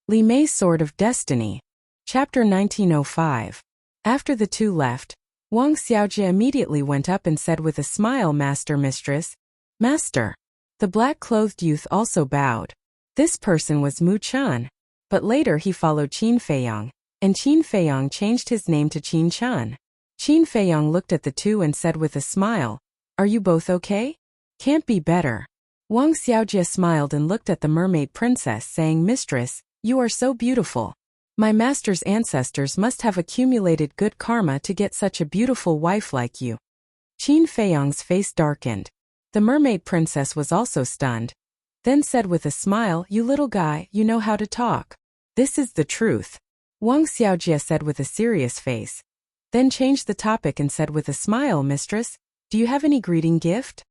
Li Mei's Sword of Destiny. Chapter 1905. After the two left, Wang Xiaojie immediately went up and said with a smile, "Master, mistress." "Master." The black-clothed youth also bowed. This person was Mu Chan. But later he followed Qin Feiyang, and Qin Feiyang changed his name to Qin Chan. Qin Feiyang looked at the two and said with a smile, "Are you both okay?" "Can't be better." Wang Xiaojie smiled and looked at the mermaid princess, saying, "Mistress, you are so beautiful. My master's ancestors must have accumulated good karma to get such a beautiful wife like you." Qin Feiyang's face darkened. The mermaid princess was also stunned, then said with a smile, "You little guy, you know how to talk. This is the truth." Wang Xiaojie said with a serious face, then changed the topic and said with a smile, "Mistress, do you have any greeting gift?"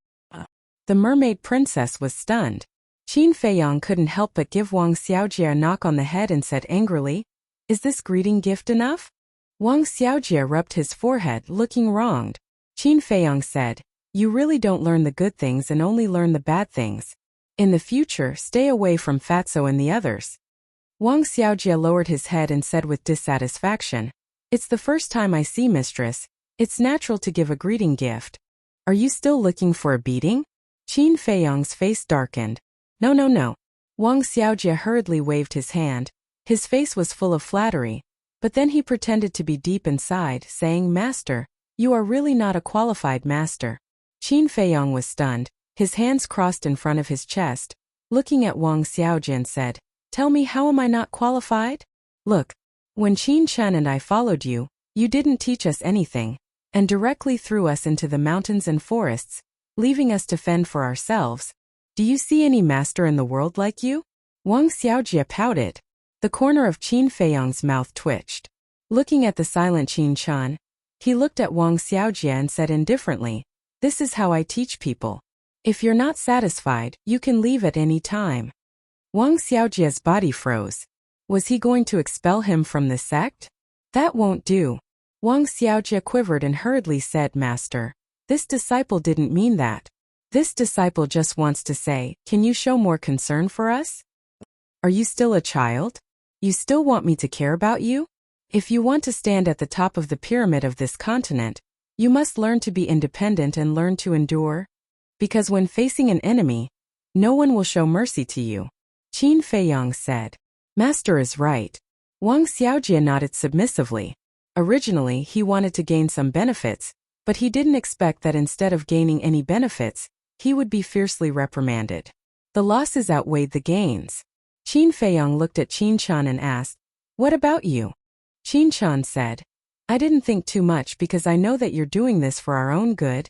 The mermaid princess was stunned. Qin Feiyang couldn't help but give Wang Xiaojie a knock on the head and said angrily, "Is this greeting gift enough?" Wang Xiaojie rubbed his forehead, looking wronged. Qin Feiyang said, "You really don't learn the good things and only learn the bad things. In the future, stay away from Fatso and the others." Wang Xiaojie lowered his head and said with dissatisfaction, "It's the first time I see, mistress. It's natural to give a greeting gift. Are you still looking for a beating?" Qin Feiyang's face darkened. No. Wang Xiaojie hurriedly waved his hand. His face was full of flattery, but then he pretended to be deep inside, saying, "Master, you are really not a qualified master." Qin Feiyang was stunned, his hands crossed in front of his chest, looking at Wang Xiaojie and said, "Tell me, how am I not qualified? Look, when Qin Chen and I followed you, you didn't teach us anything, and directly threw us into the mountains and forests, leaving us to fend for ourselves. Do you see any master in the world like you?" Wang Xiaojie pouted. The corner of Qin Feiyang's mouth twitched. Looking at the silent Qin Chen, he looked at Wang Xiaojie and said indifferently, "This is how I teach people. If you're not satisfied, you can leave at any time." Wang Xiaojie's body froze. Was he going to expel him from the sect? That won't do. Wang Xiaojie quivered and hurriedly said, "Master, this disciple didn't mean that. This disciple just wants to say, can you show more concern for us? Are you still a child? You still want me to care about you? If you want to stand at the top of the pyramid of this continent, you must learn to be independent and learn to endure. Because when facing an enemy, no one will show mercy to you." Qin Feiyang said. "Master is right." Wang Xiaojie nodded submissively. Originally, he wanted to gain some benefits, but he didn't expect that instead of gaining any benefits, he would be fiercely reprimanded. The losses outweighed the gains. Qin Feiyang looked at Qin Chan and asked, "What about you?" Qin Chan said, "I didn't think too much because I know that you're doing this for our own good.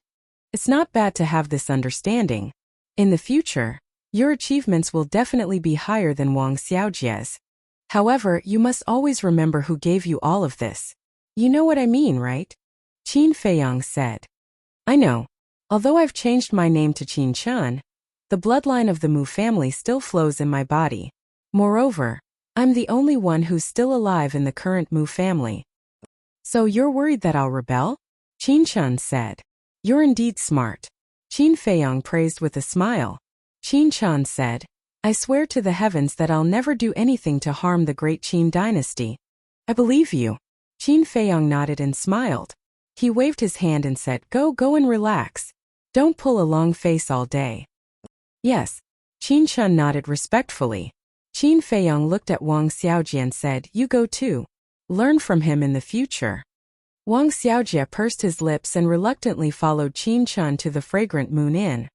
It's not bad to have this understanding. In the future, your achievements will definitely be higher than Wang Xiaojie's. However, you must always remember who gave you all of this. You know what I mean, right?" Qin Feiyang said, "I know. Although I've changed my name to Qin Chen, the bloodline of the Mu family still flows in my body. Moreover, I'm the only one who's still alive in the current Mu family." "So you're worried that I'll rebel?" Qin Chen said. "You're indeed smart." Qin Feiyang praised with a smile. Qin Chen said, "I swear to the heavens that I'll never do anything to harm the great Qin dynasty." "I believe you." Qin Feiyang nodded and smiled. He waved his hand and said, Go and relax. Don't pull a long face all day." "Yes." Qin Chen nodded respectfully. Qin Feiyang looked at Wang Xiaojie and said, "You go too. Learn from him in the future." Wang Xiaojie pursed his lips and reluctantly followed Qin Chen to the fragrant Moon Inn.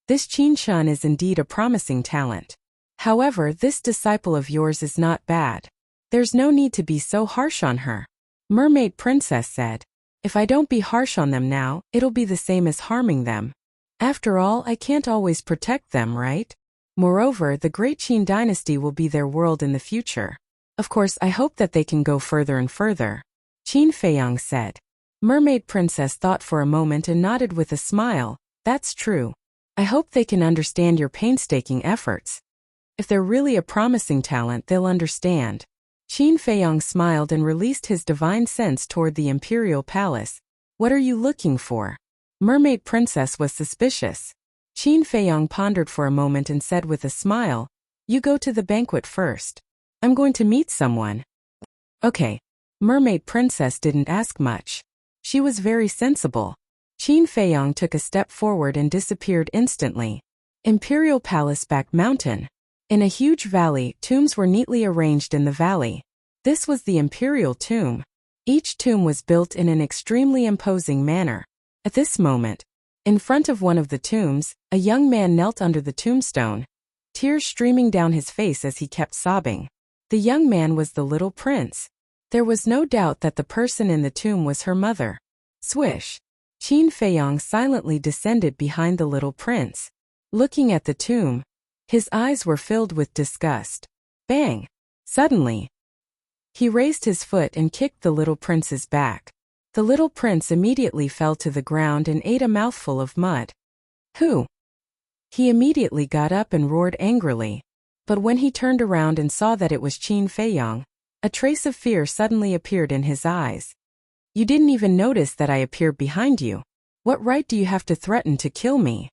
This Qin Chen is indeed a promising talent. However, this disciple of yours is not bad. There's no need to be so harsh on her. Mermaid Princess said, "If I don't be harsh on them now, it'll be the same as harming them. After all, I can't always protect them, right? Moreover, the great Qin dynasty will be their world in the future. Of course, I hope that they can go further and further." Qin Feiyang said. Mermaid Princess thought for a moment and nodded with a smile. "That's true. I hope they can understand your painstaking efforts. If they're really a promising talent, they'll understand." Qin Feiyang smiled and released his divine sense toward the imperial palace. "What are you looking for?" Mermaid Princess was suspicious. Qin Feiyang pondered for a moment and said with a smile, "You go to the banquet first. I'm going to meet someone. Okay. Mermaid Princess didn't ask much. She was very sensible. Qin Feiyong took a step forward and disappeared instantly. Imperial Palace Back Mountain. In a huge valley, tombs were neatly arranged in the valley. This was the Imperial Tomb. Each tomb was built in an extremely imposing manner. At this moment, in front of one of the tombs, a young man knelt under the tombstone, tears streaming down his face as he kept sobbing. The young man was the little prince. There was no doubt that the person in the tomb was her mother. Swish! Qin Feiyong silently descended behind the little prince. Looking at the tomb, his eyes were filled with disgust. Bang! Suddenly, he raised his foot and kicked the little prince's back. The little prince immediately fell to the ground and ate a mouthful of mud. Who? He immediately got up and roared angrily. But when he turned around and saw that it was Qin Feiyong, a trace of fear suddenly appeared in his eyes. You didn't even notice that I appeared behind you. What right do you have to threaten to kill me?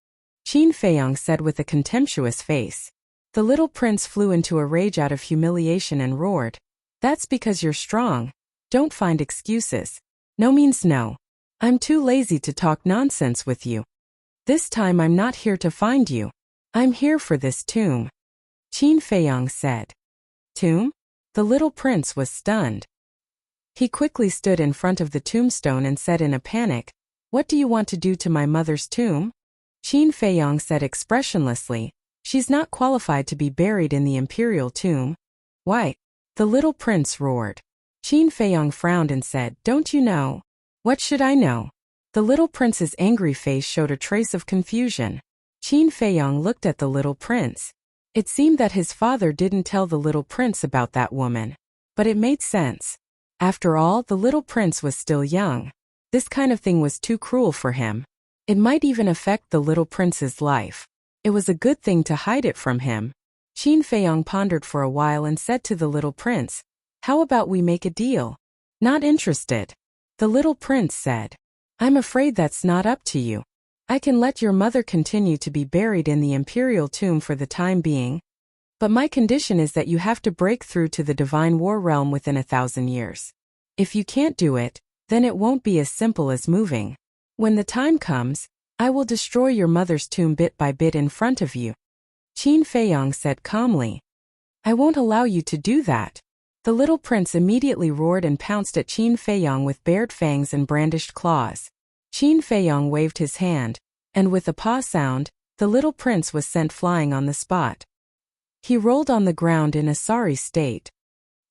Qin Feiyong said with a contemptuous face. The little prince flew into a rage out of humiliation and roared. That's because you're strong. Don't find excuses. No means no. I'm too lazy to talk nonsense with you. This time I'm not here to find you. I'm here for this tomb. Qin Feiyong said. Tomb? The little prince was stunned. He quickly stood in front of the tombstone and said in a panic, What do you want to do to my mother's tomb? Qin Feiyong said expressionlessly, She's not qualified to be buried in the imperial tomb. Why? The little prince roared. Qin Feiyong frowned and said, Don't you know? What should I know? The little prince's angry face showed a trace of confusion. Qin Feiyong looked at the little prince. It seemed that his father didn't tell the little prince about that woman. But it made sense. After all, the little prince was still young. This kind of thing was too cruel for him. It might even affect the little prince's life. It was a good thing to hide it from him. Qin Feiyong pondered for a while and said to the little prince, How about we make a deal? Not interested. The little prince said, I'm afraid that's not up to you. I can let your mother continue to be buried in the imperial tomb for the time being, but my condition is that you have to break through to the divine war realm within 1,000 years. If you can't do it, then it won't be as simple as moving. When the time comes, I will destroy your mother's tomb bit by bit in front of you. Qin Feiyong said calmly. I won't allow you to do that. The little prince immediately roared and pounced at Qin Feiyong with bared fangs and brandished claws. Qin Feiyong waved his hand, and with a paw sound, the little prince was sent flying on the spot. He rolled on the ground in a sorry state.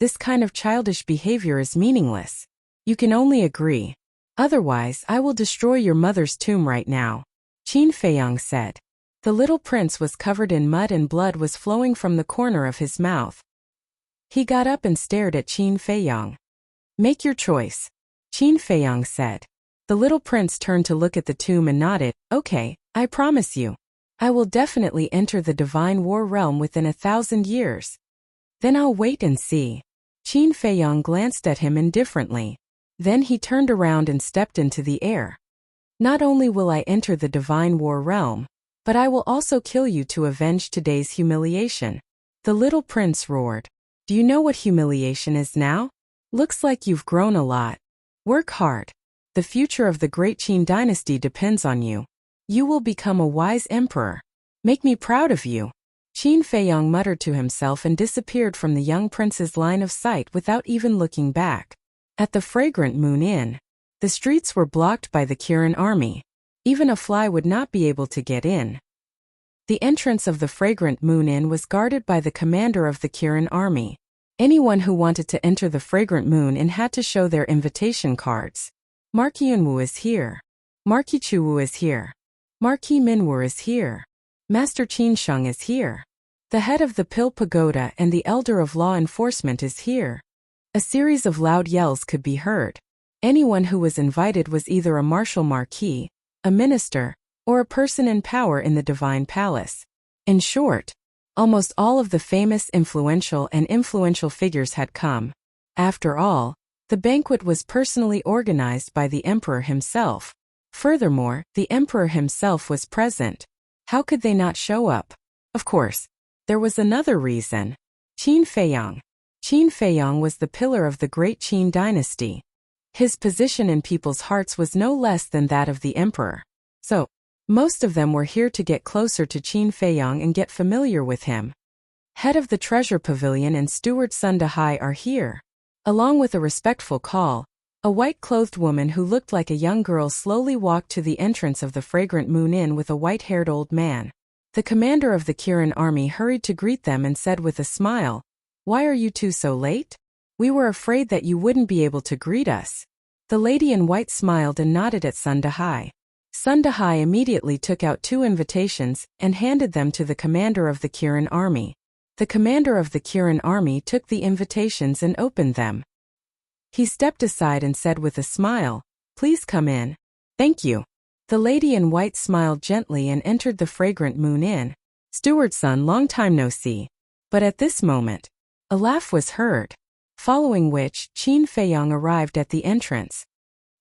This kind of childish behavior is meaningless. You can only agree. Otherwise, I will destroy your mother's tomb right now. Qin Feiyong said. The little prince was covered in mud and blood was flowing from the corner of his mouth. He got up and stared at Qin Feiyong. Make your choice. Qin Feiyong said. The little prince turned to look at the tomb and nodded. Okay, I promise you. I will definitely enter the divine war realm within 1,000 years. Then I'll wait and see. Qin Feiyong glanced at him indifferently. Then he turned around and stepped into the air. Not only will I enter the divine war realm, but I will also kill you to avenge today's humiliation. The little prince roared. Do you know what humiliation is now? Looks like you've grown a lot. Work hard. The future of the great Qin dynasty depends on you. You will become a wise emperor. Make me proud of you. Qin Feiyong muttered to himself and disappeared from the young prince's line of sight without even looking back. At the Fragrant Moon Inn, the streets were blocked by the Kirin army. Even a fly would not be able to get in. The entrance of the Fragrant Moon Inn was guarded by the commander of the Kirin army. Anyone who wanted to enter the Fragrant Moon Inn had to show their invitation cards. Marquis Yunwu is here. Marquis Chuwu is here. Marquis Minwu is here. Master Qin Sheng is here. The head of the Pill Pagoda and the elder of law enforcement is here. A series of loud yells could be heard. Anyone who was invited was either a martial marquis, a minister, or a person in power in the divine palace. In short, almost all of the famous influential figures had come. After all, the banquet was personally organized by the emperor himself. Furthermore, the emperor himself was present. How could they not show up? Of course, there was another reason. Qin Feiyong. Qin Feiyang was the pillar of the great Qin dynasty. His position in people's hearts was no less than that of the emperor. So, most of them were here to get closer to Qin Feiyang and get familiar with him. Head of the treasure pavilion and steward Sun Dahai are here. Along with a respectful call, a white-clothed woman who looked like a young girl slowly walked to the entrance of the Fragrant Moon Inn with a white-haired old man. The commander of the Kirin army hurried to greet them and said with a smile, "Why are you two so late? We were afraid that you wouldn't be able to greet us." The lady in white smiled and nodded at Sun Dahai. Sun Dahai immediately took out 2 invitations and handed them to the commander of the Kirin army. The commander of the Kirin army took the invitations and opened them. He stepped aside and said with a smile, "Please come in." "Thank you." The lady in white smiled gently and entered the Fragrant Moon Inn. "Steward Sun, long time no see." But at this moment, a laugh was heard, following which Qin Feiyang arrived at the entrance.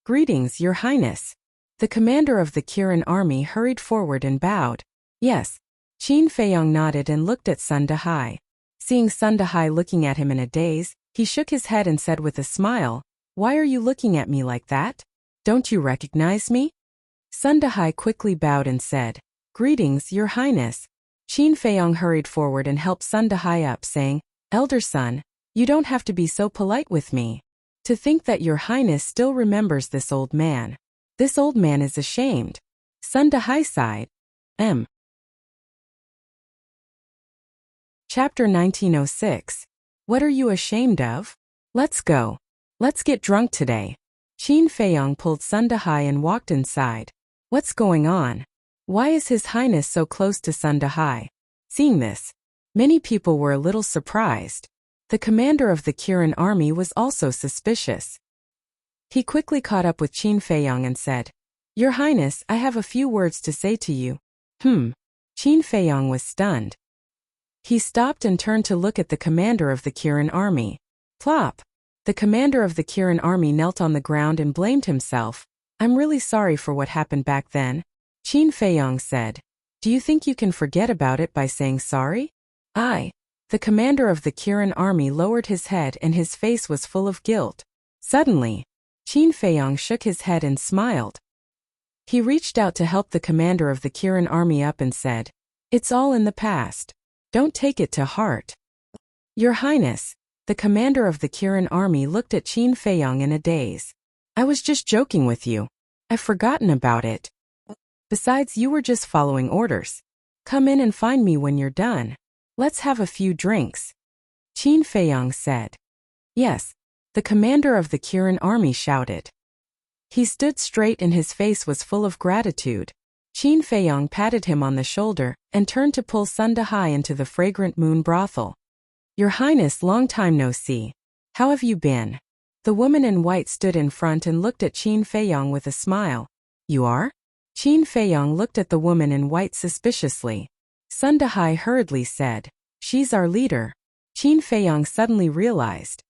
"Greetings, Your Highness." The commander of the Kirin army hurried forward and bowed. "Yes." Qin Feiyang nodded and looked at Sun Dahai. Seeing Sun Dahai looking at him in a daze, he shook his head and said with a smile, "Why are you looking at me like that? Don't you recognize me?" Sun Dahai quickly bowed and said, "Greetings, Your Highness." Qin Feiyang hurried forward and helped Sun Dahai up, saying, "Elder son, you don't have to be so polite with me. To think that Your Highness still remembers this old man. This old man is ashamed." Sun Dahai sighed. Chapter 1906. What are you ashamed of? Let's go. Let's get drunk today. Qin Feiyang pulled Sun Dahai and walked inside. What's going on? Why is His Highness so close to Sun Dahai? Seeing this, many people were a little surprised. The commander of the Kirin army was also suspicious. He quickly caught up with Qin Feiyang and said, "Your Highness, I have a few words to say to you." Qin Feiyang was stunned. He stopped and turned to look at the commander of the Kirin army. Plop! The commander of the Kirin army knelt on the ground and blamed himself. "I'm really sorry for what happened back then." Qin Feiyang said, "Do you think you can forget about it by saying sorry?" The commander of the Kirin army lowered his head and his face was full of guilt. Suddenly, Qin Feiyang shook his head and smiled. He reached out to help the commander of the Kirin army up and said, "It's all in the past. Don't take it to heart." "Your Highness," the commander of the Kirin army looked at Qin Feiyang in a daze. "I was just joking with you. I've forgotten about it. Besides, you were just following orders. Come in and find me when you're done. Let's have a few drinks." Qin Feiyang said. "Yes," the commander of the Kirin army shouted. He stood straight and his face was full of gratitude. Qin Feiyang patted him on the shoulder and turned to pull Sun Dahai into the Fragrant Moon brothel. "Your Highness, long time no see. How have you been?" The woman in white stood in front and looked at Qin Feiyang with a smile. "You are?" Qin Feiyang looked at the woman in white suspiciously. Sun Dahai hurriedly said, "She's our leader." Qin Feiyang suddenly realized.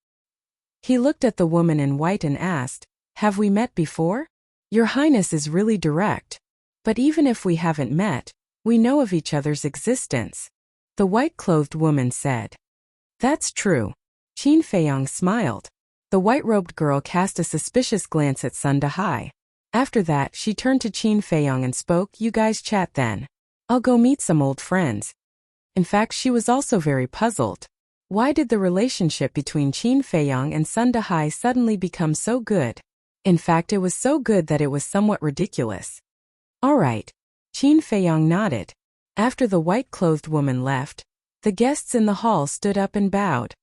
He looked at the woman in white and asked, "Have we met before?" "Your Highness is really direct. But even if we haven't met, we know of each other's existence," the white-clothed woman said. "That's true." Qin Feiyang smiled. The white-robed girl cast a suspicious glance at Sun Dahai. After that, she turned to Qin Feiyang and spoke, "You guys chat then. I'll go meet some old friends." In fact, she was also very puzzled. Why did the relationship between Qin Feiyang and Sun Dahai suddenly become so good? In fact, it was so good that it was somewhat ridiculous. "All right." Qin Feiyang nodded. After the white-clothed woman left, the guests in the hall stood up and bowed.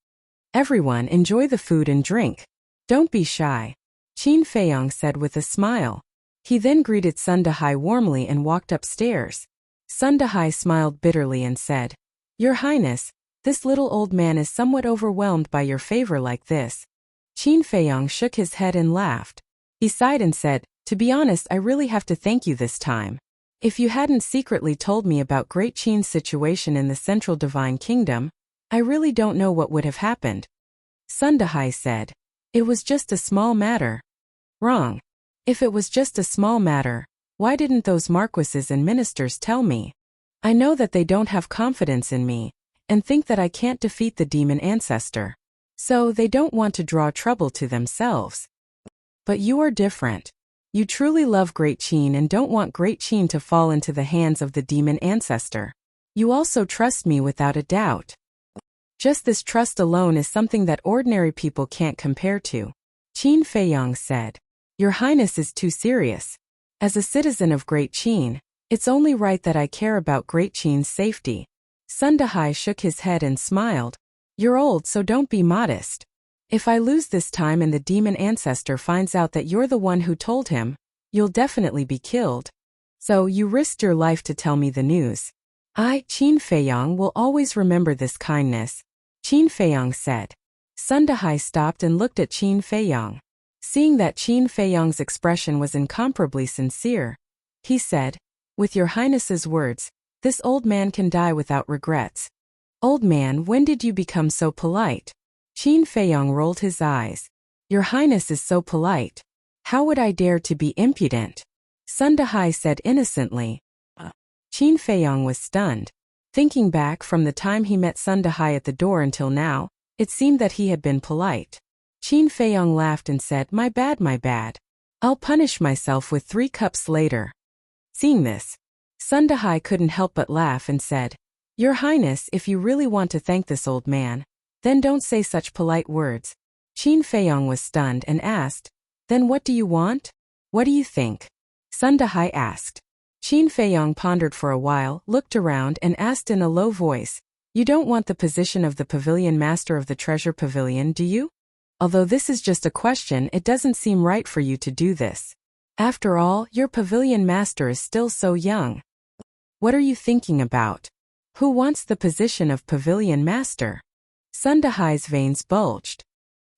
"Everyone, enjoy the food and drink. Don't be shy," Qin Feiyang said with a smile. He then greeted Sun Dahai warmly and walked upstairs. Sun Dahai smiled bitterly and said, "Your Highness, this little old man is somewhat overwhelmed by your favor like this." Qin Feiyang shook his head and laughed. He sighed and said, "To be honest, I really have to thank you this time. If you hadn't secretly told me about Great Qin's situation in the Central Divine Kingdom, I really don't know what would have happened." Sun Dahai said, "It was just a small matter." "Wrong. If it was just a small matter, why didn't those marquises and ministers tell me? I know that they don't have confidence in me, and think that I can't defeat the demon ancestor." So they don't want to draw trouble to themselves. But you are different. You truly love Great Qin and don't want Great Qin to fall into the hands of the demon ancestor. You also trust me without a doubt. Just this trust alone is something that ordinary people can't compare to. Qin Feiyang said. Your Highness is too serious. As a citizen of Great Qin, it's only right that I care about Great Qin's safety. Sun Dahai shook his head and smiled. You're old, so don't be modest. If I lose this time and the demon ancestor finds out that you're the one who told him, you'll definitely be killed. So you risked your life to tell me the news. I, Qin Feiyang, will always remember this kindness, Qin Feiyang said. Sun Dahai stopped and looked at Qin Feiyang. Seeing that Qin Feiyang's expression was incomparably sincere, he said, with your Highness's words, this old man can die without regrets. Old man, when did you become so polite? Qin Feiyang rolled his eyes. Your Highness is so polite. How would I dare to be impudent? Sun Dahai said innocently. Qin Feiyang was stunned. Thinking back from the time he met Sun Dahai at the door until now, it seemed that he had been polite. Qin Feiyang laughed and said, my bad, my bad. I'll punish myself with 3 cups later. Seeing this, Sun Dahai couldn't help but laugh and said, Your Highness, if you really want to thank this old man, then don't say such polite words. Qin Feiyang was stunned and asked, Then what do you want? What do you think? Sun Dahai asked. Qin Feiyang pondered for a while, looked around and asked in a low voice, You don't want the position of the pavilion master of the treasure pavilion, do you? Although this is just a question, it doesn't seem right for you to do this. After all, your pavilion master is still so young. What are you thinking about? Who wants the position of pavilion master? Sun Dahai's veins bulged.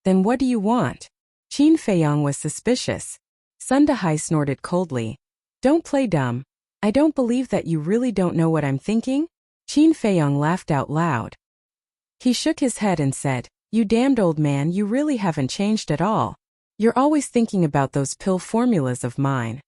Then what do you want? Qin Feiyang was suspicious. Sun Dahai snorted coldly. Don't play dumb. I don't believe that you really don't know what I'm thinking. Qin Feiyang laughed out loud. He shook his head and said, You damned old man, you really haven't changed at all. You're always thinking about those pill formulas of mine.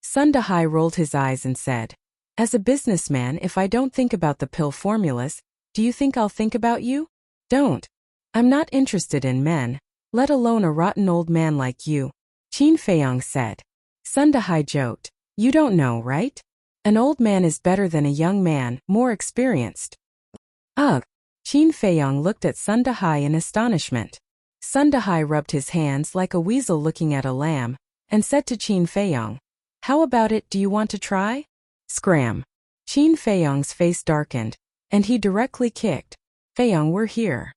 Sun Dahai rolled his eyes and said, As a businessman, if I don't think about the pill formulas, do you think I'll think about you? Don't. I'm not interested in men, let alone a rotten old man like you, Qin Feiyang said. Sun Dahai joked, You don't know, right? An old man is better than a young man, more experienced. Ugh. Qin Feiyang looked at Sun Dahai in astonishment. Sun Dahai rubbed his hands like a weasel looking at a lamb, and said to Qin Feiyang, How about it, do you want to try? Scram. Qin Feiyang's face darkened, and he directly kicked. Feiyang, we're here.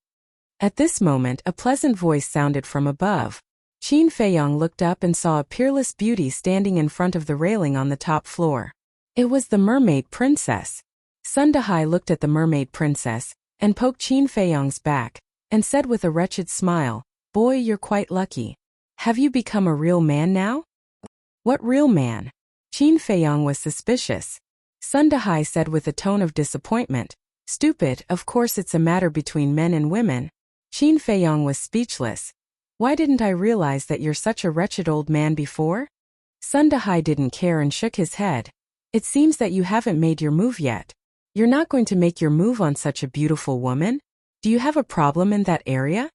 At this moment, a pleasant voice sounded from above. Qin Feiyang looked up and saw a peerless beauty standing in front of the railing on the top floor. It was the mermaid princess. Sun Dahai looked at the mermaid princess, and poked Qin Feiyang's back, and said with a wretched smile, Boy, you're quite lucky. Have you become a real man now? What real man? Qin Feiyang was suspicious. Sun Dahai said with a tone of disappointment, Stupid, of course it's a matter between men and women. Qin Feiyang was speechless. Why didn't I realize that you're such a wretched old man before? Sun Dahai didn't care and shook his head. It seems that you haven't made your move yet. You're not going to make your move on such a beautiful woman? Do you have a problem in that area?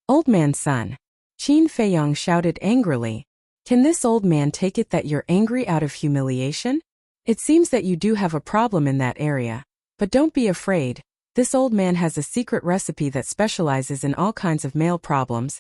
Old man's son. Qin Feiyang shouted angrily. Can this old man take it that you're angry out of humiliation? It seems that you do have a problem in that area. But don't be afraid. This old man has a secret recipe that specializes in all kinds of male problems.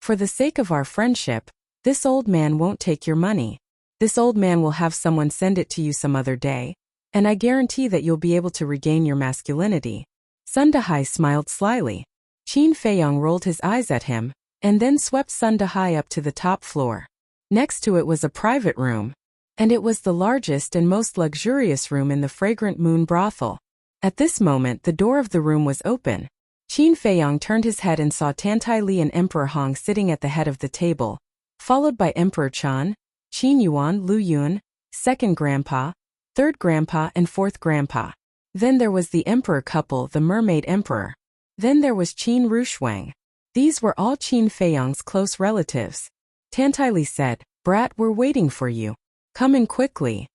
For the sake of our friendship, this old man won't take your money. This old man will have someone send it to you some other day, and I guarantee that you'll be able to regain your masculinity. Sun Dahai smiled slyly. Qin Feiyang rolled his eyes at him, and then swept Sun Dahai up to the top floor. Next to it was a private room, and it was the largest and most luxurious room in the fragrant moon brothel. At this moment the door of the room was open. Qin Feiyang turned his head and saw Tantai Li and Emperor Hong sitting at the head of the table, followed by Emperor Chan, Qin Yuan, Lu Yun, second grandpa, third grandpa and fourth grandpa. Then there was the emperor couple, the mermaid emperor. Then there was Qin Rushuang. These were all Qin Feiyang's close relatives. Tantai Li said, Brat, we're waiting for you. Come in quickly.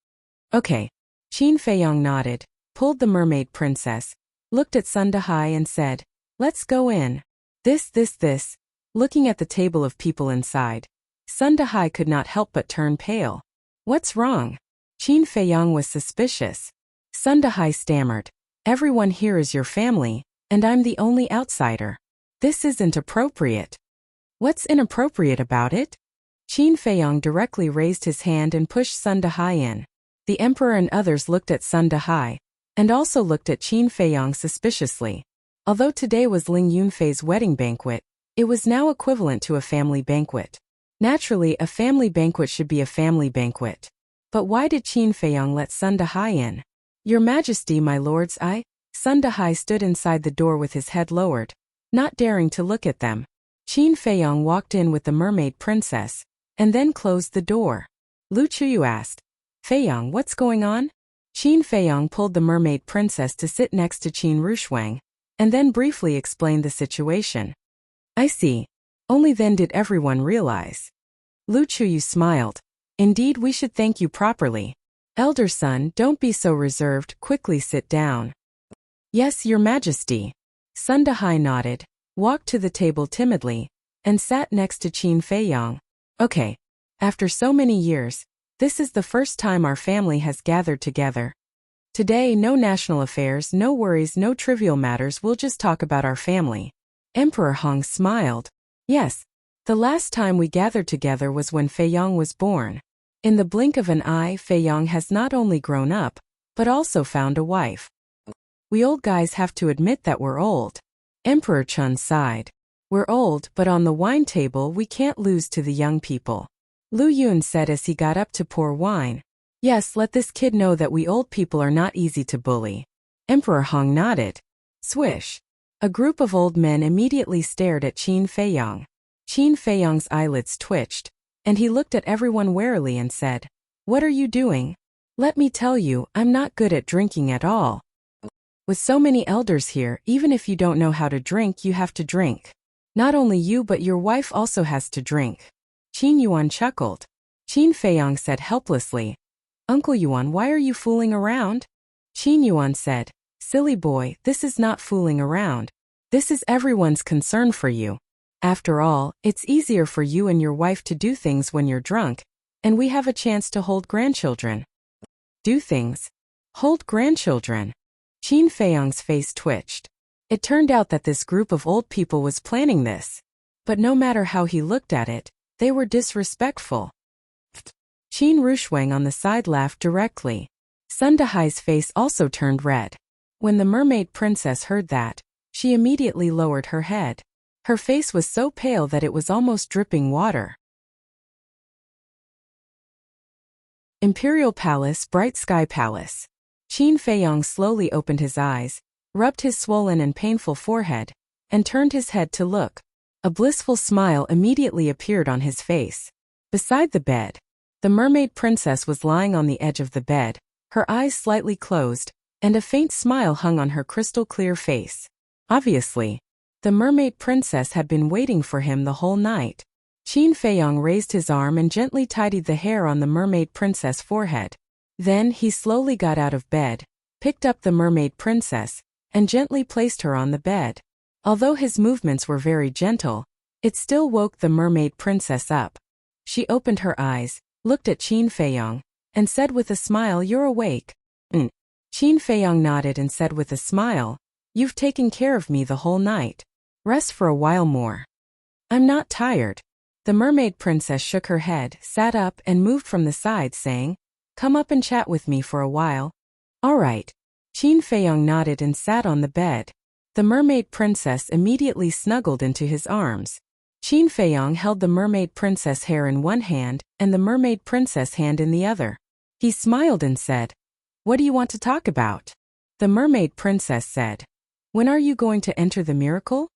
Okay. Qin Feiyang nodded, pulled the mermaid princess, looked at Sun Dahai and said, Let's go in. This. Looking at the table of people inside, Sun Dahai could not help but turn pale. What's wrong? Qin Feiyang was suspicious. Sun Dahai stammered. Everyone here is your family, and I'm the only outsider. This isn't appropriate. What's inappropriate about it? Qin Feiyang directly raised his hand and pushed Sun Dahai in. The emperor and others looked at Sun Dahai, and also looked at Qin Feiyang suspiciously. Although today was Ling Yunfei's wedding banquet, it was now equivalent to a family banquet. Naturally, a family banquet should be a family banquet. But why did Qin Feiyang let Sun Dahai in? Your Majesty, my lords, Sun Dahai stood inside the door with his head lowered, not daring to look at them. Qin Feiyang walked in with the mermaid princess, and then closed the door. Lu Chuyu asked, Feiyang, what's going on? Qin Feiyang pulled the mermaid princess to sit next to Qin Rushuang, and then briefly explained the situation. I see. Only then did everyone realize. Lu Chuyu smiled. Indeed, we should thank you properly. Elder son, don't be so reserved, quickly sit down. Yes, your majesty. Sun Dahai nodded, walked to the table timidly, and sat next to Qin Feiyang. Okay. After so many years, this is the first time our family has gathered together. Today, no national affairs, no worries, no trivial matters, we'll just talk about our family. Emperor Hong smiled. Yes. The last time we gathered together was when Feiyang was born. In the blink of an eye, Feiyang has not only grown up, but also found a wife. We old guys have to admit that we're old. Emperor Chun sighed. We're old, but on the wine table we can't lose to the young people. Lu Yun said as he got up to pour wine. Yes, let this kid know that we old people are not easy to bully. Emperor Hong nodded. Swish. A group of old men immediately stared at Qin Feiyang. Qin Feiyang's eyelids twitched, and he looked at everyone warily and said, What are you doing? Let me tell you, I'm not good at drinking at all. With so many elders here, even if you don't know how to drink, you have to drink. Not only you but your wife also has to drink. Qin Yuan chuckled. Qin Feiyang said helplessly, Uncle Yuan, why are you fooling around? Qin Yuan said, Silly boy, this is not fooling around. This is everyone's concern for you. After all, it's easier for you and your wife to do things when you're drunk, and we have a chance to hold grandchildren. Do things? Hold grandchildren? Qin Feiyang's face twitched. It turned out that this group of old people was planning this. But no matter how he looked at it, they were disrespectful. Qin Rushuang on the side laughed directly. Sun Dahai's face also turned red. When the mermaid princess heard that, she immediately lowered her head. Her face was so pale that it was almost dripping water. Imperial Palace, Bright Sky Palace. Qin Feiyang slowly opened his eyes, rubbed his swollen and painful forehead, and turned his head to look. A blissful smile immediately appeared on his face. Beside the bed, the mermaid princess was lying on the edge of the bed, her eyes slightly closed, and a faint smile hung on her crystal-clear face. Obviously, the mermaid princess had been waiting for him the whole night. Qin Feiyang raised his arm and gently tidied the hair on the mermaid princess' forehead. Then he slowly got out of bed, picked up the mermaid princess, and gently placed her on the bed. Although his movements were very gentle, it still woke the mermaid princess up. She opened her eyes, looked at Qin Feiyang, and said with a smile, You're awake. Qin Feiyang nodded and said with a smile, You've taken care of me the whole night. Rest for a while more. I'm not tired. The mermaid princess shook her head, sat up and moved from the side saying, Come up and chat with me for a while. All right. Qin Feiyang nodded and sat on the bed. The mermaid princess immediately snuggled into his arms. Qin Feiyang held the mermaid princess' hair in one hand and the mermaid princess' hand in the other. He smiled and said, What do you want to talk about? The mermaid princess said, When are you going to enter the miracle?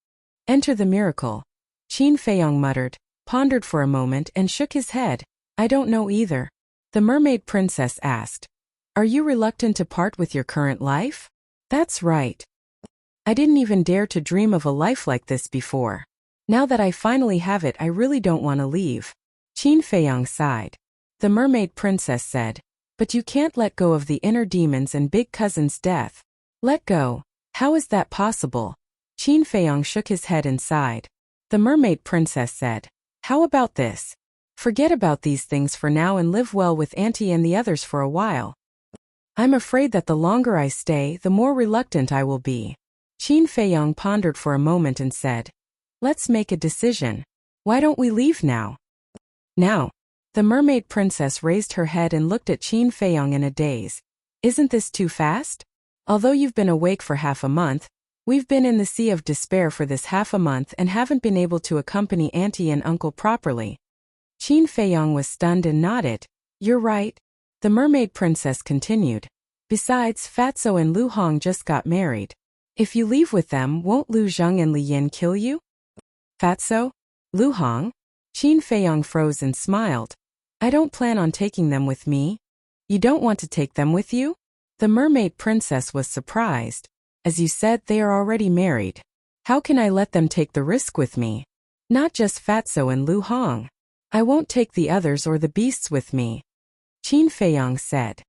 Enter the miracle. Qin Feiyang muttered, pondered for a moment and shook his head. I don't know either. The mermaid princess asked, Are you reluctant to part with your current life? That's right. I didn't even dare to dream of a life like this before. Now that I finally have it, I really don't want to leave. Qin Feiyang sighed. The mermaid princess said, But you can't let go of the inner demons and big cousin's death. Let go? How is that possible? Qin Feiyong shook his head and sighed. The mermaid princess said, "How about this? Forget about these things for now and live well with Auntie and the others for a while. I'm afraid that the longer I stay, the more reluctant I will be." Qin Feiyong pondered for a moment and said, "Let's make a decision. Why don't we leave now?" "Now?" The mermaid princess raised her head and looked at Qin Feiyong in a daze. "Isn't this too fast? Although you've been awake for half a month, we've been in the sea of despair for this half a month and haven't been able to accompany Auntie and Uncle properly." Qin Feiyong was stunned and nodded. "You're right." The mermaid princess continued. "Besides, Fatso and Lu Hong just got married. If you leave with them, won't Lu Zheng and Li Yin kill you?" "Fatso? Lu Hong?" Qin Feiyong froze and smiled. "I don't plan on taking them with me." "You don't want to take them with you?" The mermaid princess was surprised. "As you said, they are already married. How can I let them take the risk with me? Not just Fatso and Lu Hong. I won't take the others or the beasts with me." Qin Feiyong said.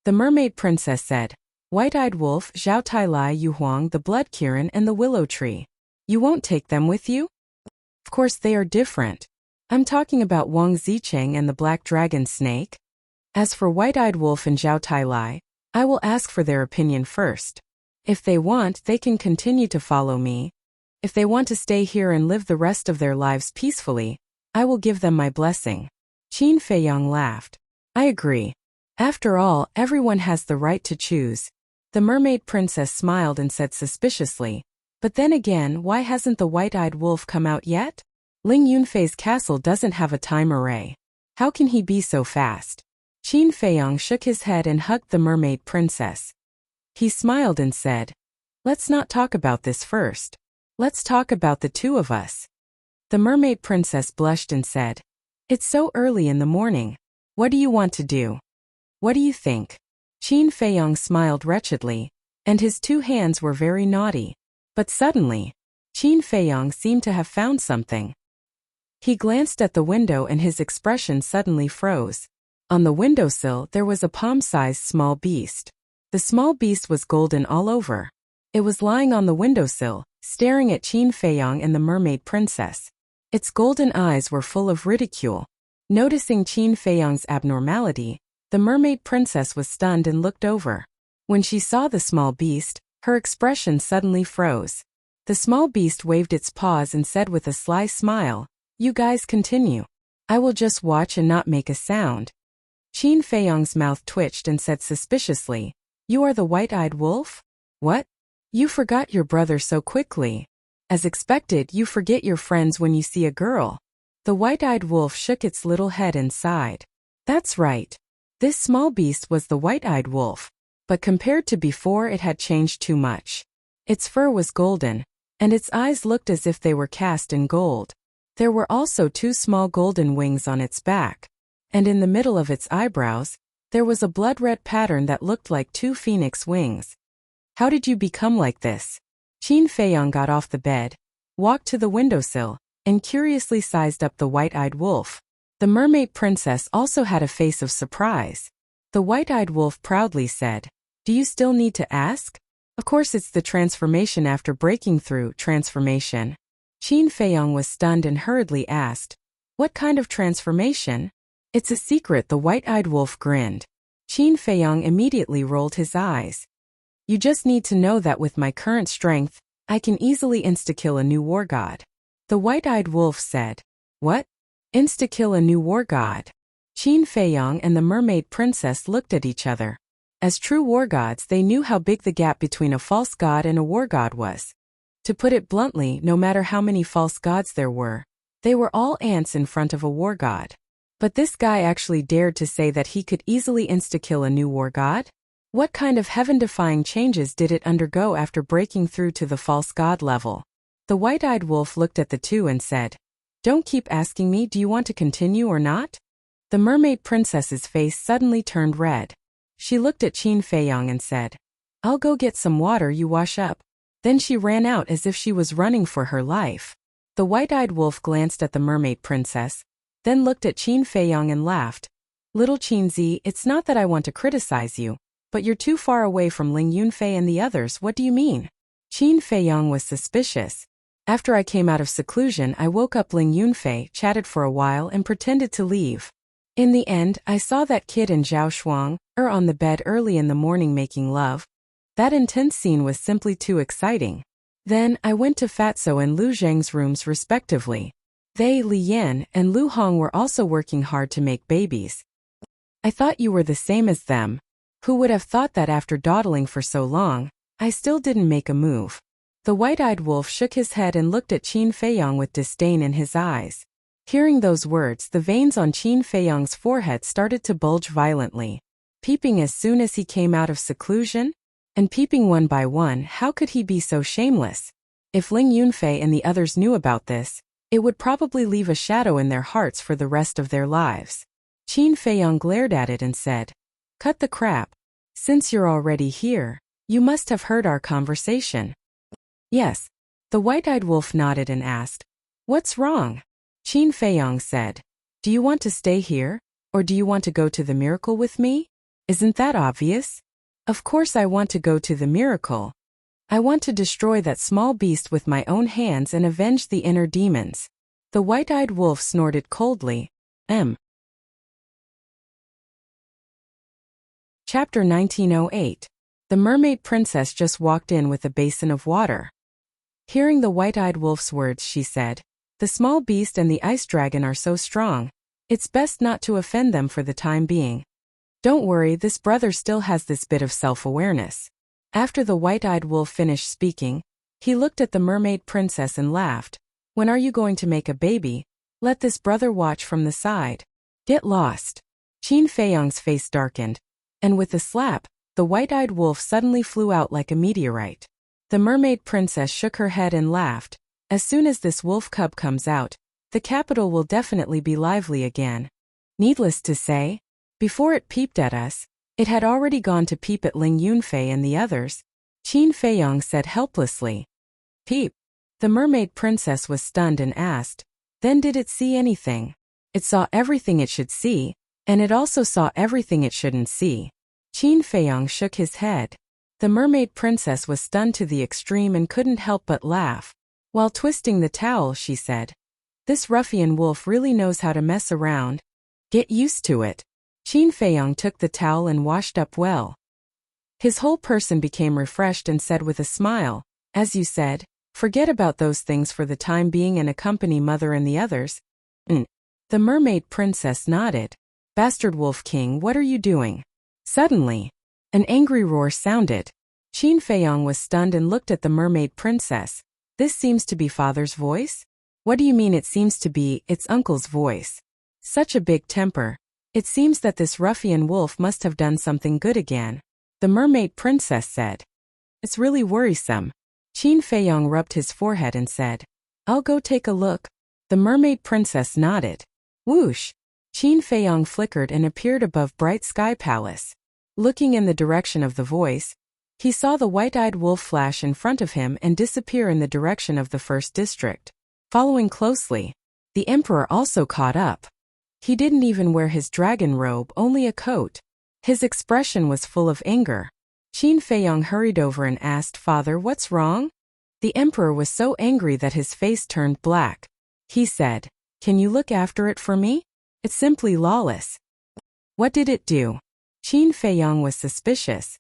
The mermaid princess said, "White-eyed wolf, Zhao Tai Lai Yu Huang, the blood Kirin, and the willow tree. You won't take them with you?" "Of course they are different. I'm talking about Wang Zicheng and the black dragon snake. As for White-eyed wolf and Zhao Tai Lai, I will ask for their opinion first. If they want, they can continue to follow me. If they want to stay here and live the rest of their lives peacefully, I will give them my blessing." Qin Feiyong laughed. "I agree. After all, everyone has the right to choose." The mermaid princess smiled and said suspiciously, "But then again, why hasn't the white-eyed wolf come out yet? Ling Yunfei's castle doesn't have a time array. How can he be so fast?" Qin Feiyong shook his head and hugged the mermaid princess. He smiled and said, "Let's not talk about this first. Let's talk about the two of us." The mermaid princess blushed and said, "It's so early in the morning. What do you want to do? What do you think?" Qin Feiyong smiled wretchedly, and his two hands were very naughty. But suddenly, Qin Feiyong seemed to have found something. He glanced at the window and his expression suddenly froze. On the windowsill there was a palm-sized small beast. The small beast was golden all over. It was lying on the windowsill, staring at Qin Feiyong and the mermaid princess. Its golden eyes were full of ridicule. Noticing Qin Feiyong's abnormality, the mermaid princess was stunned and looked over. When she saw the small beast, her expression suddenly froze. The small beast waved its paws and said with a sly smile, "You guys continue. I will just watch and not make a sound." Qin Feiyong's mouth twitched and said suspiciously, "You are the white-eyed wolf? What? You forgot your brother so quickly. As expected, you forget your friends when you see a girl." The white-eyed wolf shook its little head and sighed. "That's right. This small beast was the white-eyed wolf, but compared to before it had changed too much. Its fur was golden, and its eyes looked as if they were cast in gold. There were also two small golden wings on its back, and in the middle of its eyebrows, there was a blood-red pattern that looked like two phoenix wings." "How did you become like this?" Qin Feiyong got off the bed, walked to the windowsill, and curiously sized up the white-eyed wolf. The mermaid princess also had a face of surprise. The white-eyed wolf proudly said, "Do you still need to ask? Of course it's the transformation after breaking through transformation." Qin Feiyong was stunned and hurriedly asked, "What kind of transformation?" "It's a secret," the white-eyed wolf grinned. Qin Feiyong immediately rolled his eyes. "You just need to know that with my current strength, I can easily insta-kill a new war god." The white-eyed wolf said, "What? Insta-kill a new war god?" Qin Feiyong and the mermaid princess looked at each other. As true war gods, they knew how big the gap between a false god and a war god was. To put it bluntly, no matter how many false gods there were, they were all ants in front of a war god. But this guy actually dared to say that he could easily insta-kill a new war god? What kind of heaven-defying changes did it undergo after breaking through to the false god level? The white-eyed wolf looked at the two and said, "Don't keep asking me, do you want to continue or not?" The mermaid princess's face suddenly turned red. She looked at Qin Feiyong and said, "I'll go get some water, you wash up." Then she ran out as if she was running for her life. The white-eyed wolf glanced at the mermaid princess, then looked at Qin Feiyong and laughed. "Little Qinzi, it's not that I want to criticize you, but you're too far away from Ling Yunfei and the others. What do you mean?" Qin Feiyang was suspicious. After I came out of seclusion, I woke up Ling Yunfei, chatted for a while and pretended to leave. In the end, I saw that kid and Zhao Shuang on the bed early in the morning making love. That intense scene was simply too exciting. Then, I went to Fatso and Lu Zheng's rooms respectively. They, Li Yan, and Lu Hong were also working hard to make babies. I thought you were the same as them. Who would have thought that after dawdling for so long, I still didn't make a move? The white-eyed wolf shook his head and looked at Qin Feiyang with disdain in his eyes. Hearing those words, the veins on Qin Feiyang's forehead started to bulge violently. Peeping as soon as he came out of seclusion? And peeping one by one, how could he be so shameless? If Ling Yunfei and the others knew about this, it would probably leave a shadow in their hearts for the rest of their lives. Qin Feiyang glared at it and said, "Cut the crap. Since you're already here, you must have heard our conversation." "Yes." The white-eyed wolf nodded and asked, "What's wrong?" Qin Feiyang said, "Do you want to stay here, or do you want to go to the miracle with me? Isn't that obvious?" "Of course I want to go to the miracle. I want to destroy that small beast with my own hands and avenge the inner demons." The white-eyed wolf snorted coldly. Chapter 1908. The mermaid princess just walked in with a basin of water. Hearing the white-eyed wolf's words, she said, "The small beast and the ice dragon are so strong. It's best not to offend them for the time being. Don't worry, this brother still has this bit of self-awareness." After the white-eyed wolf finished speaking, he looked at the mermaid princess and laughed. "When are you going to make a baby? Let this brother watch from the side. Get lost." Qin Feiyang's face darkened, and with a slap, the white-eyed wolf suddenly flew out like a meteorite. The mermaid princess shook her head and laughed. "As soon as this wolf cub comes out, the capital will definitely be lively again." Needless to say, before it peeped at us, it had already gone to peep at Ling Yunfei and the others. Qin Feiyang said helplessly, "Peep." The mermaid princess was stunned and asked, "Then did it see anything?" "It saw everything it should see, and it also saw everything it shouldn't see." Qin Feiyang shook his head. The mermaid princess was stunned to the extreme and couldn't help but laugh. While twisting the towel, she said, "This ruffian wolf really knows how to mess around. Get used to it." Qin Feiyang took the towel and washed up well. His whole person became refreshed and said with a smile, "As you said, forget about those things for the time being and accompany mother and the others." The mermaid princess nodded. "Bastard Wolf King, what are you doing?" Suddenly, an angry roar sounded. Qin Feiyang was stunned and looked at the mermaid princess. "This seems to be father's voice?" "What do you mean it seems to be? It's uncle's voice." "Such a big temper. It seems that this ruffian wolf must have done something good again," the mermaid princess said. "It's really worrisome." Qin Feiyang rubbed his forehead and said, "I'll go take a look." The mermaid princess nodded. Whoosh! Qin Feiyang flickered and appeared above Bright Sky Palace. Looking in the direction of the voice, he saw the white-eyed wolf flash in front of him and disappear in the direction of the first district. Following closely, the emperor also caught up. He didn't even wear his dragon robe, only a coat. His expression was full of anger. Qin Feiyang hurried over and asked, "Father, what's wrong?" The emperor was so angry that his face turned black. He said, "Can you look after it for me? It's simply lawless." "What did it do?" Qin Feiyang was suspicious.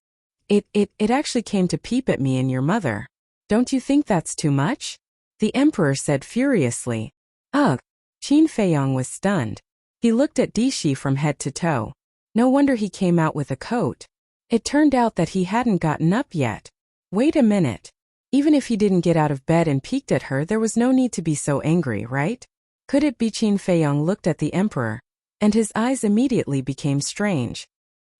It actually came to peep at me and your mother. Don't you think that's too much?" The emperor said furiously. "Ugh." Qin Feiyang was stunned. He looked at Deity from head to toe. No wonder he came out with a coat. It turned out that he hadn't gotten up yet. Wait a minute. Even if he didn't get out of bed and peeked at her, there was no need to be so angry, right? Could it be? Qin Feiyang looked at the emperor, and his eyes immediately became strange.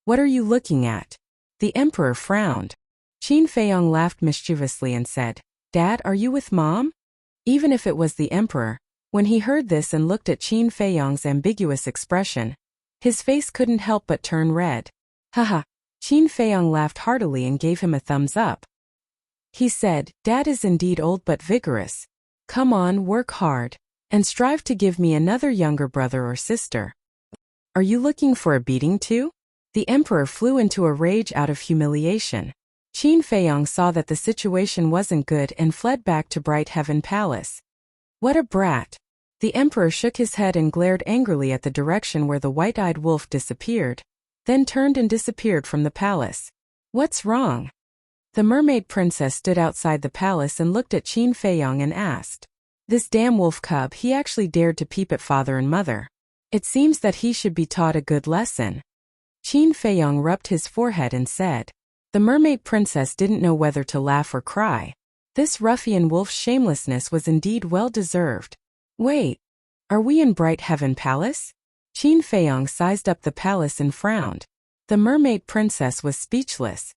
"What are you looking at?" The emperor frowned. Qin Feiyang laughed mischievously and said, "Dad, are you with Mom?" Even if it was the emperor, when he heard this and looked at Qin Feiyang's ambiguous expression, his face couldn't help but turn red. Haha. Qin Feiyang laughed heartily and gave him a thumbs up. He said, "Dad is indeed old but vigorous. Come on, work hard, and strive to give me another younger brother or sister." "Are you looking for a beating too?" The emperor flew into a rage out of humiliation. Qin Feiyong saw that the situation wasn't good and fled back to Bright Heaven Palace. What a brat! The emperor shook his head and glared angrily at the direction where the white-eyed wolf disappeared, then turned and disappeared from the palace. What's wrong? The mermaid princess stood outside the palace and looked at Qin Feiyong and asked. This damn wolf cub, he actually dared to peep at father and mother. It seems that he should be taught a good lesson. Qin Feiyong rubbed his forehead and said. The mermaid princess didn't know whether to laugh or cry. This ruffian wolf's shamelessness was indeed well deserved. Wait, are we in Bright Heaven Palace? Qin Feiyong sized up the palace and frowned. The mermaid princess was speechless.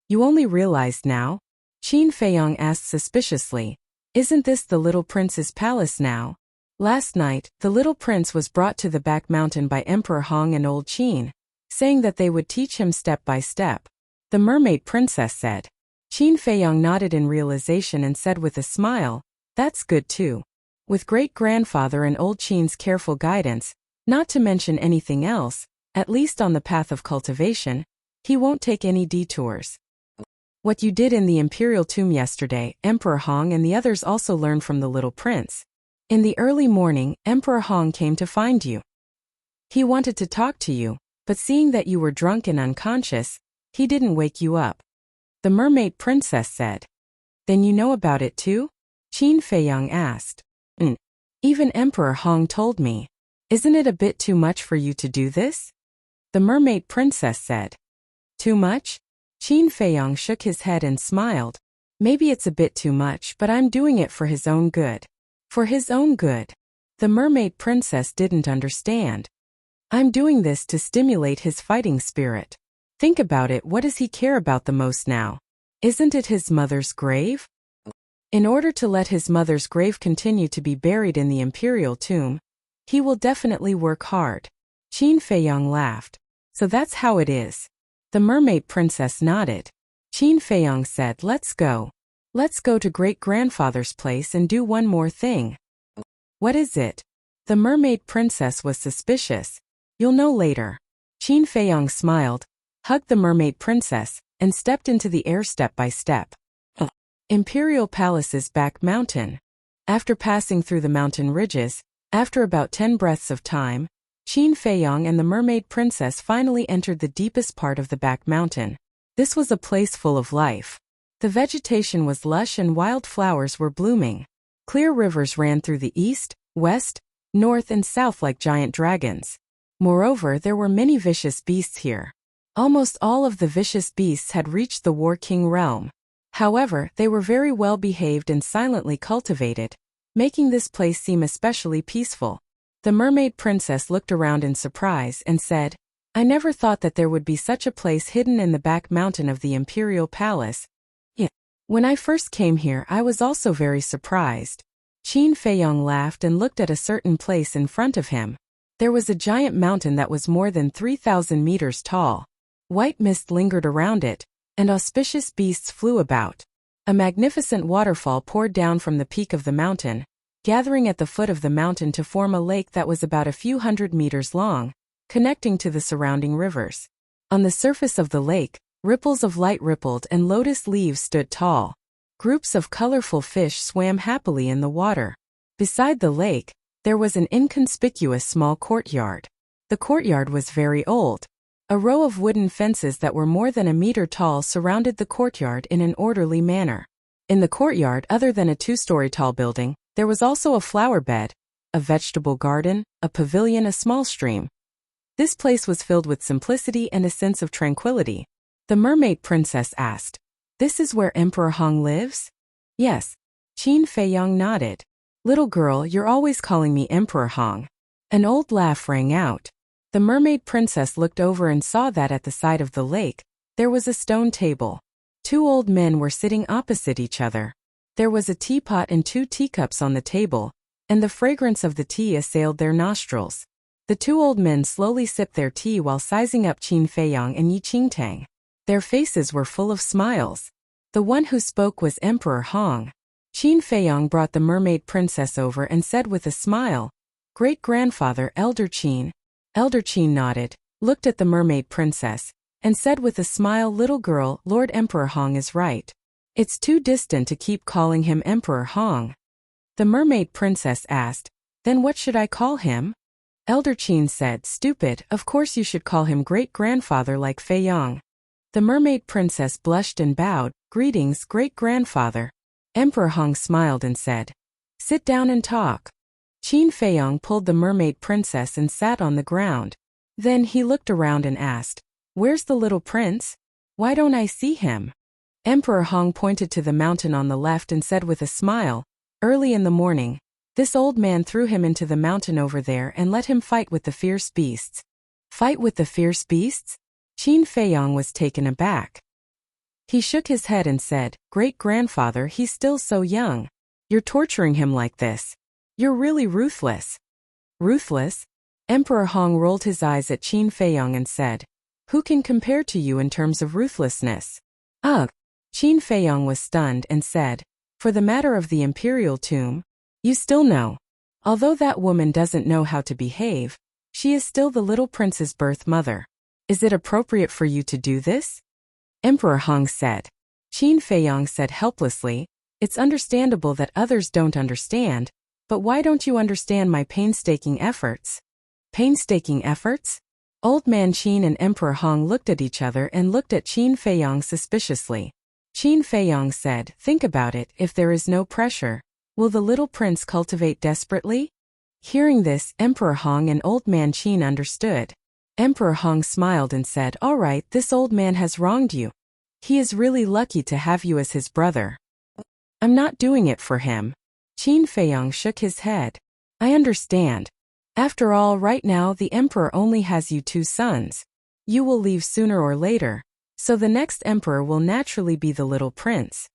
You only realized now? Qin Feiyong asked suspiciously. Isn't this the little prince's palace now? Last night, the little prince was brought to the back mountain by Emperor Hong and old Qin, saying that they would teach him step by step. The mermaid princess said. Qin Feiyong nodded in realization and said with a smile, that's good too. With great-grandfather and old Qin's careful guidance, not to mention anything else, at least on the path of cultivation, he won't take any detours. What you did in the imperial tomb yesterday, Emperor Hong and the others also learned from the little prince. In the early morning, Emperor Hong came to find you. He wanted to talk to you, but seeing that you were drunk and unconscious, he didn't wake you up. The mermaid princess said. Then you know about it too? Qin Feiyong asked. Even Emperor Hong told me. Isn't it a bit too much for you to do this? The mermaid princess said. Too much? Qin Feiyong shook his head and smiled. Maybe it's a bit too much, but I'm doing it for his own good. For his own good. The mermaid princess didn't understand. I'm doing this to stimulate his fighting spirit. Think about it, what does he care about the most now? Isn't it his mother's grave? In order to let his mother's grave continue to be buried in the imperial tomb, he will definitely work hard. Qin Feiyong laughed. So that's how it is. The mermaid princess nodded. Qin Feiyong said, let's go. Let's go to great-grandfather's place and do one more thing. What is it? The mermaid princess was suspicious. You'll know later. Qin Feiyong smiled, hugged the mermaid princess, and stepped into the air step by step. Imperial Palace's back mountain. After passing through the mountain ridges, after about 10 breaths of time, Qin Feiyong and the mermaid princess finally entered the deepest part of the back mountain. This was a place full of life. The vegetation was lush and wild flowers were blooming. Clear rivers ran through the east, west, north and south like giant dragons. Moreover, there were many vicious beasts here. Almost all of the vicious beasts had reached the War King realm. However, they were very well behaved and silently cultivated, making this place seem especially peaceful. The mermaid princess looked around in surprise and said, I never thought that there would be such a place hidden in the back mountain of the imperial palace. Yeah. When I first came here, I was also very surprised. Qin Feiyong laughed and looked at a certain place in front of him. There was a giant mountain that was more than 3,000 meters tall. White mist lingered around it, and auspicious beasts flew about. A magnificent waterfall poured down from the peak of the mountain, gathering at the foot of the mountain to form a lake that was about a few hundred meters long, connecting to the surrounding rivers. On the surface of the lake, ripples of light rippled and lotus leaves stood tall. Groups of colorful fish swam happily in the water. Beside the lake, there was an inconspicuous small courtyard. The courtyard was very old. A row of wooden fences that were more than a meter tall surrounded the courtyard in an orderly manner. In the courtyard, other than a 2-story tall building, there was also a flower bed, a vegetable garden, a pavilion, a small stream. This place was filled with simplicity and a sense of tranquility. The mermaid princess asked, This is where Emperor Hong lives? Yes. Qin Feiyong nodded. Little girl, you're always calling me Emperor Hong. An old laugh rang out. The mermaid princess looked over and saw that at the side of the lake, there was a stone table. 2 old men were sitting opposite each other. There was a teapot and 2 teacups on the table, and the fragrance of the tea assailed their nostrils. The 2 old men slowly sipped their tea while sizing up Qin Feiyong and Yi Qingtang. Their faces were full of smiles. The one who spoke was Emperor Hong. Qin Feiyong brought the mermaid princess over and said with a smile, Great-grandfather, Elder Qin. Elder Qin nodded, looked at the mermaid princess, and said with a smile, "Little girl, Lord Emperor Hong is right. It's too distant to keep calling him Emperor Hong." The mermaid princess asked, "Then what should I call him?" Elder Qin said, "Stupid, of course you should call him great-grandfather like Fei Yong." The mermaid princess blushed and bowed, "Greetings, great-grandfather." Emperor Hong smiled and said, "Sit down and talk." Qin Feiyong pulled the mermaid princess and sat on the ground. Then he looked around and asked, "Where's the little prince? Why don't I see him?" Emperor Hong pointed to the mountain on the left and said with a smile, "Early in the morning, this old man threw him into the mountain over there and let him fight with the fierce beasts." "Fight with the fierce beasts?" Qin Feiyong was taken aback. He shook his head and said, "Great-grandfather, he's still so young. You're torturing him like this. You're really ruthless." "Ruthless?" Emperor Hong rolled his eyes at Qin Feiyong and said, "Who can compare to you in terms of ruthlessness?" "Ugh." Qin Feiyong was stunned and said, "For the matter of the imperial tomb, you still know. Although that woman doesn't know how to behave, she is still the little prince's birth mother. Is it appropriate for you to do this?" Emperor Hong said. Qin Feiyong said helplessly, "It's understandable that others don't understand, but why don't you understand my painstaking efforts?" "Painstaking efforts?" Old Man Qin and Emperor Hong looked at each other and looked at Qin Feiyong suspiciously. Qin Feiyong said, "Think about it, if there is no pressure, will the little prince cultivate desperately?" Hearing this, Emperor Hong and Old Man Qin understood. Emperor Hong smiled and said, "All right, this old man has wronged you. He is really lucky to have you as his brother. I'm not doing it for him." Qin Feiyong shook his head. "I understand. After all, right now the emperor only has you 2 sons. You will leave sooner or later, so the next emperor will naturally be the little prince.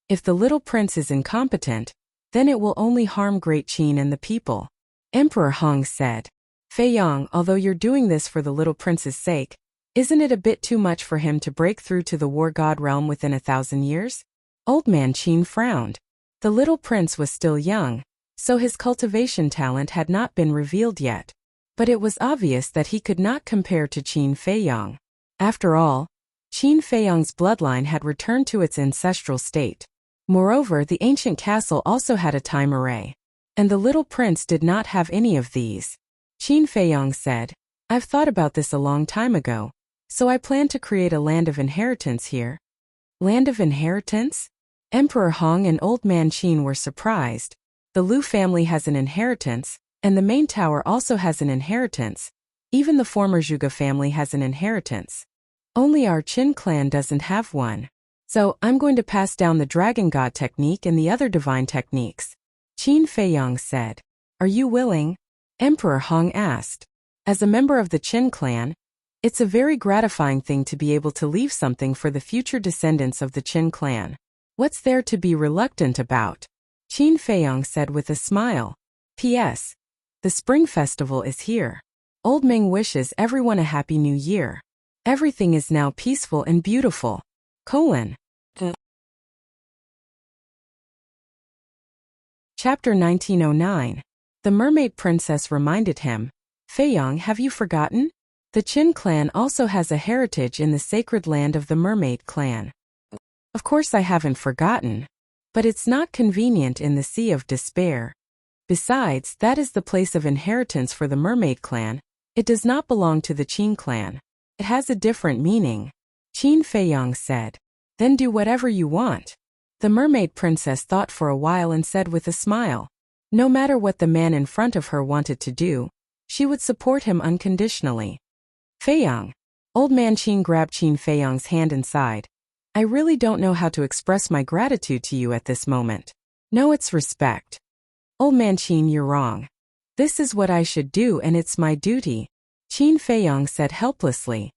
If the little prince is incompetent, then it will only harm Great Qin and the people." Emperor Hong said, "Feiyong, although you're doing this for the little prince's sake, isn't it a bit too much for him to break through to the war god realm within 1,000 years? Old Man Qin frowned. The little prince was still young, so his cultivation talent had not been revealed yet. But it was obvious that he could not compare to Qin Feiyong. After all, Qin Feiyong's bloodline had returned to its ancestral state. Moreover, the ancient castle also had a time array, and the little prince did not have any of these. Qin Feiyong said, "I've thought about this a long time ago, so I plan to create a land of inheritance here." Land of inheritance? Emperor Hong and Old Man Qin were surprised. The Lu family has an inheritance, and the main tower also has an inheritance. Even the former Zhuge family has an inheritance. Only our Qin clan doesn't have one. So, I'm going to pass down the dragon god technique and the other divine techniques. Qin Feiyong said. "Are you willing?" Emperor Hong asked. As a member of the Qin clan, it's a very gratifying thing to be able to leave something for the future descendants of the Qin clan. What's there to be reluctant about? Qin Feiyong said with a smile. P.S. The Spring Festival is here. Old Ming wishes everyone a happy new year. Everything is now peaceful and beautiful. Chapter 1909. The mermaid princess reminded him, "Feiyong, have you forgotten? The Qin clan also has a heritage in the sacred land of the mermaid clan." "Of course I haven't forgotten. But it's not convenient in the Sea of Despair. Besides, that is the place of inheritance for the mermaid clan. It does not belong to the Qin clan. It has a different meaning." Qin Feiyong said. "Then do whatever you want." The mermaid princess thought for a while and said with a smile, no matter what the man in front of her wanted to do, she would support him unconditionally. "Feiyong." Old Man Qin grabbed Qin Feiyong's hand and sighed. "I really don't know how to express my gratitude to you at this moment. No, it's respect." "Old Man Qin, you're wrong. This is what I should do and it's my duty," Qin Feiyong said helplessly.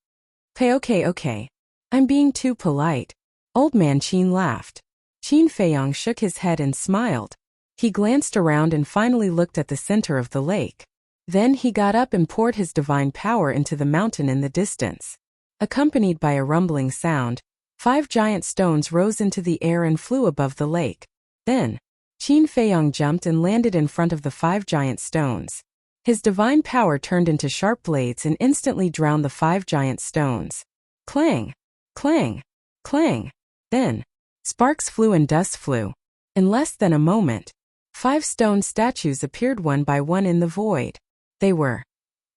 Okay. I'm being too polite." Old Man Qin laughed. Qin Feiyong shook his head and smiled. He glanced around and finally looked at the center of the lake. Then he got up and poured his divine power into the mountain in the distance. Accompanied by a rumbling sound, 5 giant stones rose into the air and flew above the lake. Then, Qin Feiyong jumped and landed in front of the 5 giant stones. His divine power turned into sharp blades and instantly drowned the 5 giant stones. Clang! Clang! Clang! Then, sparks flew and dust flew. In less than a moment, 5 stone statues appeared one by one in the void. They were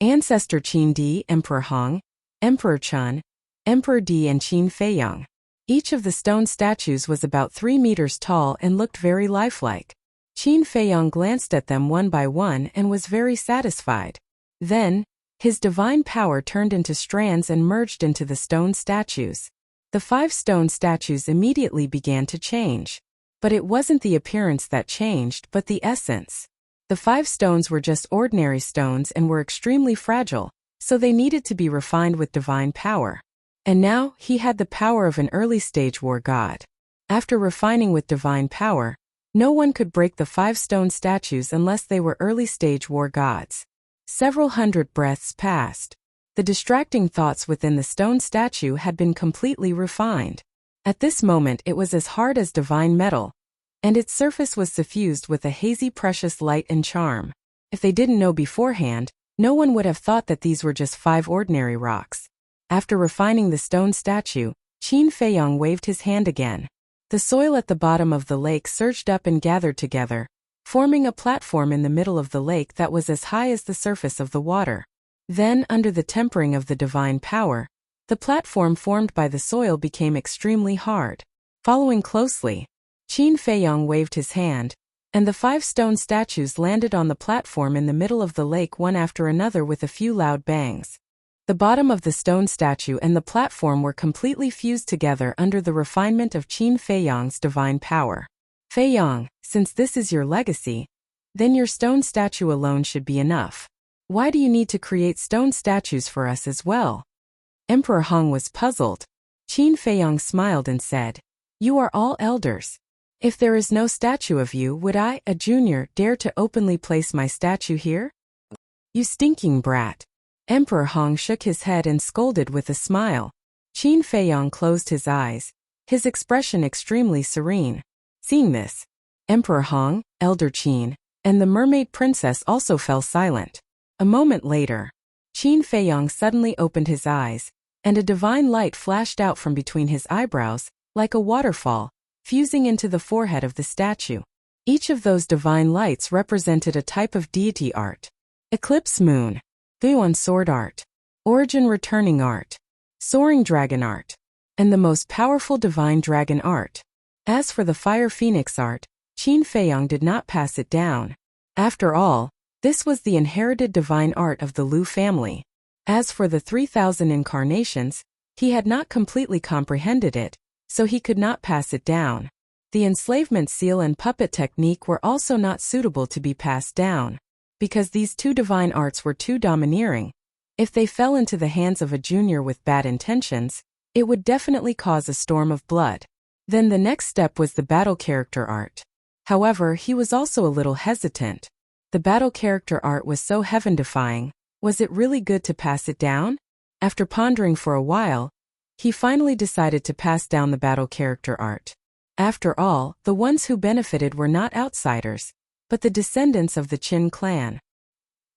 Ancestor Qin Di, Emperor Hong, Emperor Chun, Emperor Di and Qin Feiyang. Each of the stone statues was about 3 meters tall and looked very lifelike. Qin Feiyang glanced at them one by one and was very satisfied. Then, his divine power turned into strands and merged into the stone statues. The 5 stone statues immediately began to change. But it wasn't the appearance that changed, but the essence. The 5 stones were just ordinary stones and were extremely fragile, so they needed to be refined with divine power. And now, he had the power of an early-stage war god. After refining with divine power, no one could break the 5 stone statues unless they were early-stage war gods. Several hundred breaths passed. The distracting thoughts within the stone statue had been completely refined. At this moment it was as hard as divine metal, and its surface was suffused with a hazy precious light and charm. If they didn't know beforehand, no one would have thought that these were just 5 ordinary rocks. After refining the stone statue, Qin Feiyang waved his hand again. The soil at the bottom of the lake surged up and gathered together, forming a platform in the middle of the lake that was as high as the surface of the water. Then, under the tempering of the divine power, the platform formed by the soil became extremely hard. Following closely, Qin Feiyang waved his hand, and the 5 stone statues landed on the platform in the middle of the lake one after another with a few loud bangs. The bottom of the stone statue and the platform were completely fused together under the refinement of Qin Feiyang's divine power. Feiyang, since this is your legacy, then your stone statue alone should be enough. Why do you need to create stone statues for us as well? Emperor Hong was puzzled. Qin Feiyang smiled and said, "You are all elders. If there is no statue of you, would I, a junior, dare to openly place my statue here? You stinking brat." Emperor Hong shook his head and scolded with a smile. Qin Feiyang closed his eyes, his expression extremely serene. Seeing this, Emperor Hong, Elder Qin, and the mermaid princess also fell silent. A moment later, Qin Feiyang suddenly opened his eyes, and a divine light flashed out from between his eyebrows, like a waterfall, fusing into the forehead of the statue. Each of those divine lights represented a type of deity art. Eclipse moon, Yuan sword art, origin returning art, soaring dragon art, and the most powerful divine dragon art. As for the fire phoenix art, Qin Feiyang did not pass it down. After all, this was the inherited divine art of the Lu family. As for the 3,000 incarnations, he had not completely comprehended it, so he could not pass it down. The enslavement seal and puppet technique were also not suitable to be passed down, because these 2 divine arts were too domineering. If they fell into the hands of a junior with bad intentions, it would definitely cause a storm of blood. Then the next step was the battle character art. However, he was also a little hesitant. The battle character art was so heaven-defying. Was it really good to pass it down? After pondering for a while, he finally decided to pass down the battle character art. After all, the ones who benefited were not outsiders, but the descendants of the Qin clan.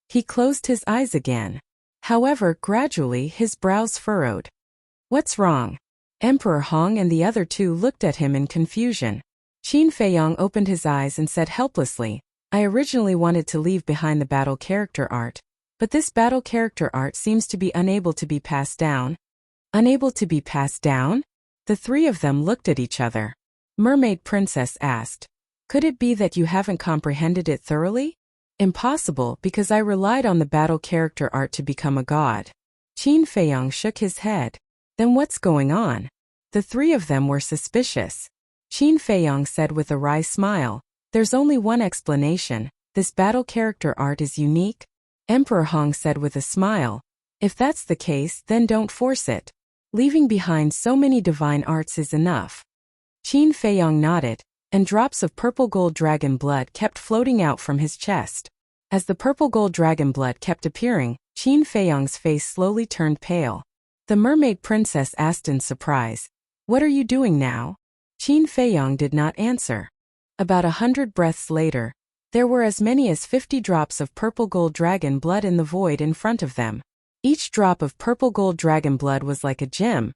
He closed his eyes again. However, gradually his brows furrowed. What's wrong? Emperor Hong and the other 2 looked at him in confusion. Qin Feiyang opened his eyes and said helplessly, "I originally wanted to leave behind the battle character art, but this battle character art seems to be unable to be passed down." Unable to be passed down? The 3 of them looked at each other. Mermaid Princess asked, "Could it be that you haven't comprehended it thoroughly?" "Impossible, because I relied on the battle character art to become a god." Qin Feiyang shook his head. "Then what's going on?" The 3 of them were suspicious. Qin Feiyang said with a wry smile, "There's only one explanation. This battle character art is unique." Emperor Hong said with a smile, "If that's the case, then don't force it. Leaving behind so many divine arts is enough." Qin Feiyang nodded, and drops of purple gold dragon blood kept floating out from his chest. As the purple gold dragon blood kept appearing, Qin Feiyang's face slowly turned pale. The mermaid princess asked in surprise, "What are you doing now?" Qin Feiyang did not answer. About 100 breaths later, there were as many as 50 drops of purple gold dragon blood in the void in front of them. Each drop of purple gold dragon blood was like a gem,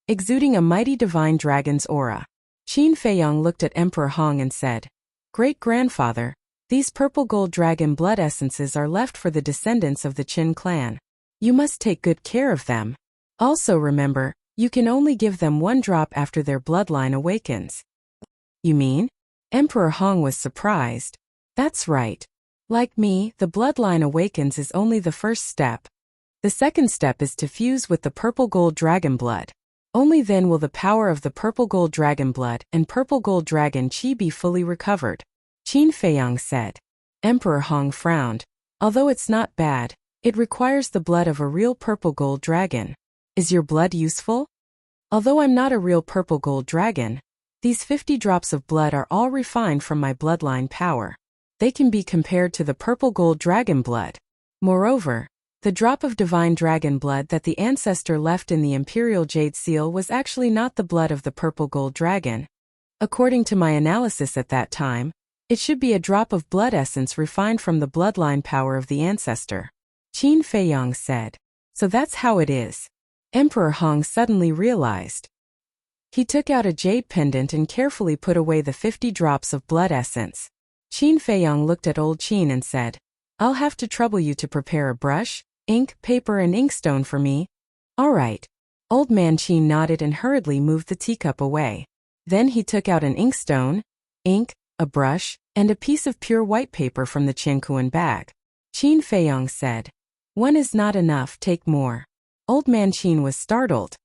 exuding a mighty divine dragon's aura. Qin Feiyang looked at Emperor Hong and said, "Great-grandfather, these purple gold dragon blood essences are left for the descendants of the Qin clan. You must take good care of them. Also remember, you can only give them one drop after their bloodline awakens." "You mean?" Emperor Hong was surprised. "That's right. Like me, the bloodline awakens is only the first step. The second step is to fuse with the purple gold dragon blood. Only then will the power of the purple gold dragon blood and purple gold dragon qi be fully recovered," Qin Feiyang said. Emperor Hong frowned. "Although it's not bad, it requires the blood of a real purple gold dragon. Is your blood useful?" "Although I'm not a real purple gold dragon, these 50 drops of blood are all refined from my bloodline power. They can be compared to the purple gold dragon blood. Moreover, the drop of divine dragon blood that the ancestor left in the imperial jade seal was actually not the blood of the purple gold dragon. According to my analysis at that time, it should be a drop of blood essence refined from the bloodline power of the ancestor," Qin Feiyang said. "So that's how it is." Emperor Hong suddenly realized. He took out a jade pendant and carefully put away the 50 drops of blood essence. Qin Feiyang looked at old Qin and said, "I'll have to trouble you to prepare a brush, ink, paper and inkstone for me." "All right." Old man Qin nodded and hurriedly moved the teacup away. Then he took out an inkstone, ink, a brush, and a piece of pure white paper from the Qinkuan bag. Qin Feiyang said, "One is not enough, take more." Old man Qin was startled.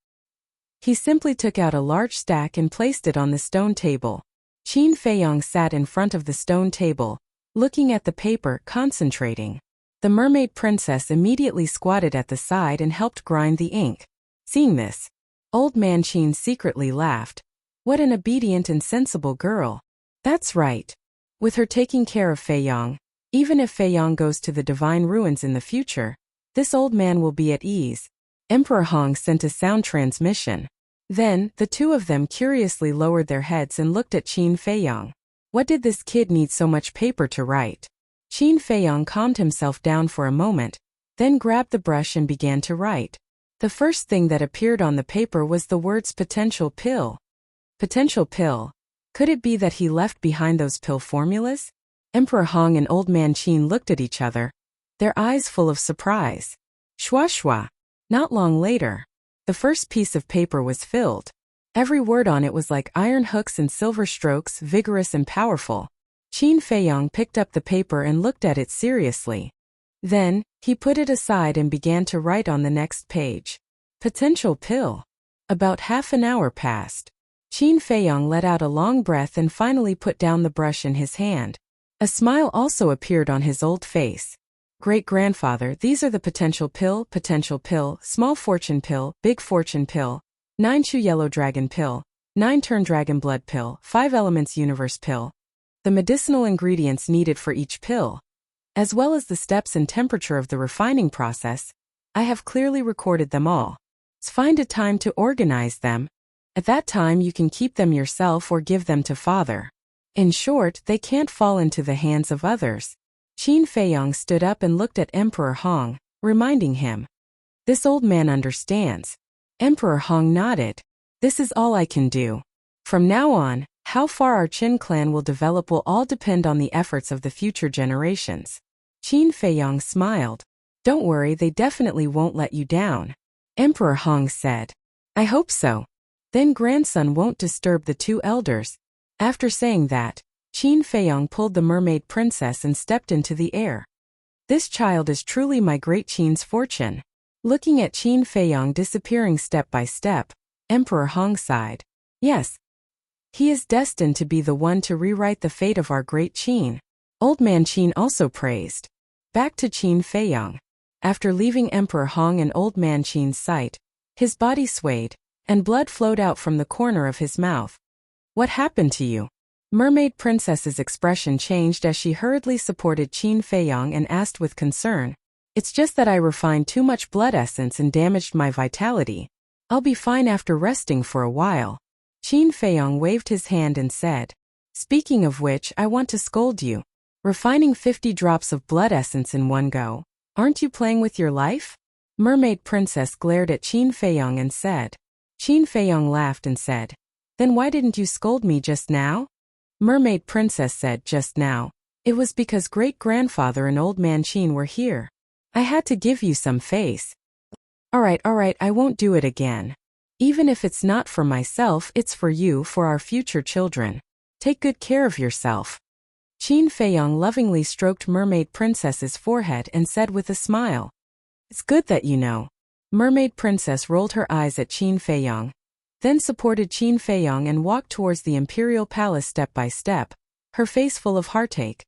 He simply took out a large stack and placed it on the stone table. Qin Feiyang sat in front of the stone table, looking at the paper, concentrating. The mermaid princess immediately squatted at the side and helped grind the ink. Seeing this, old man Qin secretly laughed. What an obedient and sensible girl. That's right. With her taking care of Feiyang, even if Feiyang goes to the divine ruins in the future, this old man will be at ease. Emperor Hong sent a sound transmission. Then, the two of them curiously lowered their heads and looked at Qin Feiyang. What did this kid need so much paper to write? Qin Feiyang calmed himself down for a moment, then grabbed the brush and began to write. The first thing that appeared on the paper was the words potential pill. Potential pill. Could it be that he left behind those pill formulas? Emperor Hong and old man Qin looked at each other, their eyes full of surprise. Shwa shwa. Not long later, the first piece of paper was filled. Every word on it was like iron hooks and silver strokes, vigorous and powerful. Qin Feiyang picked up the paper and looked at it seriously. Then, he put it aside and began to write on the next page. Potential pill. About half an hour passed. Qin Feiyang let out a long breath and finally put down the brush in his hand. A smile also appeared on his old face. Great-grandfather, these are the potential pill, small fortune pill, big fortune pill, 9 Chu yellow dragon pill, 9 turn dragon blood pill, 5 elements universe pill. The medicinal ingredients needed for each pill, as well as the steps and temperature of the refining process, I have clearly recorded them all. Find a time to organize them. At that time you can keep them yourself or give them to father. In short, they can't fall into the hands of others. Qin Feiyang stood up and looked at Emperor Hong, reminding him. This old man understands. Emperor Hong nodded. This is all I can do. From now on, how far our Qin clan will develop will all depend on the efforts of the future generations. Qin Feiyang smiled. Don't worry, they definitely won't let you down. Emperor Hong said. I hope so. Then grandson won't disturb the two elders. After saying that, Qin Feiyang pulled the mermaid princess and stepped into the air. This child is truly my great Qin's fortune. Looking at Qin Feiyang disappearing step by step, Emperor Hong sighed. Yes. He is destined to be the one to rewrite the fate of our great Qin. Old man Qin also praised. Back to Qin Feiyang. After leaving Emperor Hong and old man Qin's sight, his body swayed, and blood flowed out from the corner of his mouth. What happened to you? Mermaid Princess's expression changed as she hurriedly supported Qin Feiyang and asked with concern. It's just that I refined too much blood essence and damaged my vitality. I'll be fine after resting for a while. Qin Feiyang waved his hand and said. Speaking of which, I want to scold you. Refining 50 drops of blood essence in one go. Aren't you playing with your life? Mermaid Princess glared at Qin Feiyang and said. Qin Feiyong laughed and said, "Then why didn't you scold me just now?" Mermaid Princess said, "Just now. It was because great-grandfather and old man Qin were here. I had to give you some face." All right, I won't do it again. Even if it's not for myself, it's for you, for our future children. Take good care of yourself." Qin Feiyong lovingly stroked Mermaid Princess's forehead and said with a smile, "It's good that you know." Mermaid Princess rolled her eyes at Qin Feiyong, then supported Qin Feiyong and walked towards the imperial palace step by step, her face full of heartache.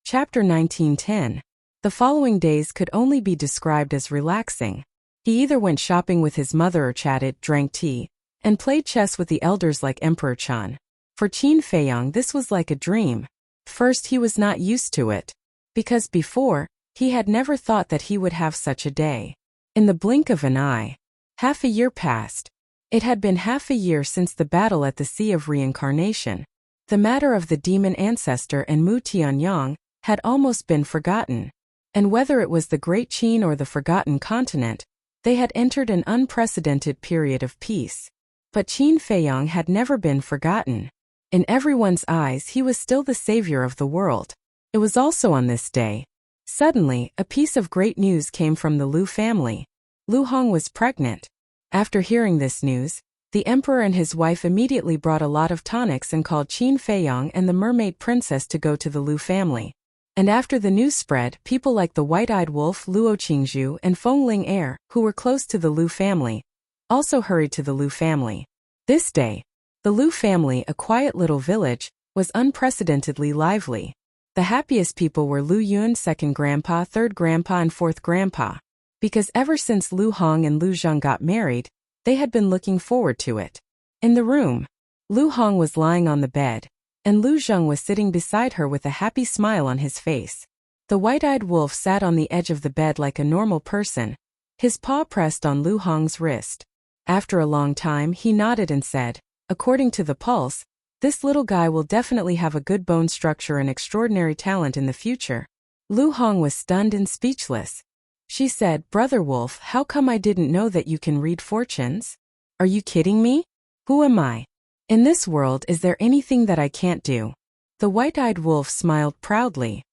Chapter 1910. The following days could only be described as relaxing. He either went shopping with his mother or chatted, drank tea, and played chess with the elders like Emperor Chun. For Qin Feiyong this was like a dream. First he was not used to it, because before, he had never thought that he would have such a day. In the blink of an eye, half a year passed. It had been half a year since the battle at the Sea of Reincarnation. The matter of the demon ancestor and Mu Tianyang had almost been forgotten. And whether it was the Great Qin or the Forgotten Continent, they had entered an unprecedented period of peace. But Qin Feiyong had never been forgotten. In everyone's eyes he was still the savior of the world. It was also on this day. Suddenly, a piece of great news came from the Lu family. Lu Hong was pregnant. After hearing this news, the emperor and his wife immediately brought a lot of tonics and called Qin Feiyong and the Mermaid Princess to go to the Lu family. And after the news spread, people like the white-eyed wolf Luo Qingzhu and Feng Ling Heir, who were close to the Lu family, also hurried to the Lu family. This day, the Lu family, a quiet little village, was unprecedentedly lively. The happiest people were Lu Yun, second grandpa, third grandpa and fourth grandpa, because ever since Lu Hong and Lu Zheng got married, they had been looking forward to it. In the room, Lu Hong was lying on the bed, and Lu Zheng was sitting beside her with a happy smile on his face. The white-eyed wolf sat on the edge of the bed like a normal person, his paw pressed on Lu Hong's wrist. After a long time he nodded and said, "According to the pulse, this little guy will definitely have a good bone structure and extraordinary talent in the future." Lu Hong was stunned and speechless. She said, "Brother Wolf, how come I didn't know that you can read fortunes? Are you kidding me? Who am I? In this world, is there anything that I can't do?" The white-eyed wolf smiled proudly.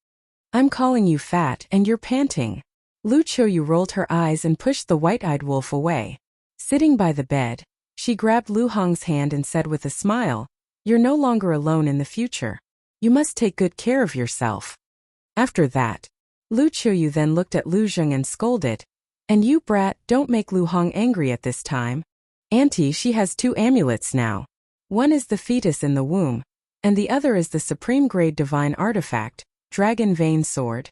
"I'm calling you fat and you're panting." Lu Qiuyu rolled her eyes and pushed the white-eyed wolf away. Sitting by the bed, she grabbed Lu Hong's hand and said with a smile, "You're no longer alone in the future. You must take good care of yourself." After that, Lu Qiuyu then looked at Lu Zheng and scolded, "And you brat, don't make Lu Hong angry at this time. Auntie, she has 2 amulets now. One is the fetus in the womb, and the other is the supreme-grade divine artifact, Dragon Vein Sword.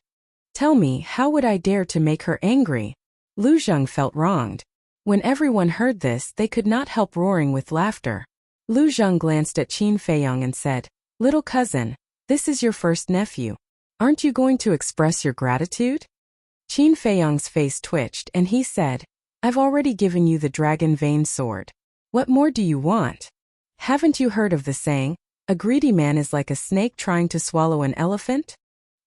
Tell me, how would I dare to make her angry?" Lu Zheng felt wronged. When everyone heard this, they could not help roaring with laughter. Lu Zheng glanced at Qin Feiyong and said, "Little cousin, this is your first nephew. Aren't you going to express your gratitude?" Qin Feiyong's face twitched and he said, "I've already given you the Dragon Vein Sword. What more do you want? Haven't you heard of the saying, a greedy man is like a snake trying to swallow an elephant?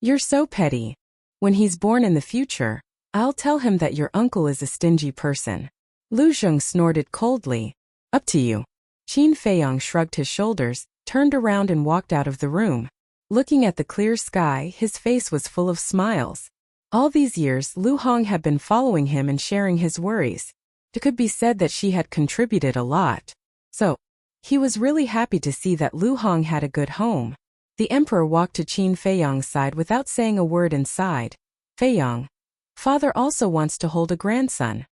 You're so petty. When he's born in the future, I'll tell him that your uncle is a stingy person." Lu Zheng snorted coldly. "Up to you." Qin Feiyong shrugged his shoulders, turned around and walked out of the room. Looking at the clear sky, his face was full of smiles. All these years, Lu Hong had been following him and sharing his worries. It could be said that she had contributed a lot. So, he was really happy to see that Lu Hong had a good home. The emperor walked to Qin Feiyong's side without saying a word and sighed. "Feiyong, father also wants to hold a grandson."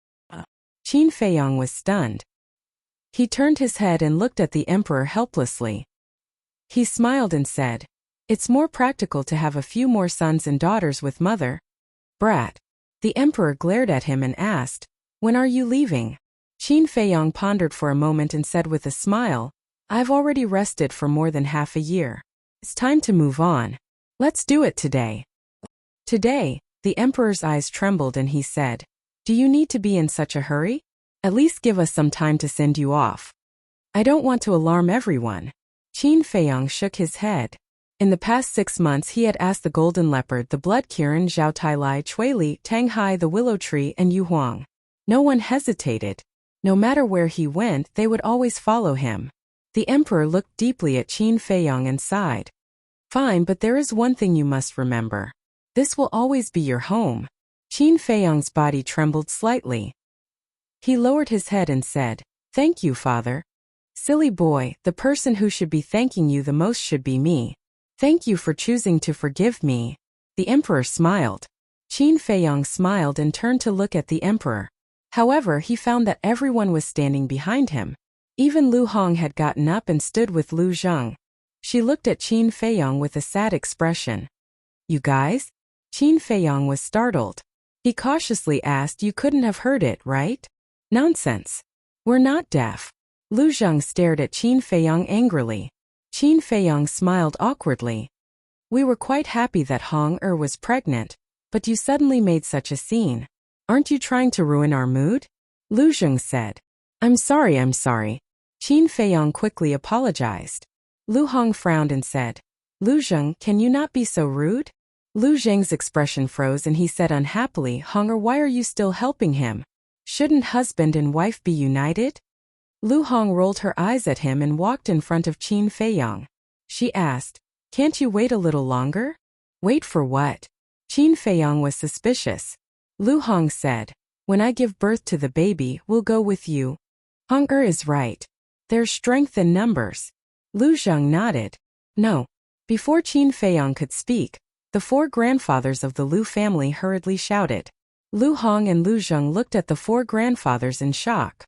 Qin Feiyong was stunned. He turned his head and looked at the emperor helplessly. He smiled and said, "It's more practical to have a few more sons and daughters with mother." "Brat." The emperor glared at him and asked, "When are you leaving?" Qin Feiyong pondered for a moment and said with a smile, "I've already rested for more than half a year. It's time to move on. Let's do it today." "Today?" The emperor's eyes trembled and he said, "Do you need to be in such a hurry? At least give us some time to send you off." "I don't want to alarm everyone." Qin Feiyong shook his head. In the past 6 months he had asked the golden leopard, the blood Kirin, Zhao Tailai, Chuili, Tang Hai, the willow tree, and Yu Huang. No one hesitated. No matter where he went, they would always follow him. The emperor looked deeply at Qin Feiyong and sighed. Fine, but there is one thing you must remember. This will always be your home. Qin Feiyong's body trembled slightly. He lowered his head and said, "Thank you, father." "Silly boy, the person who should be thanking you the most should be me. Thank you for choosing to forgive me." The emperor smiled. Qin Feiyong smiled and turned to look at the emperor. However, he found that everyone was standing behind him. Even Lu Hong had gotten up and stood with Lu Zheng. She looked at Qin Feiyong with a sad expression. "You guys?" Qin Feiyong was startled. He cautiously asked, "You couldn't have heard it, right?" "Nonsense. We're not deaf." Lu Zheng stared at Qin Feiyong angrily. Qin Feiyong smiled awkwardly. "We were quite happy that Hong was pregnant, but you suddenly made such a scene. Aren't you trying to ruin our mood?" Lu Zheng said. I'm sorry. Qin Feiyong quickly apologized. Lu Hong frowned and said, "Lu Zheng, can you not be so rude?" Lu Zheng's expression froze and he said unhappily, "Hong, why are you still helping him? Shouldn't husband and wife be united?" Lu Hong rolled her eyes at him and walked in front of Qin Feiyong. She asked, "Can't you wait a little longer?" "Wait for what?" Qin Feiyong was suspicious. Lu Hong said, "When I give birth to the baby, we'll go with you." Hong is right. There's strength in numbers. Lu Zheng nodded. "No." Before Qin Feiyong could speak, the 4 grandfathers of the Lu family hurriedly shouted. Lu Hong and Lu Zheng looked at the 4 grandfathers in shock.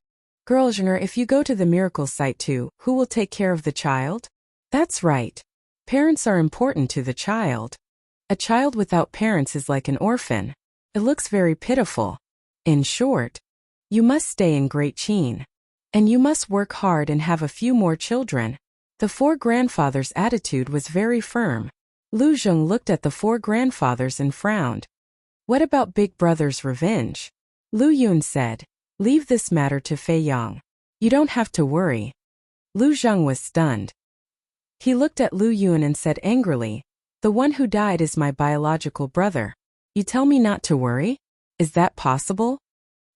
"Girl Zhenger, if you go to the miracle site too, who will take care of the child?" "That's right. Parents are important to the child. A child without parents is like an orphan. It looks very pitiful. In short, you must stay in Great Qin. And you must work hard and have a few more children." The 4 grandfathers' attitude was very firm. Lu Zheng looked at the 4 grandfathers and frowned. "What about Big Brother's revenge?" Lu Yun said, "Leave this matter to Feiyong. You don't have to worry." Lu Zheng was stunned. He looked at Lu Yun and said angrily, "The one who died is my biological brother. You tell me not to worry? Is that possible?"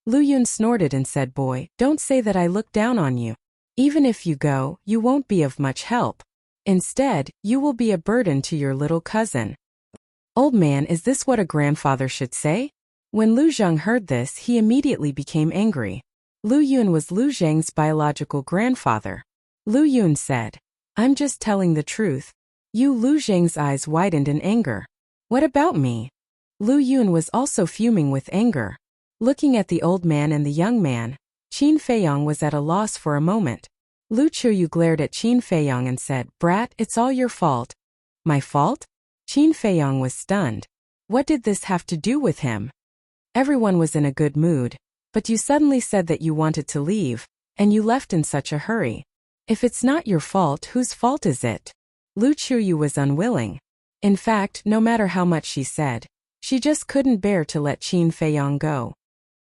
Lu Yun snorted and said, "Boy, don't say that I look down on you. Even if you go, you won't be of much help. Instead, you will be a burden to your little cousin." "Old man, is this what a grandfather should say?" When Lu Zheng heard this, he immediately became angry. Lu Yun was Lu Zheng's biological grandfather. Lu Yun said, "I'm just telling the truth." Lu Zheng's eyes widened in anger. "What about me?" Lu Yun was also fuming with anger. Looking at the old man and the young man, Qin Feiyong was at a loss for a moment. Lu Chuyu glared at Qin Feiyong and said, "Brat, it's all your fault." "My fault?" Qin Feiyong was stunned. What did this have to do with him? Everyone was in a good mood, but you suddenly said that you wanted to leave, and you left in such a hurry. If it's not your fault, whose fault is it? Lu Chuyu was unwilling. In fact, no matter how much she said, she just couldn't bear to let Qin Feiyong go.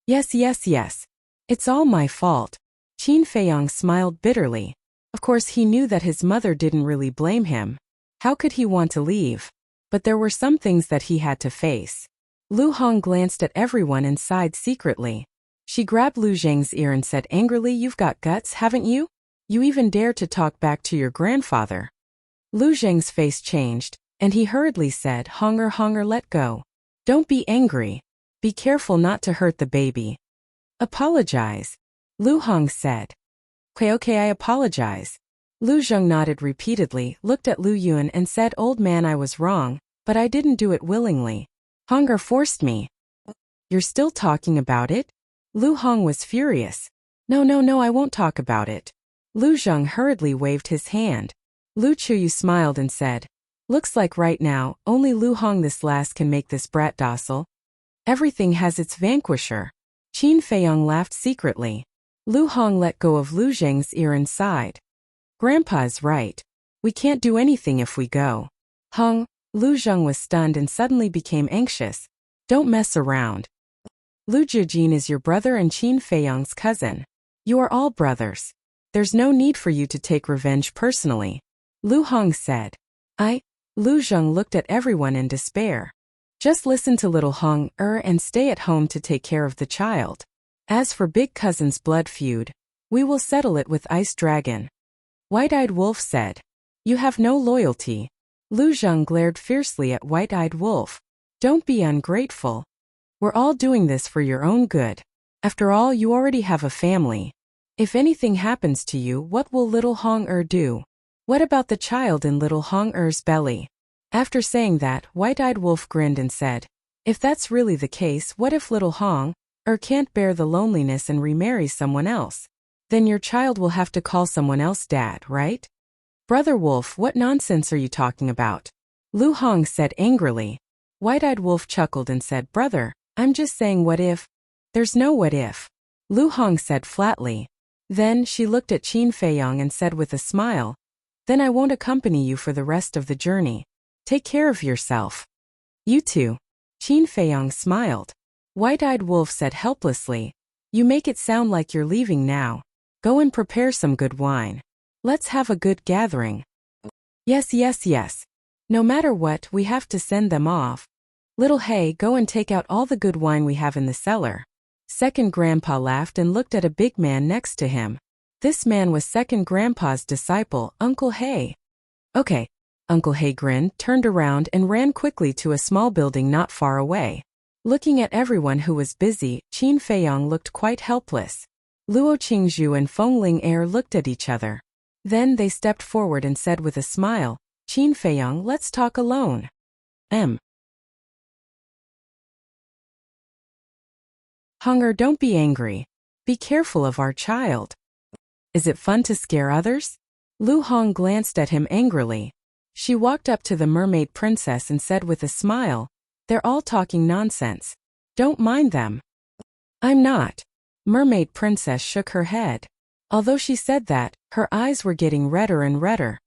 Yes. It's all my fault." Qin Feiyong smiled bitterly. Of course he knew that his mother didn't really blame him. How could he want to leave? But there were some things that he had to face. Lu Hong glanced at everyone and sighed secretly. She grabbed Lu Zheng's ear and said angrily, "You've got guts, haven't you? You even dare to talk back to your grandfather." Lu Zheng's face changed, and he hurriedly said, Honger, let go. Don't be angry. Be careful not to hurt the baby." "Apologize," Lu Hong said. Okay, I apologize." Lu Zheng nodded repeatedly, looked at Lu Yun and said, "Old man, I was wrong, but I didn't do it willingly. Honger forced me." "You're still talking about it?" Lu Hong was furious. No, I won't talk about it." Lu Zheng hurriedly waved his hand. Lu Chuyu smiled and said, "Looks like right now, only Lu Hong this last can make this brat docile. Everything has its vanquisher." Qin Feiyong laughed secretly. Lu Hong let go of Lu Zheng's ear and sighed. "Grandpa is right. We can't do anything if we go." "Hong," Lu Zheng was stunned and suddenly became anxious. "Don't mess around. Lu Zhijin is your brother and Qin Feiyong's cousin. You are all brothers. There's no need for you to take revenge personally." Lu Hong said. Lu Zheng looked at everyone in despair. Just listen to little Hong and stay at home to take care of the child. As for big cousin's blood feud, we will settle it with Ice Dragon. White-Eyed Wolf said. You have no loyalty. Lu Zheng glared fiercely at White-Eyed Wolf. Don't be ungrateful. We're all doing this for your own good. After all, you already have a family. If anything happens to you, what will little Hong do? What about the child in little Hong-er's belly? After saying that, White-Eyed Wolf grinned and said, if that's really the case, what if little Hong-er can't bear the loneliness and remarries someone else? Then your child will have to call someone else dad, right? Brother Wolf, what nonsense are you talking about? Lu Hong said angrily. White-Eyed Wolf chuckled and said, brother, I'm just saying what if. There's no what if. Lu Hong said flatly. Then she looked at Qin Feiyong and said with a smile, then I won't accompany you for the rest of the journey. Take care of yourself. You too. Qin Feiyong smiled. White-Eyed Wolf said helplessly, you make it sound like you're leaving now. Go and prepare some good wine. Let's have a good gathering. Yes. No matter what, we have to send them off. Little Hay, go and take out all the good wine we have in the cellar. Second Grandpa laughed and looked at a big man next to him. This man was Second Grandpa's disciple, Uncle Hay. Okay. Uncle Hay grinned, turned around and ran quickly to a small building not far away. Looking at everyone who was busy, Qin Feiyong looked quite helpless. Luo Qingzhu and Feng Ling looked at each other. Then they stepped forward and said with a smile, Qin Feiyong, let's talk alone. Hunger, don't be angry. Be careful of our child. Is it fun to scare others? Lu Hong glanced at him angrily. She walked up to the mermaid princess and said with a smile, they're all talking nonsense. Don't mind them. I'm not. Mermaid princess shook her head. Although she said that, her eyes were getting redder and redder.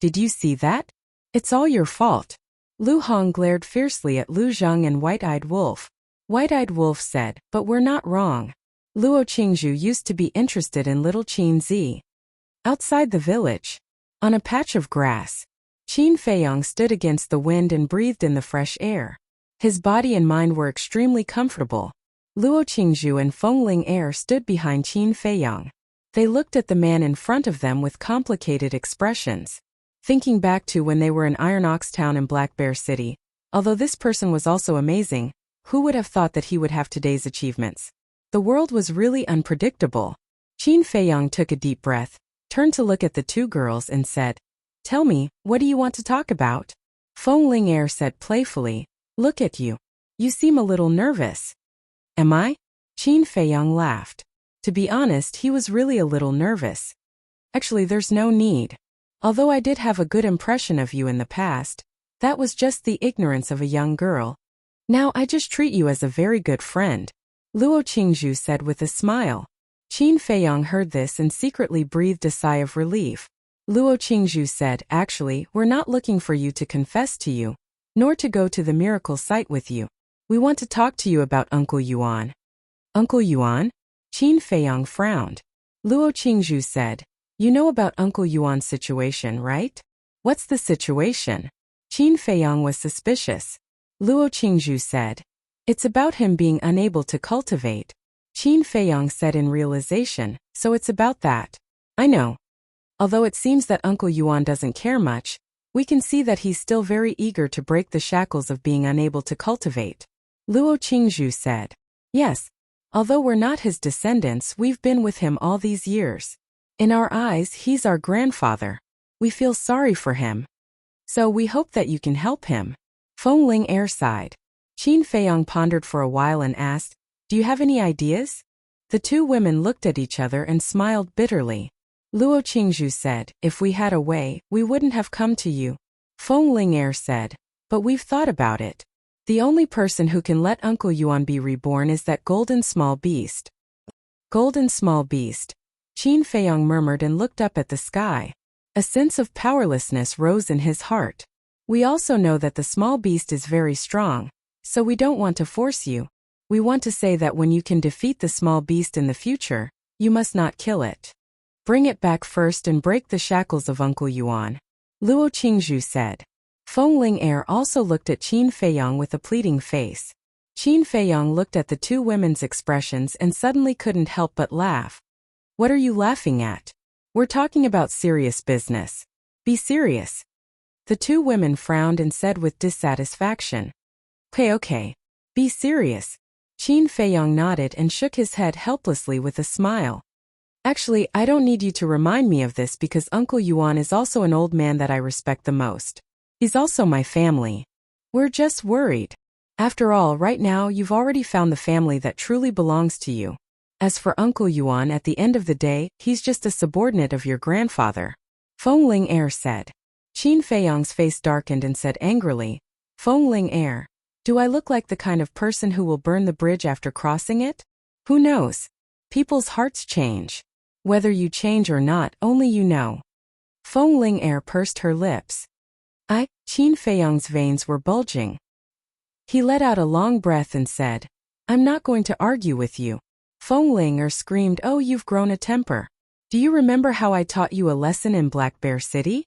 Did you see that? It's all your fault. Lu Hong glared fiercely at Lu Zheng and White-Eyed Wolf. White-Eyed Wolf said, but we're not wrong. Luo Qingzhu used to be interested in little Qin Zi. Outside the village, on a patch of grass, Qin Feiyong stood against the wind and breathed in the fresh air. His body and mind were extremely comfortable. Luo Qingzhu and Feng Ling stood behind Qin Feiyong. They looked at the man in front of them with complicated expressions. Thinking back to when they were in Iron Ox Town and Black Bear City, although this person was also amazing, who would have thought that he would have today's achievements? The world was really unpredictable. Qin Feiyong took a deep breath, turned to look at the two girls and said, tell me, what do you want to talk about? Feng Ling said playfully, look at you. You seem a little nervous. Am I? Qin Feiyong laughed. To be honest, he was really a little nervous. Actually, there's no need. Although I did have a good impression of you in the past, that was just the ignorance of a young girl. Now I just treat you as a very good friend. Luo Qingzhu said with a smile. Qin Feiyong heard this and secretly breathed a sigh of relief. Luo Qingzhu said, actually, we're not looking for you to confess to you, nor to go to the miracle site with you. We want to talk to you about Uncle Yuan. Uncle Yuan? Qin Feiyong frowned. Luo Qingzhu said, you know about Uncle Yuan's situation, right? What's the situation? Qin Feiyong was suspicious. Luo Qingzhu said, it's about him being unable to cultivate. Qin Feiyong said in realization, so it's about that. I know. Although it seems that Uncle Yuan doesn't care much, we can see that he's still very eager to break the shackles of being unable to cultivate. Luo Qingzhu said, yes. Although we're not his descendants, we've been with him all these years. In our eyes, he's our grandfather. We feel sorry for him. So we hope that you can help him. Feng Ling sighed. Qin Feiyong pondered for a while and asked, do you have any ideas? The two women looked at each other and smiled bitterly. Luo Qingzhu said, if we had a way, we wouldn't have come to you. Feng Ling said, but we've thought about it. The only person who can let Uncle Yuan be reborn is that golden small beast. Golden small beast. Qin Feiyong murmured and looked up at the sky. A sense of powerlessness rose in his heart. We also know that the small beast is very strong, so we don't want to force you. We want to say that when you can defeat the small beast in the future, you must not kill it. Bring it back first and break the shackles of Uncle Yuan. Luo Qingzhu said. Feng Ling Air also looked at Qin Feiyang with a pleading face. Qin Feiyang looked at the two women's expressions and suddenly couldn't help but laugh. What are you laughing at? We're talking about serious business. Be serious. The two women frowned and said with dissatisfaction. Okay. Be serious. Qin Feiyang nodded and shook his head helplessly with a smile. Actually, I don't need you to remind me of this because Uncle Yuan is also an old man that I respect the most. He's also my family. We're just worried. After all, right now you've already found the family that truly belongs to you. As for Uncle Yuan, at the end of the day, he's just a subordinate of your grandfather. Feng Ling Air said. Qin Feiyang's face darkened and said angrily, Feng Ling Air, do I look like the kind of person who will burn the bridge after crossing it? Who knows? People's hearts change. Whether you change or not, only you know. Feng Ling Air pursed her lips. Qin Feiyang's veins were bulging. He let out a long breath and said, I'm not going to argue with you. Feng Ling Air screamed, Oh, you've grown a temper. Do you remember how I taught you a lesson in Black Bear City?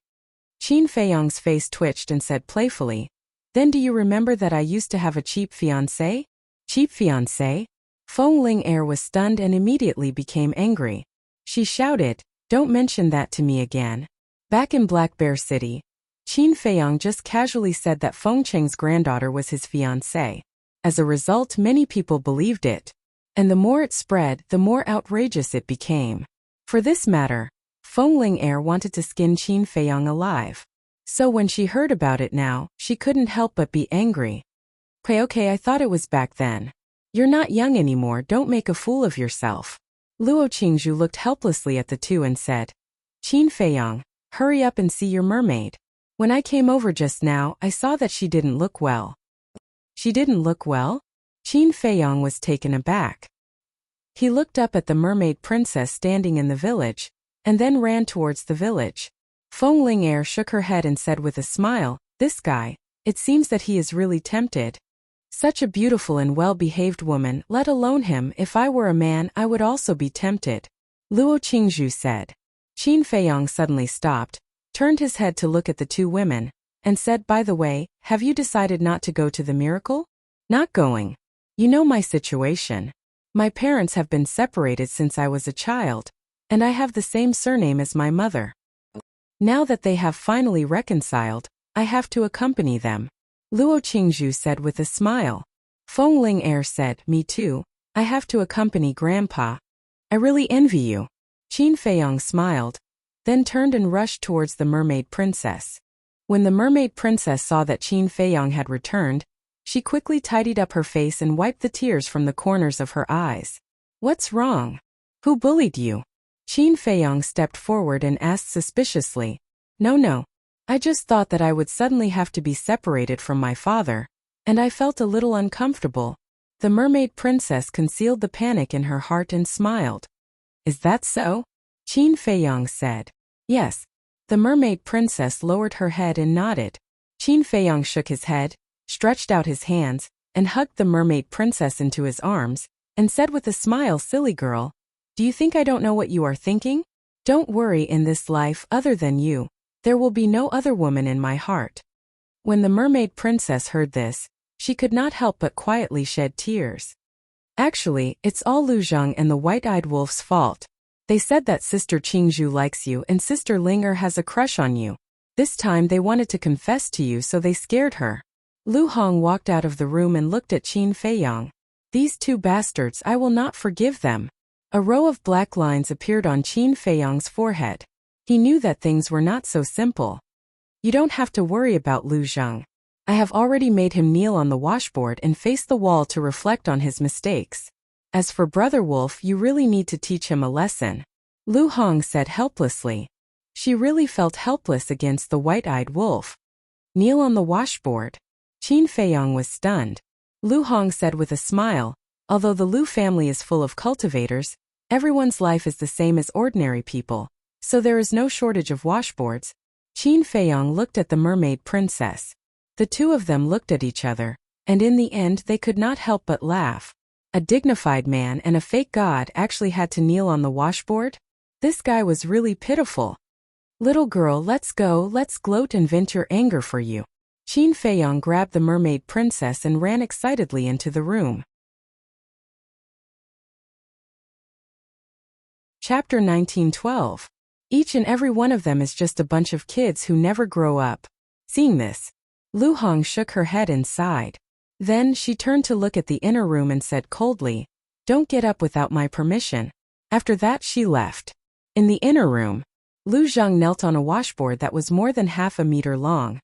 Qin Feiyang's face twitched and said playfully, Then do you remember that I used to have a cheap fiancé? Cheap fiancé? Feng Ling Air was stunned and immediately became angry. She shouted, Don't mention that to me again. Back in Black Bear City, Qin Feiyang just casually said that Feng Cheng's granddaughter was his fiancée. As a result, many people believed it. And the more it spread, the more outrageous it became. For this matter, Feng Ling Air wanted to skin Qin Feiyang alive. So when she heard about it now, she couldn't help but be angry. Okay, I thought it was back then. You're not young anymore, don't make a fool of yourself. Luo Qingzhu looked helplessly at the two and said, Qin Feiyang, hurry up and see your mermaid. When I came over just now, I saw that she didn't look well. She didn't look well? Qin Feiyang was taken aback. He looked up at the mermaid princess standing in the village, and then ran towards the village. Feng Ling Air shook her head and said with a smile, This guy, it seems that he is really tempted. Such a beautiful and well-behaved woman, let alone him, if I were a man I would also be tempted. Luo Qingzhu said. Qin Feiyang suddenly stopped, turned his head to look at the two women, and said, By the way, have you decided not to go to the miracle? Not going. You know my situation. My parents have been separated since I was a child, and I have the same surname as my mother. Now that they have finally reconciled, I have to accompany them. Luo Qingzhu said with a smile. Feng Ling Air said, Me too, I have to accompany Grandpa. I really envy you. Qin Feiyang smiled, then turned and rushed towards the mermaid princess. When the mermaid princess saw that Qin Feiyang had returned, she quickly tidied up her face and wiped the tears from the corners of her eyes. What's wrong? Who bullied you? Qin Feiyang stepped forward and asked suspiciously. No. I just thought that I would suddenly have to be separated from my father, and I felt a little uncomfortable. The mermaid princess concealed the panic in her heart and smiled. Is that so? Qin Feiyang said. Yes. The mermaid princess lowered her head and nodded. Qin Feiyang shook his head, stretched out his hands, and hugged the mermaid princess into his arms, and said with a smile, Silly girl, do you think I don't know what you are thinking? Don't worry, in this life, other than you, there will be no other woman in my heart. When the mermaid princess heard this, she could not help but quietly shed tears. Actually, it's all Lu Zheng and the white-eyed wolf's fault. They said that Sister Qingzhu likes you and Sister Ling Er has a crush on you. This time they wanted to confess to you, so they scared her. Lu Hong walked out of the room and looked at Qin Feiyang. These two bastards, I will not forgive them. A row of black lines appeared on Qin Feiyang's forehead. He knew that things were not so simple. You don't have to worry about Lu Zheng. I have already made him kneel on the washboard and face the wall to reflect on his mistakes. As for Brother Wolf, you really need to teach him a lesson. Lu Hong said helplessly. She really felt helpless against the white-eyed wolf. Kneel on the washboard. Qin Feiyang was stunned. Lu Hong said with a smile, although the Lu family is full of cultivators, everyone's life is the same as ordinary people, so there is no shortage of washboards. Qin Feiyang looked at the mermaid princess. The two of them looked at each other, and in the end they could not help but laugh. A dignified man and a fake god actually had to kneel on the washboard? This guy was really pitiful. Little girl, let's go, let's gloat and vent your anger for you. Qin Feiyong grabbed the mermaid princess and ran excitedly into the room. Chapter 1912. Each and every one of them is just a bunch of kids who never grow up. Seeing this, Lu Hong shook her head and sighed. Then she turned to look at the inner room and said coldly, "Don't get up without my permission." After that she left. In the inner room, Lu Zheng knelt on a washboard that was more than half a meter long,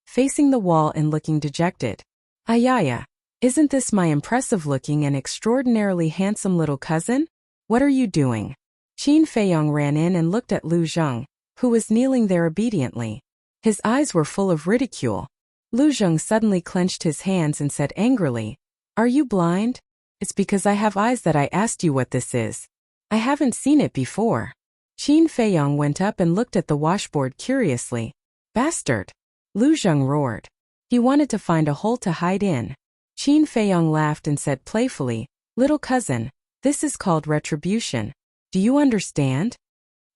facing the wall and looking dejected. "Ayaya, isn't this my impressive-looking and extraordinarily handsome little cousin? What are you doing?" Qin Feiyong ran in and looked at Lu Zheng, who was kneeling there obediently. His eyes were full of ridicule. Lu Zheng suddenly clenched his hands and said angrily, "Are you blind? It's because I have eyes that I asked you what this is. I haven't seen it before." Qin Feiyong went up and looked at the washboard curiously. "Bastard!" Lu Zheng roared. He wanted to find a hole to hide in. Qin Feiyong laughed and said playfully, "Little cousin, this is called retribution. Do you understand?"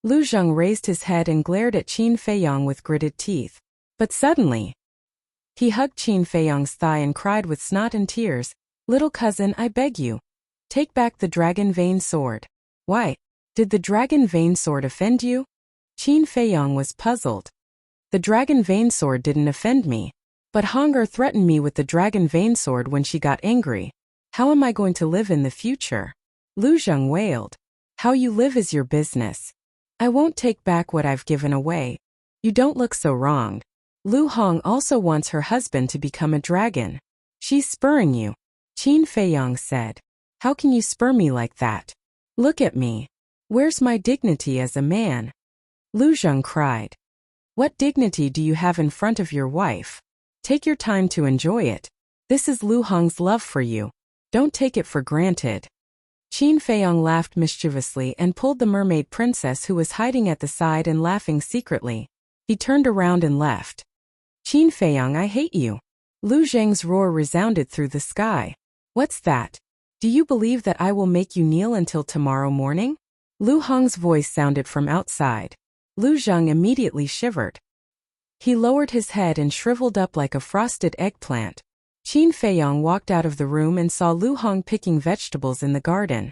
Lu Zheng raised his head and glared at Qin Feiyong with gritted teeth. But suddenly, he hugged Qin Feiyong's thigh and cried with snot and tears, "Little cousin, I beg you, take back the dragon vein sword." "Why? Did the dragon vein sword offend you?" Qin Feiyong was puzzled. "The dragon vein sword didn't offend me. But Honger threatened me with the dragon vein sword when she got angry. How am I going to live in the future?" Lu Zheng wailed. "How you live is your business. I won't take back what I've given away. You don't look so wronged. Lu Hong also wants her husband to become a dragon. She's spurring you." Qin Feiyong said. "How can you spur me like that? Look at me. Where's my dignity as a man?" Lu Zheng cried. "What dignity do you have in front of your wife? Take your time to enjoy it. This is Lu Hong's love for you. Don't take it for granted." Qin Feiyong laughed mischievously and pulled the mermaid princess who was hiding at the side and laughing secretly. He turned around and left. "Qin Feiyong, I hate you." Lu Zheng's roar resounded through the sky. "What's that? Do you believe that I will make you kneel until tomorrow morning?" Lu Hong's voice sounded from outside. Lu Zheng immediately shivered. He lowered his head and shriveled up like a frosted eggplant. Qin Feiyong walked out of the room and saw Lu Hong picking vegetables in the garden.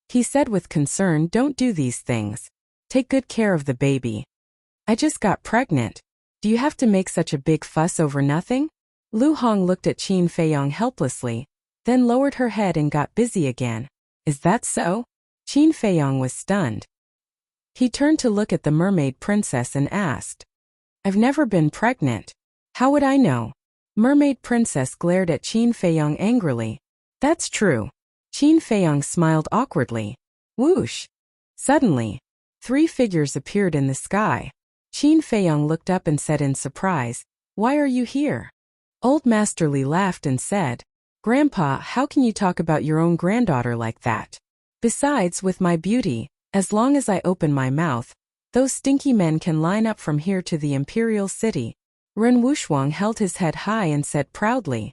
He said with concern, "Don't do these things. Take good care of the baby." "I just got pregnant. Do you have to make such a big fuss over nothing?" Lu Hong looked at Qin Feiyong helplessly, then lowered her head and got busy again. "Is that so?" Qin Feiyong was stunned. He turned to look at the mermaid princess and asked, "I've never been pregnant. How would I know?" Mermaid princess glared at Qin Feiyong angrily. "That's true." Qin Feiyong smiled awkwardly. Whoosh! Suddenly, 3 figures appeared in the sky. Qin Feiyong looked up and said in surprise, "Why are you here?" Old Master Li laughed and said, "Grandpa, how can you talk about your own granddaughter like that? Besides, with my beauty, as long as I open my mouth, those stinky men can line up from here to the imperial city." Ren Wuxuang held his head high and said proudly,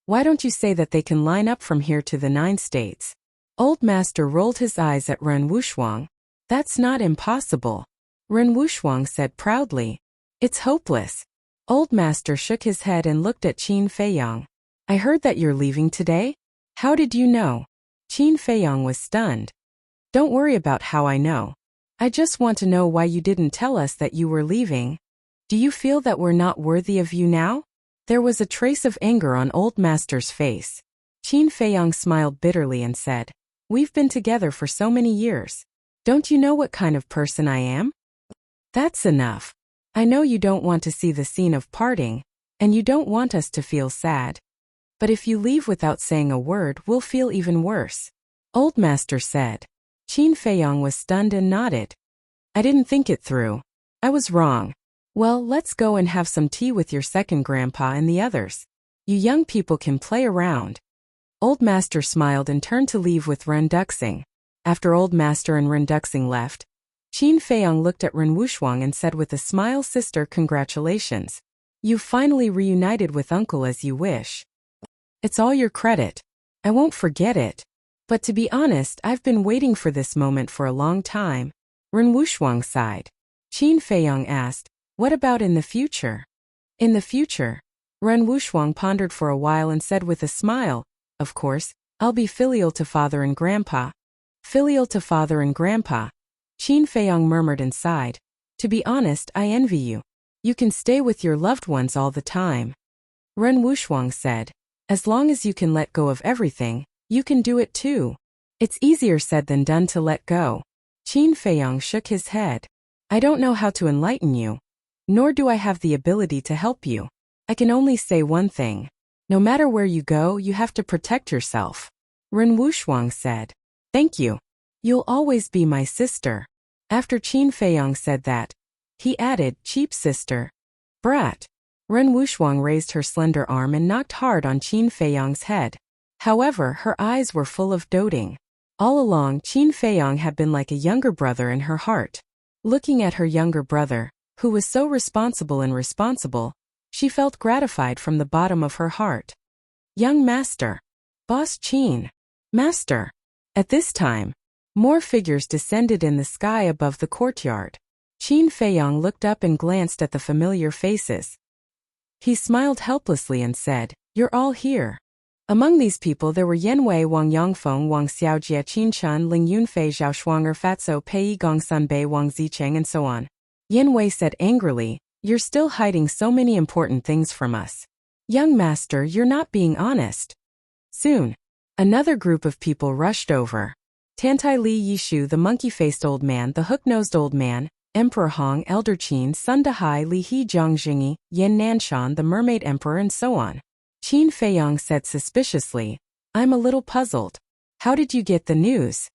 "Why don't you say that they can line up from here to the 9 states? Old Master rolled his eyes at Ren Wuxuang. "That's not impossible." Ren Wuxuang said proudly, "It's hopeless." Old Master shook his head and looked at Qin Feiyong. "I heard that you're leaving today? How did you know?" Qin Feiyong was stunned. "Don't worry about how I know. I just want to know why you didn't tell us that you were leaving. Do you feel that we're not worthy of you now?" There was a trace of anger on Old Master's face. Qin Feiyong smiled bitterly and said, "We've been together for so many years. Don't you know what kind of person I am? That's enough. I know you don't want to see the scene of parting, and you don't want us to feel sad. But if you leave without saying a word, we'll feel even worse," Old Master said. Qin Feiyong was stunned and nodded. "I didn't think it through. I was wrong. Well, let's go and have some tea with your second grandpa and the others. You young people can play around." Old Master smiled and turned to leave with Ren Duxing. After Old Master and Ren Duxing left, Qin Feiyong looked at Ren Wuxuang and said with a smile, "Sister, congratulations. You've finally reunited with Uncle as you wish. It's all your credit. I won't forget it. But to be honest, I've been waiting for this moment for a long time." Ren Wuxuang sighed. Qin Feiyong asked, "What about in the future?" "In the future, Ren Wushuang pondered for a while and said with a smile, "Of course, I'll be filial to father and grandpa." Filial to father and grandpa. Qin Feiyong murmured and sighed. To be honest, I envy you. You can stay with your loved ones all the time. Ren Wushuang said, as long as you can let go of everything, you can do it too. It's easier said than done to let go. Qin Feiyong shook his head. I don't know how to enlighten you. Nor do I have the ability to help you. I can only say one thing. No matter where you go, you have to protect yourself. Ren Wushuang said. Thank you. You'll always be my sister. After Qin Feiyong said that, he added, cheap sister. Brat. Ren Wushuang raised her slender arm and knocked hard on Qin Feiyong's head. However, her eyes were full of doting. All along, Qin Feiyong had been like a younger brother in her heart. Looking at her younger brother, who was so responsible, she felt gratified from the bottom of her heart. Young master. Boss Qin. Master. At this time, more figures descended in the sky above the courtyard. Qin Feiyong looked up and glanced at the familiar faces. He smiled helplessly and said, You're all here. Among these people there were Yanwei, Wang Yongfeng, Wang Xiaojie, Qin Chun, Ling Yunfei, Zhao Shuanger, Fatso, Pei Gong Sunbei, Wang Zicheng, and so on. Yanwei said angrily, You're still hiding so many important things from us. Young master, you're not being honest. Soon, another group of people rushed over. Tantai Li Yishu, the monkey-faced old man, the hook-nosed old man, Emperor Hong, Elder Qin, Sun Dahai, Li He Zhongjingi, Yen Nanshan, the mermaid emperor, and so on. Qin Feiyong said suspiciously, I'm a little puzzled. How did you get the news?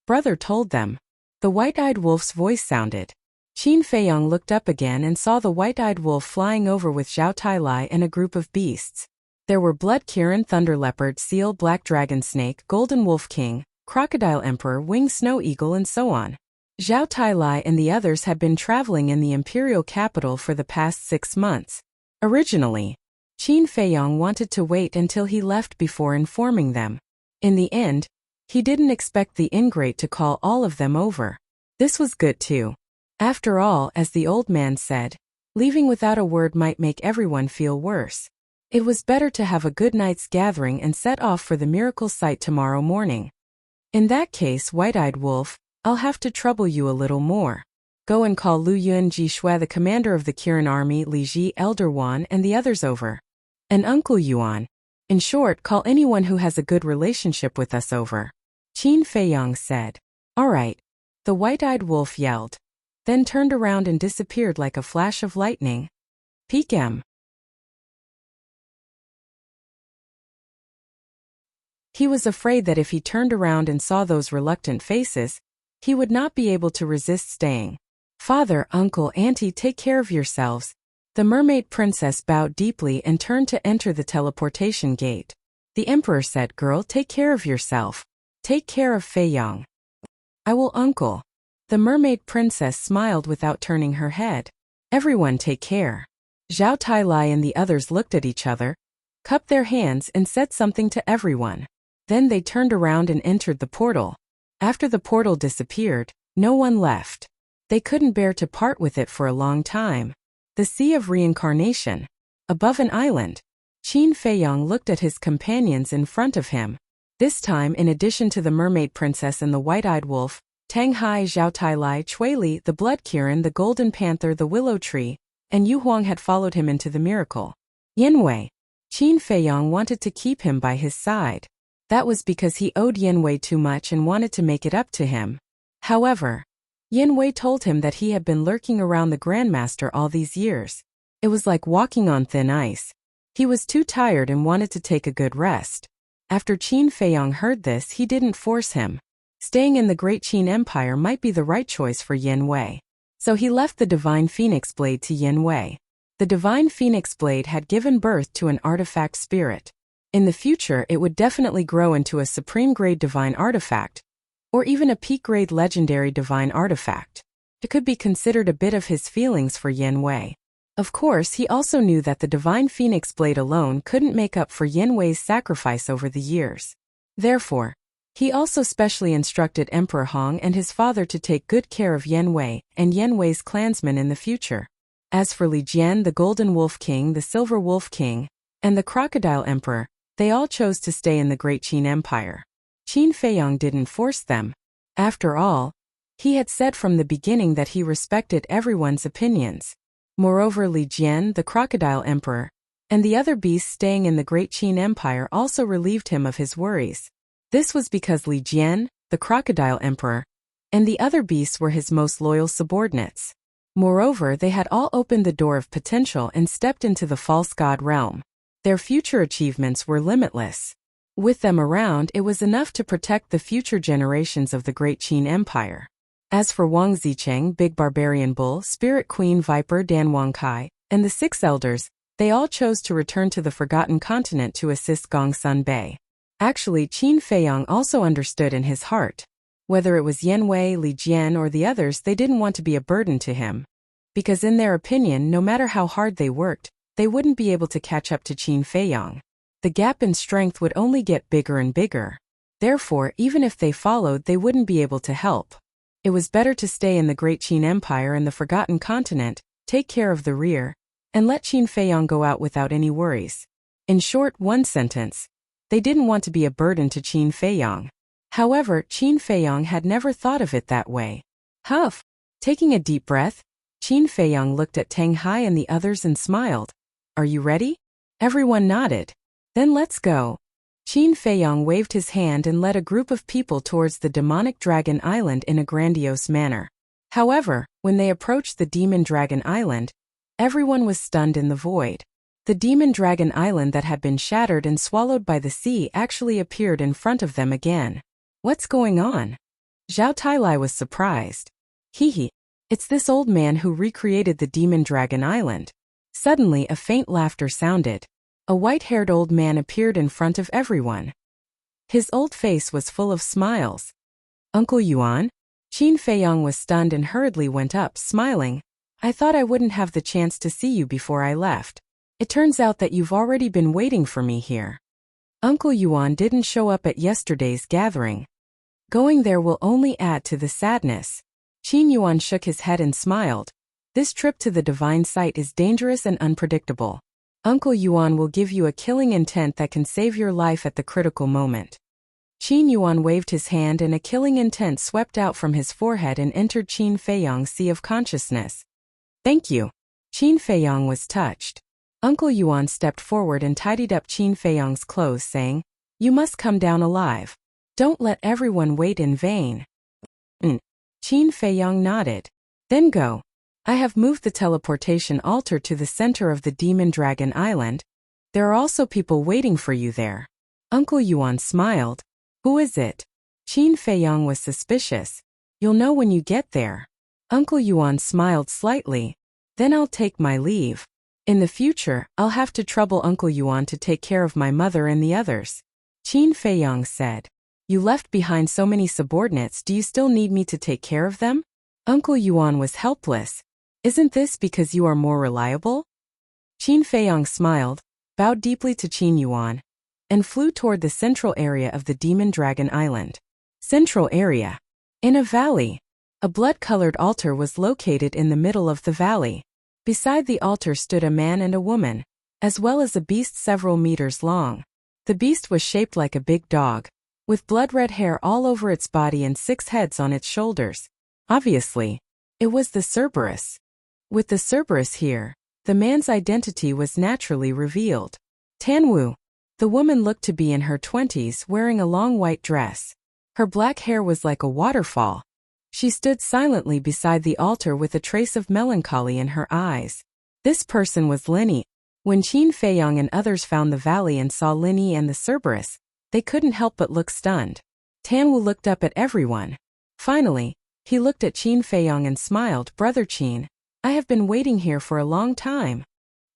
Brother told them. The white-eyed wolf's voice sounded. Qin Feiyong looked up again and saw the white-eyed wolf flying over with Zhao Tailai and a group of beasts. There were Blood Kirin, Thunder Leopard, Seal, Black Dragon Snake, Golden Wolf King, Crocodile Emperor, Winged Snow Eagle, and so on. Zhao Tailai and the others had been traveling in the imperial capital for the past 6 months. Originally, Qin Feiyong wanted to wait until he left before informing them. In the end, he didn't expect the ingrate to call all of them over. This was good too. After all, as the old man said, leaving without a word might make everyone feel worse. It was better to have a good night's gathering and set off for the miracle site tomorrow morning. In that case, White-Eyed Wolf, I'll have to trouble you a little more. Go and call Lu Yun Ji Shui, the commander of the Kirin army, Li Ji, Elder Wan, and the others over. And Uncle Yuan. In short, call anyone who has a good relationship with us over. Qin Feiyong said. All right. The White-Eyed Wolf yelled. Then turned around and disappeared like a flash of lightning. Peek em. He was afraid that if he turned around and saw those reluctant faces, he would not be able to resist staying. Father, uncle, auntie, take care of yourselves. The mermaid princess bowed deeply and turned to enter the teleportation gate. The emperor said, Girl, take care of yourself. Take care of Feiyong. I will, uncle. The mermaid princess smiled without turning her head. Everyone take care. Zhao Tailai and the others looked at each other, cupped their hands and said something to everyone. Then they turned around and entered the portal. After the portal disappeared, no one left. They couldn't bear to part with it for a long time. The Sea of Reincarnation. Above an island. Qin Feiyong looked at his companions in front of him. This time, in addition to the mermaid princess and the white-eyed wolf, Tang Hai, Zhao Tailai, Cui Li, the Blood Kirin, the Golden Panther, the Willow Tree, and Yu Huang had followed him into the miracle. Yanwei. Qin Feiyong wanted to keep him by his side. That was because he owed Yanwei too much and wanted to make it up to him. However, Yanwei told him that he had been lurking around the Grandmaster all these years. It was like walking on thin ice. He was too tired and wanted to take a good rest. After Qin Feiyong heard this, he didn't force him. Staying in the Great Qin Empire might be the right choice for Yanwei. So he left the Divine Phoenix Blade to Yanwei. The Divine Phoenix Blade had given birth to an artifact spirit. In the future, it would definitely grow into a supreme-grade divine artifact, or even a peak-grade legendary divine artifact. It could be considered a bit of his feelings for Yanwei. Of course, he also knew that the Divine Phoenix Blade alone couldn't make up for Yanwei's sacrifice over the years. Therefore, he also specially instructed Emperor Hong and his father to take good care of Yanwei and Yanwei's clansmen in the future. As for Li Jian, the Golden Wolf King, the Silver Wolf King, and the Crocodile Emperor, they all chose to stay in the Great Qin Empire. Qin Feiyong didn't force them. After all, he had said from the beginning that he respected everyone's opinions. Moreover, Li Jian, the Crocodile Emperor, and the other beasts staying in the Great Qin Empire also relieved him of his worries. This was because Li Jian, the Crocodile Emperor, and the other beasts were his most loyal subordinates. Moreover, they had all opened the door of potential and stepped into the false god realm. Their future achievements were limitless. With them around, it was enough to protect the future generations of the Great Qin Empire. As for Wang Zicheng, Big Barbarian Bull, Spirit Queen Viper Dan Wangkai, and the 6 elders, they all chose to return to the Forgotten Continent to assist Gongsun Bei. Actually, Qin Feiyong also understood in his heart. Whether it was Yan Wei, Li Jian, or the others, they didn't want to be a burden to him. Because in their opinion, no matter how hard they worked, they wouldn't be able to catch up to Qin Feiyong. The gap in strength would only get bigger and bigger. Therefore, even if they followed, they wouldn't be able to help. It was better to stay in the Great Qin Empire and the Forgotten Continent, take care of the rear, and let Qin Feiyong go out without any worries. In short, one sentence. They didn't want to be a burden to Qin Feiyong. However, Qin Feiyong had never thought of it that way. Huff! Taking a deep breath, Qin Feiyong looked at Tang Hai and the others and smiled. Are you ready? Everyone nodded. Then let's go. Qin Feiyong waved his hand and led a group of people towards the demonic dragon island in a grandiose manner. However, when they approached the demon dragon island, everyone was stunned in the void. The demon dragon island that had been shattered and swallowed by the sea actually appeared in front of them again. What's going on? Zhao Tailai was surprised. Hee, it's this old man who recreated the demon dragon island. Suddenly a faint laughter sounded. A white-haired old man appeared in front of everyone. His old face was full of smiles. Uncle Yuan? Qin Feiyong was stunned and hurriedly went up, smiling. I thought I wouldn't have the chance to see you before I left. It turns out that you've already been waiting for me here. Uncle Yuan didn't show up at yesterday's gathering. Going there will only add to the sadness. Qin Yuan shook his head and smiled. This trip to the divine site is dangerous and unpredictable. Uncle Yuan will give you a killing intent that can save your life at the critical moment. Qin Yuan waved his hand and a killing intent swept out from his forehead and entered Qin Feiyong's sea of consciousness. Thank you. Qin Feiyong was touched. Uncle Yuan stepped forward and tidied up Qin Feiyong's clothes, saying, You must come down alive. Don't let everyone wait in vain. Qin Feiyong nodded. Then go. I have moved the teleportation altar to the center of the Demon Dragon Island. There are also people waiting for you there. Uncle Yuan smiled. Who is it? Qin Feiyong was suspicious. You'll know when you get there. Uncle Yuan smiled slightly. Then I'll take my leave. In the future, I'll have to trouble Uncle Yuan to take care of my mother and the others. Qin Feiyong said. You left behind so many subordinates, do you still need me to take care of them? Uncle Yuan was helpless. Isn't this because you are more reliable? Qin Feiyong smiled, bowed deeply to Qin Yuan, and flew toward the central area of the Demon Dragon Island. Central area. In a valley. A blood-colored altar was located in the middle of the valley. Beside the altar stood a man and a woman, as well as a beast several meters long. The beast was shaped like a big dog, with blood-red hair all over its body and 6 heads on its shoulders. Obviously, it was the Cerberus. With the Cerberus here, the man's identity was naturally revealed. Tanwu. The woman looked to be in her 20s, wearing a long white dress. Her black hair was like a waterfall. She stood silently beside the altar with a trace of melancholy in her eyes. This person was Linny. When Qin Feiyong and others found the valley and saw Linny and the Cerberus, they couldn't help but look stunned. Tanwu looked up at everyone. Finally, he looked at Qin Feiyong and smiled. Brother Qin, I have been waiting here for a long time.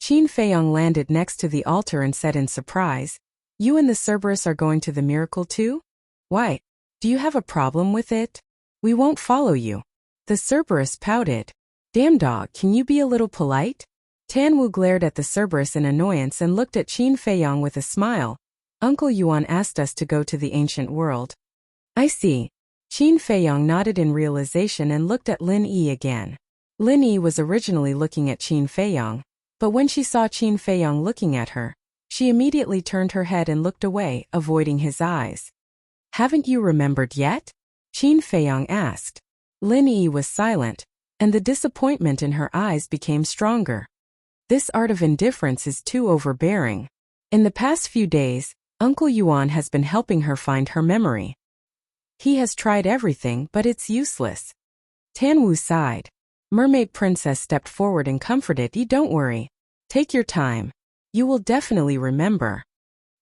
Qin Feiyong landed next to the altar and said in surprise, You and the Cerberus are going to the miracle too? Why? Do you have a problem with it? We won't follow you. The Cerberus pouted. Damn dog, can you be a little polite? Tanwu glared at the Cerberus in annoyance and looked at Qin Feiyong with a smile. Uncle Yuan asked us to go to the ancient world. I see. Qin Feiyong nodded in realization and looked at Lin Yi again. Lin Yi was originally looking at Qin Feiyong, but when she saw Qin Feiyong looking at her, she immediately turned her head and looked away, avoiding his eyes. Haven't you remembered yet? Qin Feiyong asked. Lin Yi was silent, and the disappointment in her eyes became stronger. This art of indifference is too overbearing. In the past few days, Uncle Yuan has been helping her find her memory. He has tried everything, but it's useless. Tan Wu sighed. Mermaid Princess stepped forward and comforted, "You don't worry. Take your time. You will definitely remember."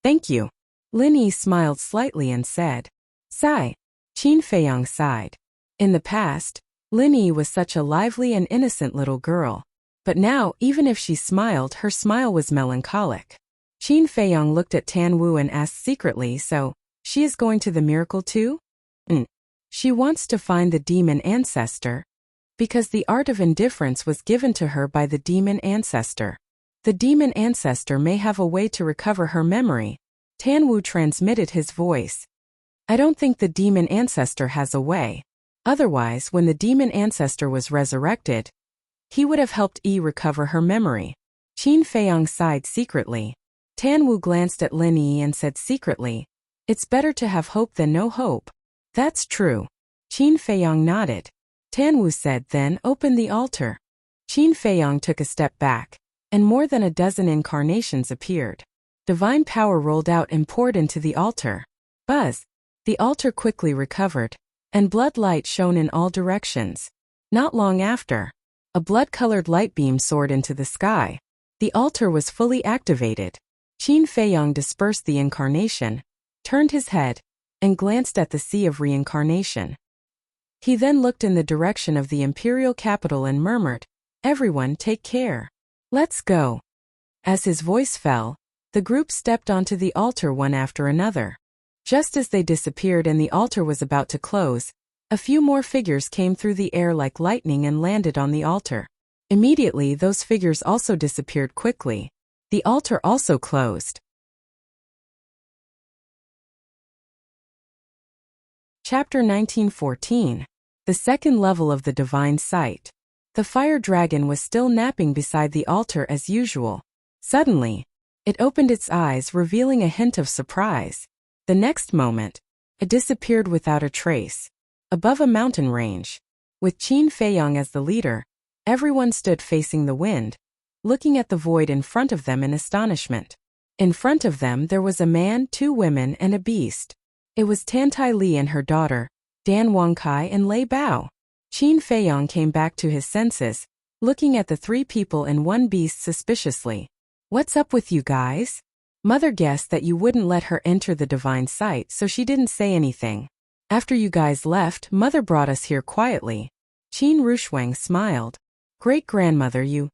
"Thank you." Lin Yi smiled slightly and said. "Sigh." Qin Feiyong sighed. In the past, Lin Yi was such a lively and innocent little girl. But now, even if she smiled, her smile was melancholic. Qin Feiyong looked at Tan Wu and asked secretly, "So, she is going to the miracle too?" She wants to find the demon ancestor, because the art of indifference was given to her by the demon ancestor. The demon ancestor may have a way to recover her memory. Tan Wu transmitted his voice. "I don't think the demon ancestor has a way. Otherwise, when the demon ancestor was resurrected, he would have helped Yi recover her memory." Qin Feiyong sighed secretly. Tan Wu glanced at Lin Yi and said secretly, "It's better to have hope than no hope." "That's true." Qin Feiyong nodded. Tan Wu said, "Then open the altar." Qin Feiyong took a step back, and more than a dozen incarnations appeared. Divine power rolled out and poured into the altar. Buzz! The altar quickly recovered, and blood light shone in all directions. Not long after, a blood-colored light beam soared into the sky. The altar was fully activated. Qin Feiyong dispersed the incarnation, turned his head, and glanced at the sea of reincarnation. He then looked in the direction of the imperial capital and murmured, "Everyone take care. Let's go." As his voice fell, the group stepped onto the altar one after another. Just as they disappeared and the altar was about to close, a few more figures came through the air like lightning and landed on the altar. Immediately, those figures also disappeared quickly. The altar also closed. Chapter 1914. The second level of the divine sight. The fire dragon was still napping beside the altar as usual. Suddenly, it opened its eyes, revealing a hint of surprise. The next moment, it disappeared without a trace. Above a mountain range, with Qin Feiyong as the leader, everyone stood facing the wind, looking at the void in front of them in astonishment. In front of them there was a man, 2 women, and a beast. It was Tantai Li and her daughter, Dan Wangkai and Lei Bao. Qin Feiyong came back to his senses, looking at the 3 people and 1 beast suspiciously. "What's up with you guys?" Mother guessed that you wouldn't let her enter the divine sight, so she didn't say anything. "After you guys left, Mother brought us here quietly." Qin Rushuang smiled. "Great-grandmother, you..."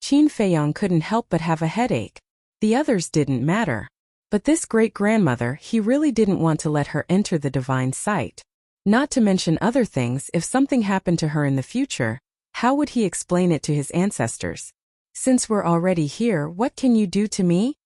Qin Feiyong couldn't help but have a headache. The others didn't matter. But this great-grandmother, he really didn't want to let her enter the divine sight. Not to mention other things, if something happened to her in the future, how would he explain it to his ancestors? "Since we're already here, what can you do to me?"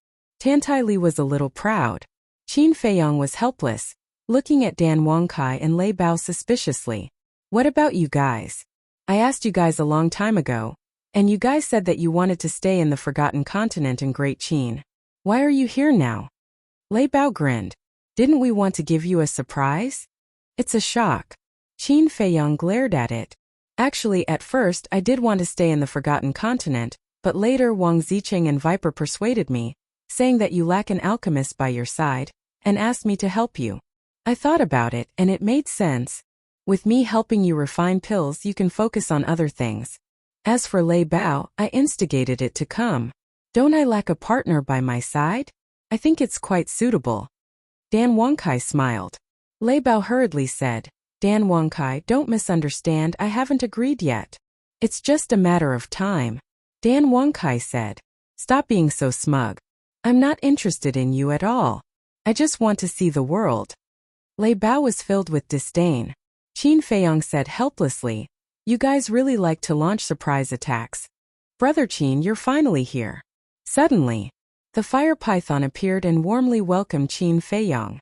Tantai Li was a little proud. Qin Feiyong was helpless, looking at Dan Wangkai and Lei Bao suspiciously. "What about you guys? I asked you guys a long time ago, and you guys said that you wanted to stay in the Forgotten Continent in Great Qin. Why are you here now?" Lei Bao grinned. "Didn't we want to give you a surprise?" "It's a shock." Qin Feiyong glared at it. "Actually, at first I did want to stay in the Forgotten Continent, but later Wang Zicheng and Viper persuaded me, saying that you lack an alchemist by your side, and asked me to help you. I thought about it, and it made sense. With me helping you refine pills, you can focus on other things. As for Lei Bao, I instigated it to come. Don't I lack a partner by my side? I think it's quite suitable." Dan Wangkai smiled. Lei Bao hurriedly said, "Dan Wangkai, don't misunderstand, I haven't agreed yet. It's just a matter of time." Dan Wangkai said, "Stop being so smug. I'm not interested in you at all. I just want to see the world." Lei Bao was filled with disdain. Qin Feiyong said helplessly, "You guys really like to launch surprise attacks. Brother Qin, you're finally here." Suddenly, the fire python appeared and warmly welcomed Qin Feiyong.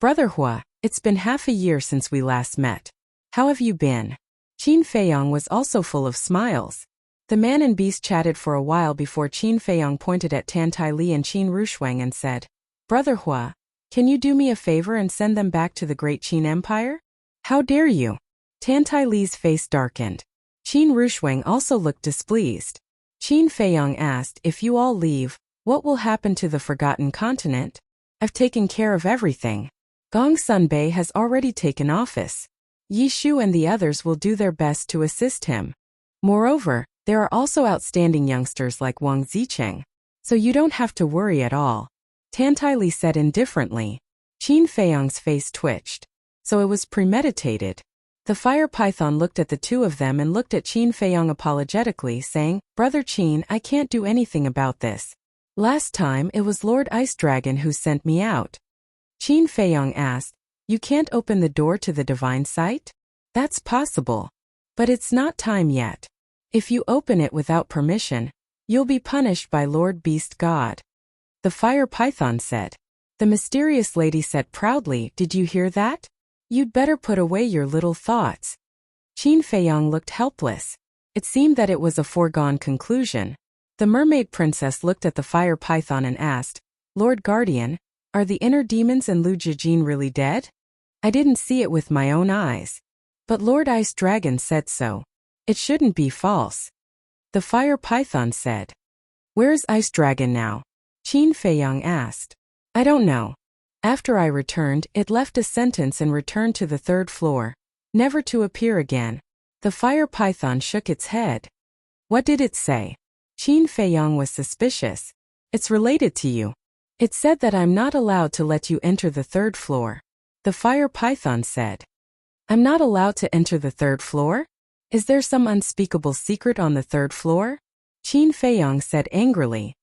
"Brother Hua, it's been half a year since we last met. How have you been?" Qin Feiyong was also full of smiles. The man and beast chatted for a while before Qin Feiyong pointed at Tan Tai Li and Qin Rushuang and said, "Brother Hua, can you do me a favor and send them back to the great Qin Empire?" "How dare you?" Tan Tai Li's face darkened. Qin Rushuang also looked displeased. Qin Feiyong asked, "If you all leave, what will happen to the Forgotten Continent? I've taken care of everything. Gong Sunbei has already taken office. Yi Shu and the others will do their best to assist him. Moreover, there are also outstanding youngsters like Wang Zicheng, so you don't have to worry at all," Tan Tai Li said indifferently. Qin Feiyong's face twitched. So it was premeditated. The fire python looked at the two of them and looked at Qin Feiyong apologetically, saying, "Brother Qin, I can't do anything about this. Last time it was Lord Ice Dragon who sent me out." Qin Feiyong asked, "You can't open the door to the divine site?" "That's possible. But it's not time yet. If you open it without permission, you'll be punished by Lord Beast God," the fire python said. The mysterious lady said proudly, "Did you hear that? You'd better put away your little thoughts." Qin Feiyong looked helpless. It seemed that it was a foregone conclusion. The mermaid princess looked at the fire python and asked, "Lord Guardian, are the inner demons in Lu Jijin really dead? I didn't see it with my own eyes. But Lord Ice Dragon said so. It shouldn't be false." The fire python said. "Where's Ice Dragon now?" Qin Feiyong asked. "I don't know. After I returned, it left a sentence and returned to the 3rd floor, never to appear again." The fire python shook its head. "What did it say?" Qin Feiyong was suspicious. "It's related to you. It said that I'm not allowed to let you enter the 3rd floor. The fire python said. "I'm not allowed to enter the 3rd floor? Is there some unspeakable secret on the 3rd floor?" Qin Feiyong said angrily.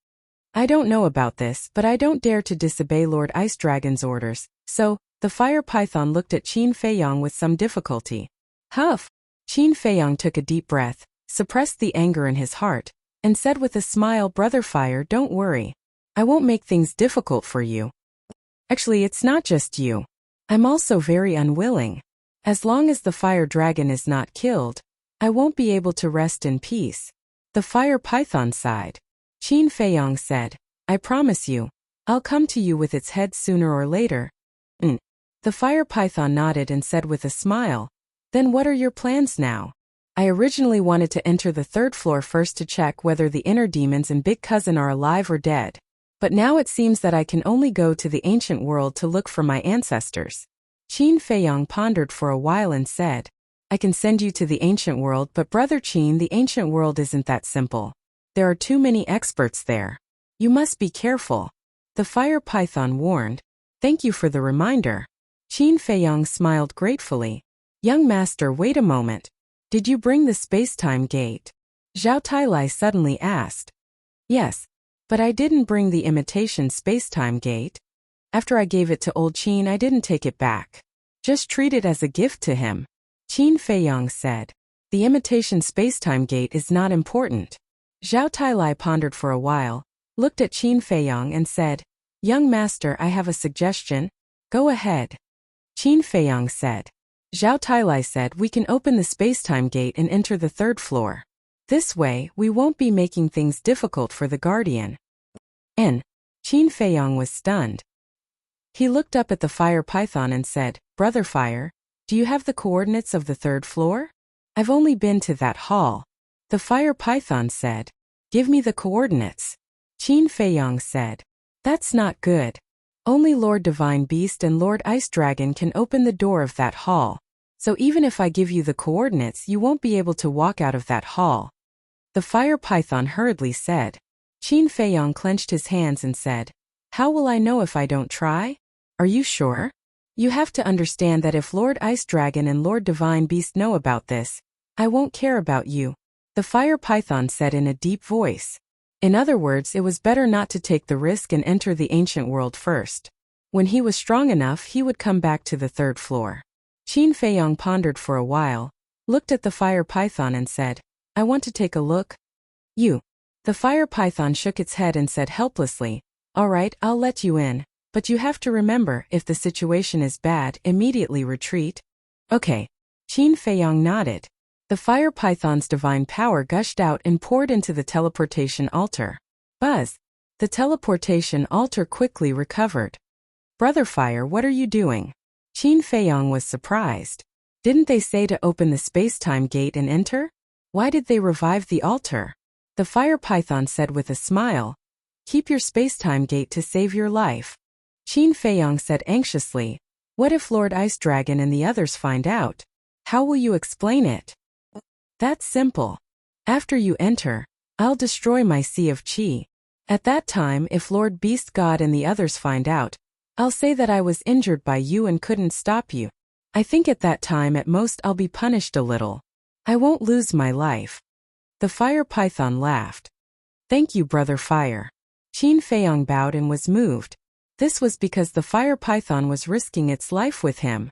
"I don't know about this, but I don't dare to disobey Lord Ice Dragon's orders, so," the fire python looked at Qin Feiyong with some difficulty. "Huff!" Qin Feiyong took a deep breath, suppressed the anger in his heart, and said with a smile, "Brother Fire, don't worry. I won't make things difficult for you. Actually, it's not just you. I'm also very unwilling. As long as the fire dragon is not killed, I won't be able to rest in peace." The fire python sighed. Qin Feiyong said, "I promise you, I'll come to you with its head sooner or later." The fire python nodded and said with a smile, "Then what are your plans now?" "I originally wanted to enter the 3rd floor first to check whether the inner demons and Big Cousin are alive or dead. But now it seems that I can only go to the ancient world to look for my ancestors." Qin Feiyong pondered for a while and said, "I can send you to the ancient world, but Brother Qin, the ancient world isn't that simple. There are too many experts there. You must be careful," the fire python warned. "Thank you for the reminder." Qin Feiyong smiled gratefully. "Young master, wait a moment. Did you bring the space-time gate?" Zhao Tailai suddenly asked. "Yes. But I didn't bring the imitation space-time gate. After I gave it to old Qin, I didn't take it back. Just treat it as a gift to him," Qin Feiyong said. "The imitation space-time gate is not important." Zhao Tailai pondered for a while, looked at Qin Feiyong and said, "Young master, I have a suggestion. Go ahead." Qin Feiyong said. Zhao Tailai said, "We can open the space-time gate and enter the 3rd floor. This way, we won't be making things difficult for the Guardian." Qin Feiyong was stunned. He looked up at the fire python and said, "Brother Fire, do you have the coordinates of the 3rd floor? I've only been to that hall." The fire python said, "Give me the coordinates." Qin Feiyong said, "That's not good. Only Lord Divine Beast and Lord Ice Dragon can open the door of that hall. So even if I give you the coordinates, you won't be able to walk out of that hall." The fire python hurriedly said. Qin Feiyong clenched his hands and said, "How will I know if I don't try? Are you sure? You have to understand that if Lord Ice Dragon and Lord Divine Beast know about this, I won't care about you," the fire python said in a deep voice. In other words, it was better not to take the risk and enter the ancient world first. When he was strong enough, he would come back to the 3rd floor. Qin Feiyong pondered for a while, looked at the fire python and said, "I want to take a look." "You." The fire python shook its head and said helplessly, "All right, I'll let you in, but you have to remember, if the situation is bad, immediately retreat." "Okay." Qin Feiyong nodded. The fire python's divine power gushed out and poured into the teleportation altar. Buzz! The teleportation altar quickly recovered. Brother Fire, what are you doing? Qin Feiyong was surprised. Didn't they say to open the space-time gate and enter? Why did they revive the altar? The fire python said with a smile, keep your space-time gate to save your life. Qin Feiyong said anxiously, what if Lord Ice Dragon and the others find out? How will you explain it? That's simple. After you enter, I'll destroy my Sea of Qi. At that time, if Lord Beast God and the others find out, I'll say that I was injured by you and couldn't stop you. I think at that time at most I'll be punished a little. I won't lose my life. The fire python laughed. Thank you, Brother Fire. Qin Feiyong bowed and was moved. This was because the fire python was risking its life with him.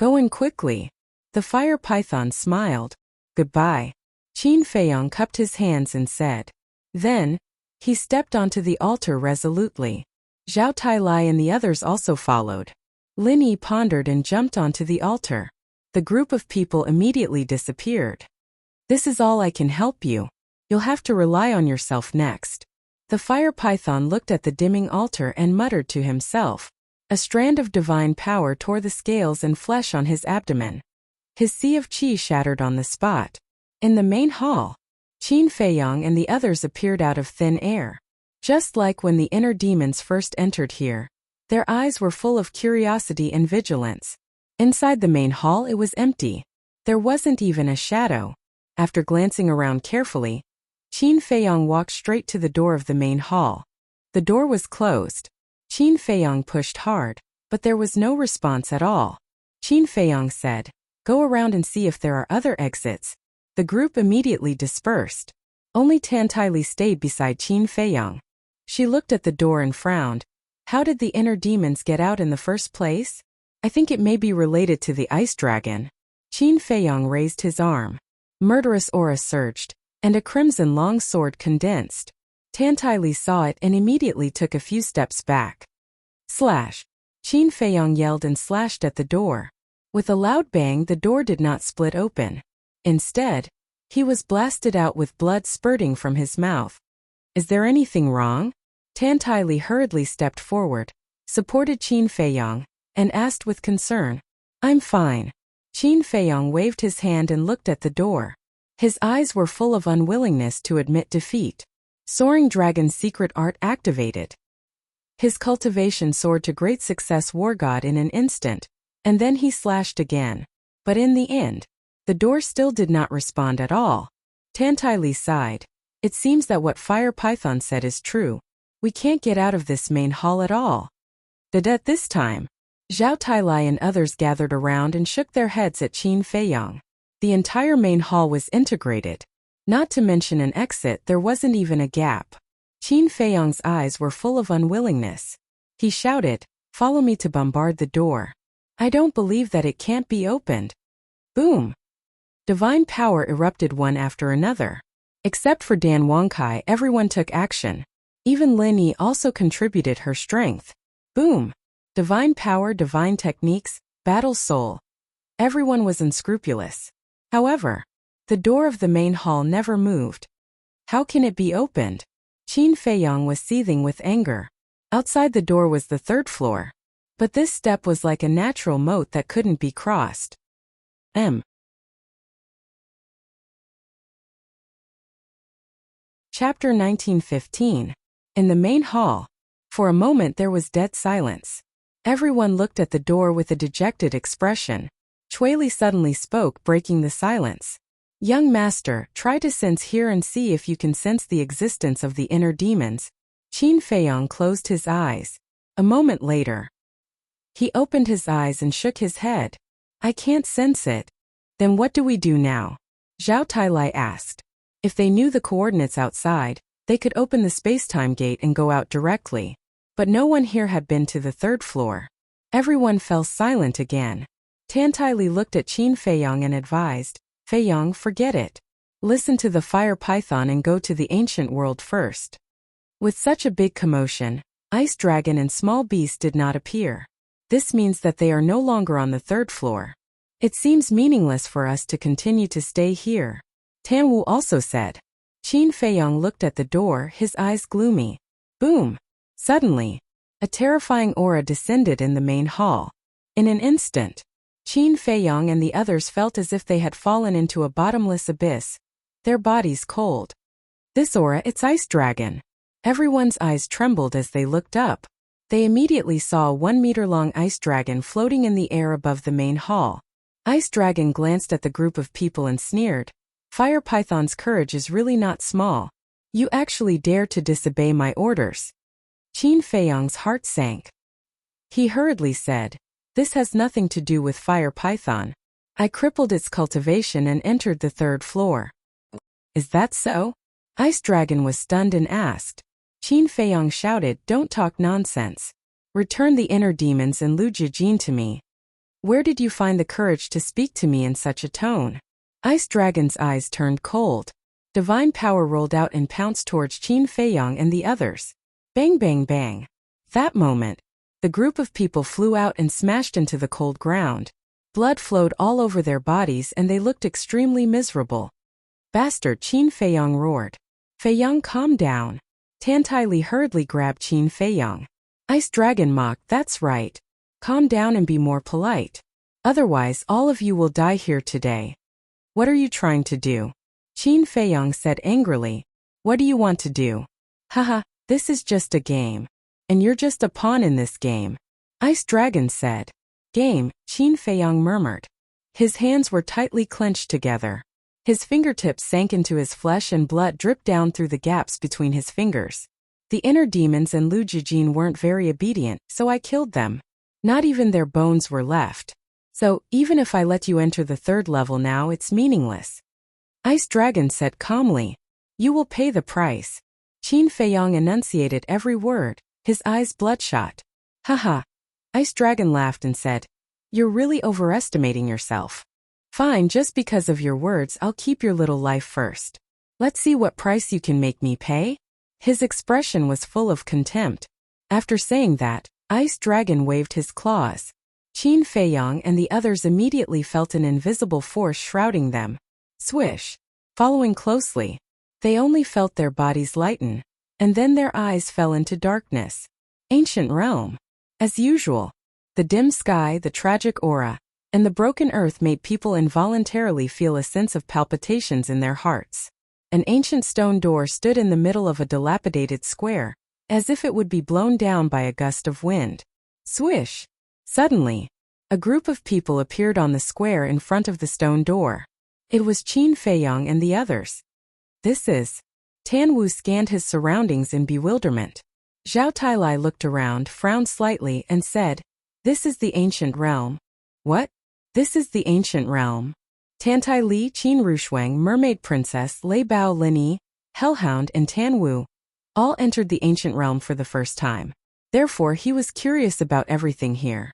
Going quickly. The fire python smiled. Goodbye. Qin Feiyong cupped his hands and said. Then, he stepped onto the altar resolutely. Zhao Tai-Lai and the others also followed. Lin Yi pondered and jumped onto the altar. The group of people immediately disappeared. This is all I can help you. You'll have to rely on yourself next. The fire python looked at the dimming altar and muttered to himself. A strand of divine power tore the scales and flesh on his abdomen. His Sea of Qi shattered on the spot. In the main hall, Qin Feiyong and the others appeared out of thin air. Just like when the inner demons first entered here, their eyes were full of curiosity and vigilance. Inside the main hall it was empty. There wasn't even a shadow. After glancing around carefully, Qin Feiyong walked straight to the door of the main hall. The door was closed. Qin Feiyong pushed hard, but there was no response at all. Qin Feiyong said, go around and see if there are other exits. The group immediately dispersed. Only Tan Tai-Li stayed beside Qin Feiyong. She looked at the door and frowned. How did the inner demons get out in the first place? I think it may be related to the ice dragon. Qin Feiyong raised his arm. Murderous aura surged, and a crimson long sword condensed. Tan Tai-Li saw it and immediately took a few steps back. Slash! Qin Feiyong yelled and slashed at the door. With a loud bang, the door did not split open. Instead, he was blasted out with blood spurting from his mouth. Is there anything wrong? Tan Tai-Li hurriedly stepped forward, supported Qin Feiyong, and asked with concern. I'm fine. Qin Feiyong waved his hand and looked at the door. His eyes were full of unwillingness to admit defeat. Soaring Dragon's secret art activated. His cultivation soared to great success War God in an instant, and then he slashed again. But in the end, the door still did not respond at all. Tan Tai-Li sighed. It seems that what Fire Python said is true. We can't get out of this main hall at all. At this time, Zhao Tai-Lai and others gathered around and shook their heads at Qin Feiyong. The entire main hall was integrated. Not to mention an exit, there wasn't even a gap. Qin Feiyong's eyes were full of unwillingness. He shouted, follow me to bombard the door. I don't believe that it can't be opened. Boom! Divine power erupted one after another. Except for Dan Wangkai, everyone took action. Even Lin Yi also contributed her strength. Boom! Divine power, divine techniques, battle soul. Everyone was unscrupulous. However, the door of the main hall never moved. How can it be opened? Qin Feiyong was seething with anger. Outside the door was the third floor. But this step was like a natural moat that couldn't be crossed. Chapter 1915. In the main hall. For a moment there was dead silence. Everyone looked at the door with a dejected expression. Cui Li suddenly spoke, breaking the silence. Young master, try to sense here and see if you can sense the existence of the inner demons. Qin Feiyong closed his eyes. A moment later, he opened his eyes and shook his head. I can't sense it. Then what do we do now? Zhao Tai-Lai asked. If they knew the coordinates outside, they could open the space-time gate and go out directly. But no one here had been to the third floor. Everyone fell silent again. Tan Tai-Li looked at Qin Feiyong and advised, Feiyong, forget it. Listen to the fire python and go to the ancient world first. With such a big commotion, Ice Dragon and Small Beast did not appear. This means that they are no longer on the third floor. It seems meaningless for us to continue to stay here. Tan Wu also said. Qin Feiyong looked at the door, his eyes gloomy. Boom! Suddenly, a terrifying aura descended in the main hall. In an instant, Qin Feiyong and the others felt as if they had fallen into a bottomless abyss, their bodies cold. This aura, it's Ice Dragon. Everyone's eyes trembled as they looked up. They immediately saw a 1-meter-long ice dragon floating in the air above the main hall. Ice Dragon glanced at the group of people and sneered. Fire Python's courage is really not small. You actually dare to disobey my orders. Qin Feiyong's heart sank. He hurriedly said, This has nothing to do with Fire Python. I crippled its cultivation and entered the 3rd floor. Is that so? Ice Dragon was stunned and asked. Qin Feiyong shouted, Don't talk nonsense. Return the inner demons and Lu Jijin to me. Where did you find the courage to speak to me in such a tone? Ice Dragon's eyes turned cold. Divine power rolled out and pounced towards Qin Feiyong and the others. Bang bang bang. That moment, the group of people flew out and smashed into the cold ground. Blood flowed all over their bodies and they looked extremely miserable. Bastard, Qin Feiyong roared. Feiyong, calm down. Tantai Li hurriedly grabbed Qin Feiyong. Ice Dragon mocked, That's right. Calm down and be more polite. Otherwise all of you will die here today. What are you trying to do? Qin Feiyong said angrily. What do you want to do? Haha, this is just a game. And you're just a pawn in this game. Ice Dragon said. Game, Qin Feiyong murmured. His hands were tightly clenched together. His fingertips sank into his flesh and blood dripped down through the gaps between his fingers. The inner demons and Lu Jijin weren't very obedient, so I killed them. Not even their bones were left. So, even if I let you enter the 3rd level now, it's meaningless. Ice Dragon said calmly. You will pay the price. Qin Feiyong enunciated every word, his eyes bloodshot. Haha. Ice Dragon laughed and said, You're really overestimating yourself. Fine, just because of your words, I'll keep your little life first. Let's see what price you can make me pay. His expression was full of contempt. After saying that, Ice Dragon waved his claws. Qin Feiyong and the others immediately felt an invisible force shrouding them. Swish. Following closely, they only felt their bodies lighten, and then their eyes fell into darkness. Ancient realm. As usual, the dim sky, the tragic aura, and the broken earth made people involuntarily feel a sense of palpitations in their hearts. An ancient stone door stood in the middle of a dilapidated square, as if it would be blown down by a gust of wind. Swish! Suddenly, a group of people appeared on the square in front of the stone door. It was Qin Feiyong and the others. This is... Tan Wu scanned his surroundings in bewilderment. Zhao Tailai looked around, frowned slightly, and said, This is the ancient realm. What? This is the ancient realm. Tantai Li, Qin Rushuang, Mermaid Princess, Lei Bao Linyi, Hellhound, and Tan Wu all entered the ancient realm for the first time. Therefore, he was curious about everything here.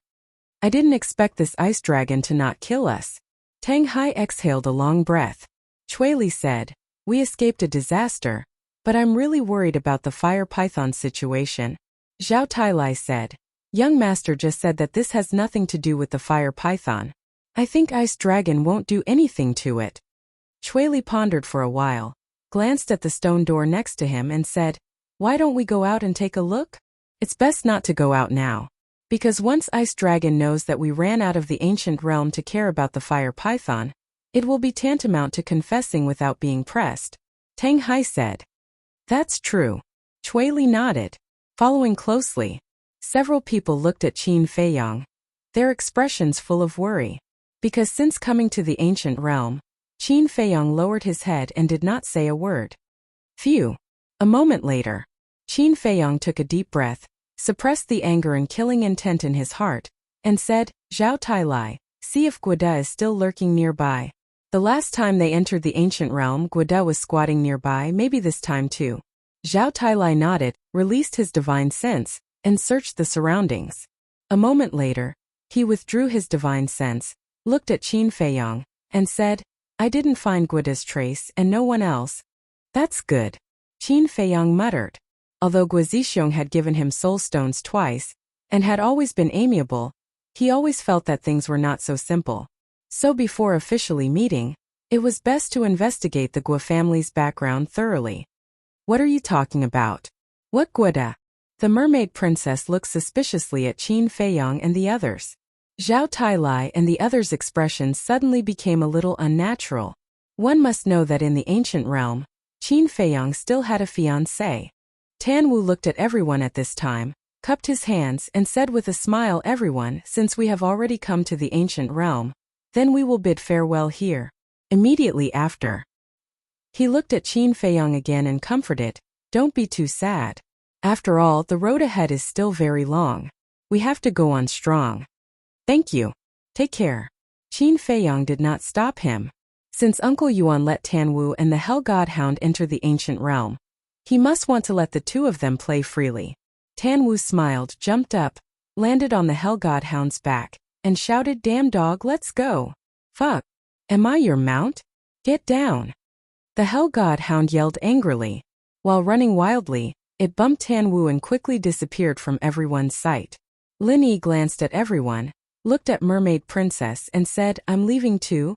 I didn't expect this ice dragon to not kill us. Tang Hai exhaled a long breath. Cui Li said, We escaped a disaster, but I'm really worried about the fire python situation. Zhao Tailai said, Young Master just said that this has nothing to do with the fire python. I think Ice Dragon won't do anything to it. Cui Li pondered for a while, glanced at the stone door next to him and said, Why don't we go out and take a look? It's best not to go out now. Because once Ice Dragon knows that we ran out of the ancient realm to care about the fire python, it will be tantamount to confessing without being pressed. Tang Hai said. That's true. Cui Li nodded. Following closely, several people looked at Qin Feiyong, their expressions full of worry. Because since coming to the ancient realm, Qin Feiyong lowered his head and did not say a word. Phew. A moment later, Qin Feiyong took a deep breath, suppressed the anger and killing intent in his heart, and said, Zhao Tailai, see if Guada is still lurking nearby. The last time they entered the ancient realm, Guada was squatting nearby, maybe this time too. Zhao Tailai nodded, released his divine sense, and searched the surroundings. A moment later, he withdrew his divine sense, looked at Qin Feiyong, and said, I didn't find Guada's trace and no one else. That's good. Qin Feiyong muttered. Although Guazixiong had given him soul stones twice, and had always been amiable, he always felt that things were not so simple. So before officially meeting, it was best to investigate the Gua family's background thoroughly. What are you talking about? What Guada? The mermaid princess looked suspiciously at Qin Feiyang and the others. Zhao Tailai and the others' expressions suddenly became a little unnatural. One must know that in the ancient realm, Qin Feiyang still had a fiancé. Tan Wu looked at everyone at this time, cupped his hands and said with a smile, everyone, since we have already come to the ancient realm, then we will bid farewell here. Immediately after, he looked at Qin Feiyang again and comforted, don't be too sad. After all, the road ahead is still very long. We have to go on strong. Thank you. Take care. Qin Feiyang did not stop him. Since Uncle Yuan let Tan Wu and the Hell Godhound enter the ancient realm, he must want to let the two of them play freely. Tan Wu smiled, jumped up, landed on the Hell Godhound's back, and shouted, damn dog, let's go. Fuck. Am I your mount? Get down. The Hell Godhound yelled angrily. While running wildly, it bumped Tan Wu and quickly disappeared from everyone's sight. Lin Yi glanced at everyone, looked at Mermaid Princess and said, I'm leaving too.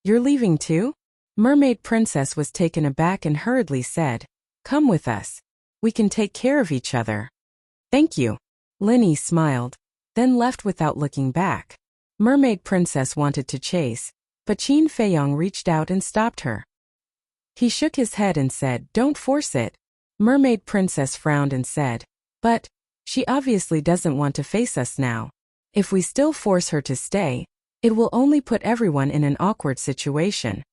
You're leaving too? Mermaid Princess was taken aback and hurriedly said, come with us. We can take care of each other. Thank you. Lin Yi smiled, then left without looking back. Mermaid Princess wanted to chase, but Qin Feiyang reached out and stopped her. He shook his head and said, don't force it. Mermaid Princess frowned and said, but she obviously doesn't want to face us now. If we still force her to stay, it will only put everyone in an awkward situation.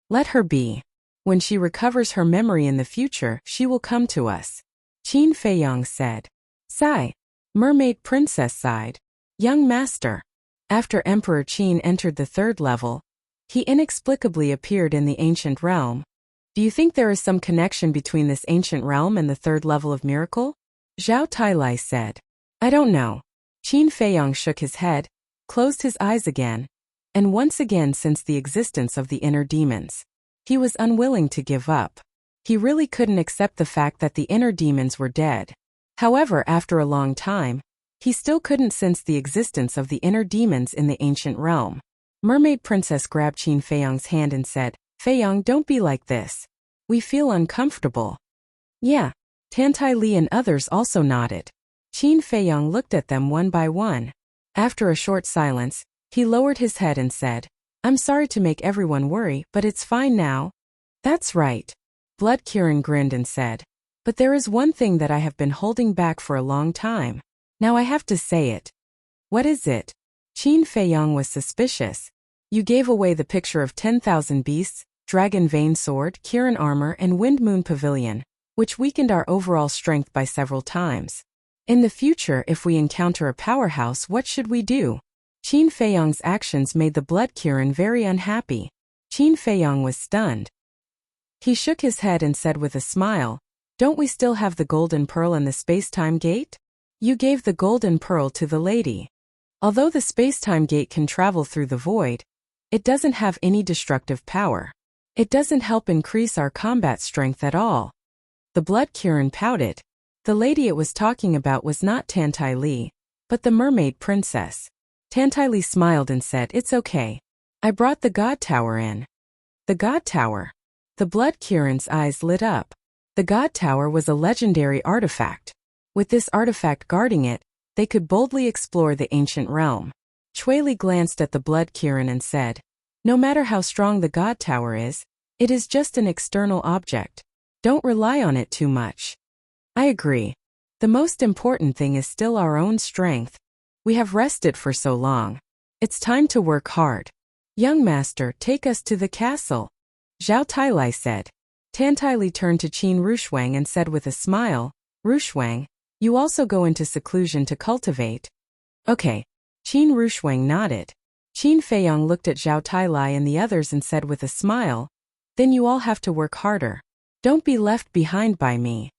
Let her be. When she recovers her memory in the future, she will come to us. Qin Feiyang said. Sigh. Mermaid Princess sighed. Young master. After Emperor Qin entered the third level, he inexplicably appeared in the ancient realm. Do you think there is some connection between this ancient realm and the third level of miracle? Zhao Tailai said. I don't know. Qin Feiyang shook his head, closed his eyes again, and once again sensed the existence of the inner demons. He was unwilling to give up. He really couldn't accept the fact that the inner demons were dead. However, after a long time, he still couldn't sense the existence of the inner demons in the ancient realm. Mermaid Princess grabbed Qin Feiyang's hand and said, Feiyang, don't be like this. We feel uncomfortable. Yeah. Tantai Li and others also nodded. Qin Feiyang looked at them one by one. After a short silence, he lowered his head and said, I'm sorry to make everyone worry, but it's fine now. That's right. Blood Kirin grinned and said, but there is one thing that I have been holding back for a long time. Now I have to say it. What is it? Qin Feiyang was suspicious. You gave away the picture of 10,000 beasts, dragon vein sword, Kirin armor and wind moon pavilion, which weakened our overall strength by several times. In the future, if we encounter a powerhouse, what should we do? Qin Feiyang's actions made the Blood Kirin very unhappy. Qin Feiyang was stunned. He shook his head and said with a smile, don't we still have the golden pearl and the space-time gate? You gave the golden pearl to the lady. Although the space-time gate can travel through the void, it doesn't have any destructive power. It doesn't help increase our combat strength at all. The Blood Kirin pouted. The lady it was talking about was not Tantai Li, but the Mermaid Princess. Tantai Li smiled and said, it's okay. I brought the God Tower in. The God Tower. The Blood Kirin's eyes lit up. The God Tower was a legendary artifact. With this artifact guarding it, they could boldly explore the ancient realm. Chui Li glanced at the Blood Kirin and said, no matter how strong the God Tower is, it is just an external object. Don't rely on it too much. I agree. The most important thing is still our own strength. We have rested for so long. It's time to work hard. Young master, take us to the castle. Zhao Tailai said. Tantai Li turned to Qin Rushuang and said with a smile, Rushuang, you also go into seclusion to cultivate. Okay. Qin Rushuang nodded. Qin Feiyang looked at Zhao Tailai and the others and said with a smile, then you all have to work harder. Don't be left behind by me.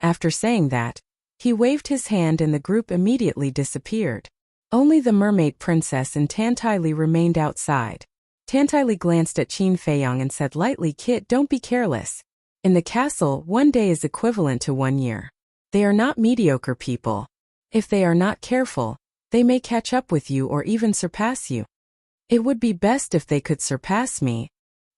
After saying that, he waved his hand and the group immediately disappeared. Only the Mermaid Princess and Tantai Li remained outside. Tantai Li glanced at Qin Feiyang and said lightly, Kit, don't be careless. In the castle, 1 day is equivalent to 1 year. They are not mediocre people. If they are not careful, they may catch up with you or even surpass you. It would be best if they could surpass me.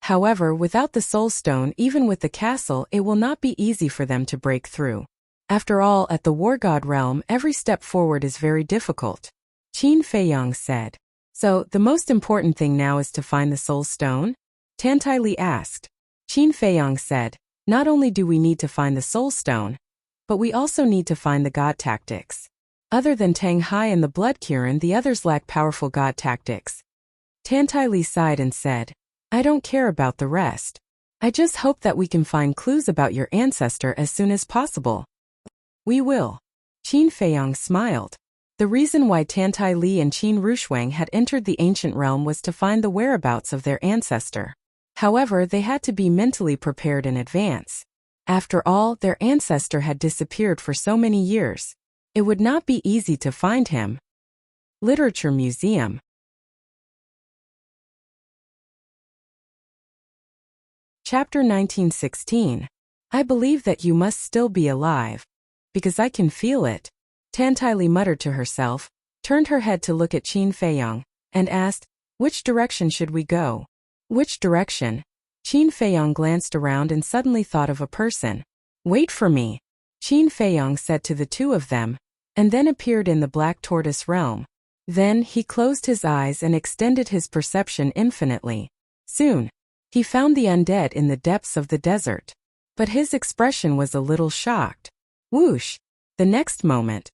However, without the soul stone, even with the castle, it will not be easy for them to break through. After all, at the war god realm, every step forward is very difficult. Qin Feiyang said. So, the most important thing now is to find the soul stone? Tantai Li asked. Qin Feiyang said, not only do we need to find the soul stone, but we also need to find the god tactics. Other than Tang Hai and the Blood Kirin, the others lack powerful god tactics. Tantai Li sighed and said, I don't care about the rest. I just hope that we can find clues about your ancestor as soon as possible. We will. Qin Feiyang smiled. The reason why Tantai Li and Qin Rushuang had entered the ancient realm was to find the whereabouts of their ancestor. However, they had to be mentally prepared in advance. After all, their ancestor had disappeared for so many years. It would not be easy to find him. Literature Museum. Chapter 1916. I believe that you must still be alive. Because I can feel it. Tantai Li muttered to herself, turned her head to look at Qin Feiyang, and asked, which direction should we go? Which direction? Qin Feiyang glanced around and suddenly thought of a person. Wait for me. Qin Feiyang said to the two of them, and then appeared in the Black Tortoise realm. Then he closed his eyes and extended his perception infinitely. Soon, he found the undead in the depths of the desert. But his expression was a little shocked. Whoosh! The next moment,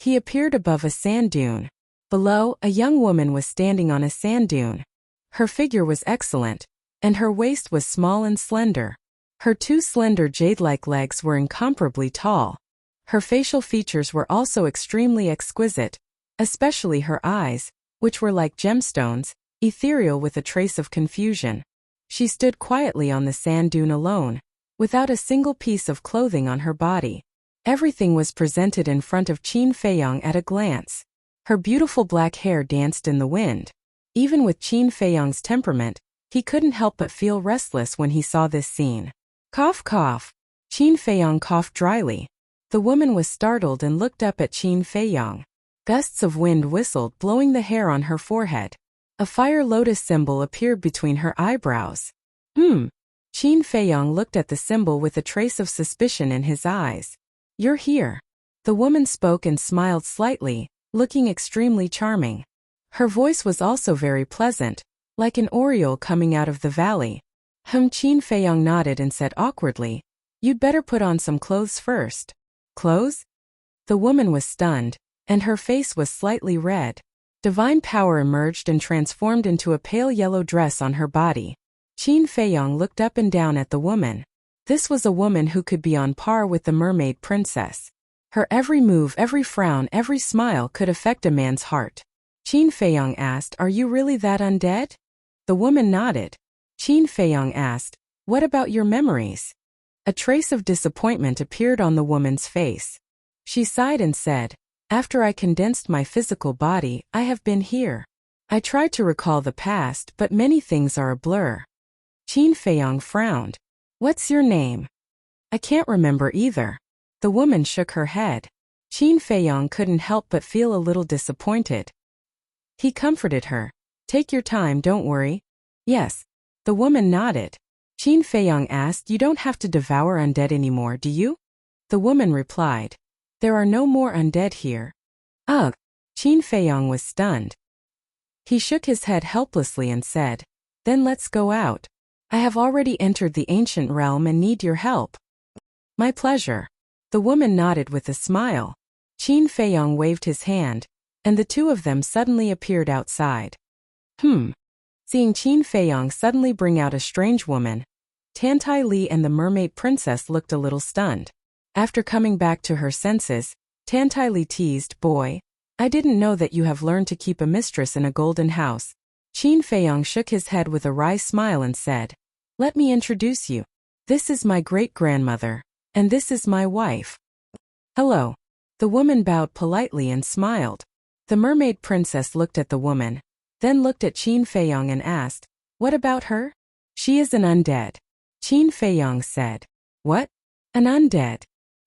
he appeared above a sand dune. Below, a young woman was standing on a sand dune. Her figure was excellent, and her waist was small and slender. Her two slender jade-like legs were incomparably tall. Her facial features were also extremely exquisite, especially her eyes, which were like gemstones, ethereal with a trace of confusion. She stood quietly on the sand dune alone, without a single piece of clothing on her body. Everything was presented in front of Qin Feiyang at a glance. Her beautiful black hair danced in the wind. Even with Qin Feiyang's temperament, he couldn't help but feel restless when he saw this scene. Cough cough. Qin Feiyang coughed dryly. The woman was startled and looked up at Qin Feiyang. Gusts of wind whistled, blowing the hair on her forehead. A fire lotus symbol appeared between her eyebrows. Qin Feiyang looked at the symbol with a trace of suspicion in his eyes. You're here. The woman spoke and smiled slightly, looking extremely charming. Her voice was also very pleasant, like an oriole coming out of the valley. Qin Feiyang nodded and said awkwardly, you'd better put on some clothes first. Clothes? The woman was stunned, and her face was slightly red. Divine power emerged and transformed into a pale yellow dress on her body. Qin Feiyang looked up and down at the woman. This was a woman who could be on par with the mermaid princess. Her every move, every frown, every smile could affect a man's heart. Qin Feiyang asked, are you really that undead? The woman nodded. Qin Feiyang asked, what about your memories? A trace of disappointment appeared on the woman's face. She sighed and said, after I condensed my physical body, I have been here. I tried to recall the past, but many things are a blur. Qin Feiyang frowned. What's your name? I can't remember either. The woman shook her head. Qin Feiyang couldn't help but feel a little disappointed. He comforted her. Take your time, don't worry. Yes. The woman nodded. Qin Feiyang asked, you don't have to devour undead anymore, do you? The woman replied. There are no more undead here. Ugh. Qin Feiyang was stunned. He shook his head helplessly and said, then let's go out. I have already entered the ancient realm and need your help. My pleasure. The woman nodded with a smile. Qin Feiyang waved his hand, and the two of them suddenly appeared outside. Seeing Qin Feiyang suddenly bring out a strange woman, Tantai Li and the mermaid princess looked a little stunned. After coming back to her senses, Tantai Li teased, boy, I didn't know that you have learned to keep a mistress in a golden house. Qin Feiyang shook his head with a wry smile and said, let me introduce you. This is my great-grandmother, and this is my wife. Hello. The woman bowed politely and smiled. The mermaid princess looked at the woman, then looked at Qin Feiyang and asked, what about her? She is an undead. Qin Feiyang said. What? An undead?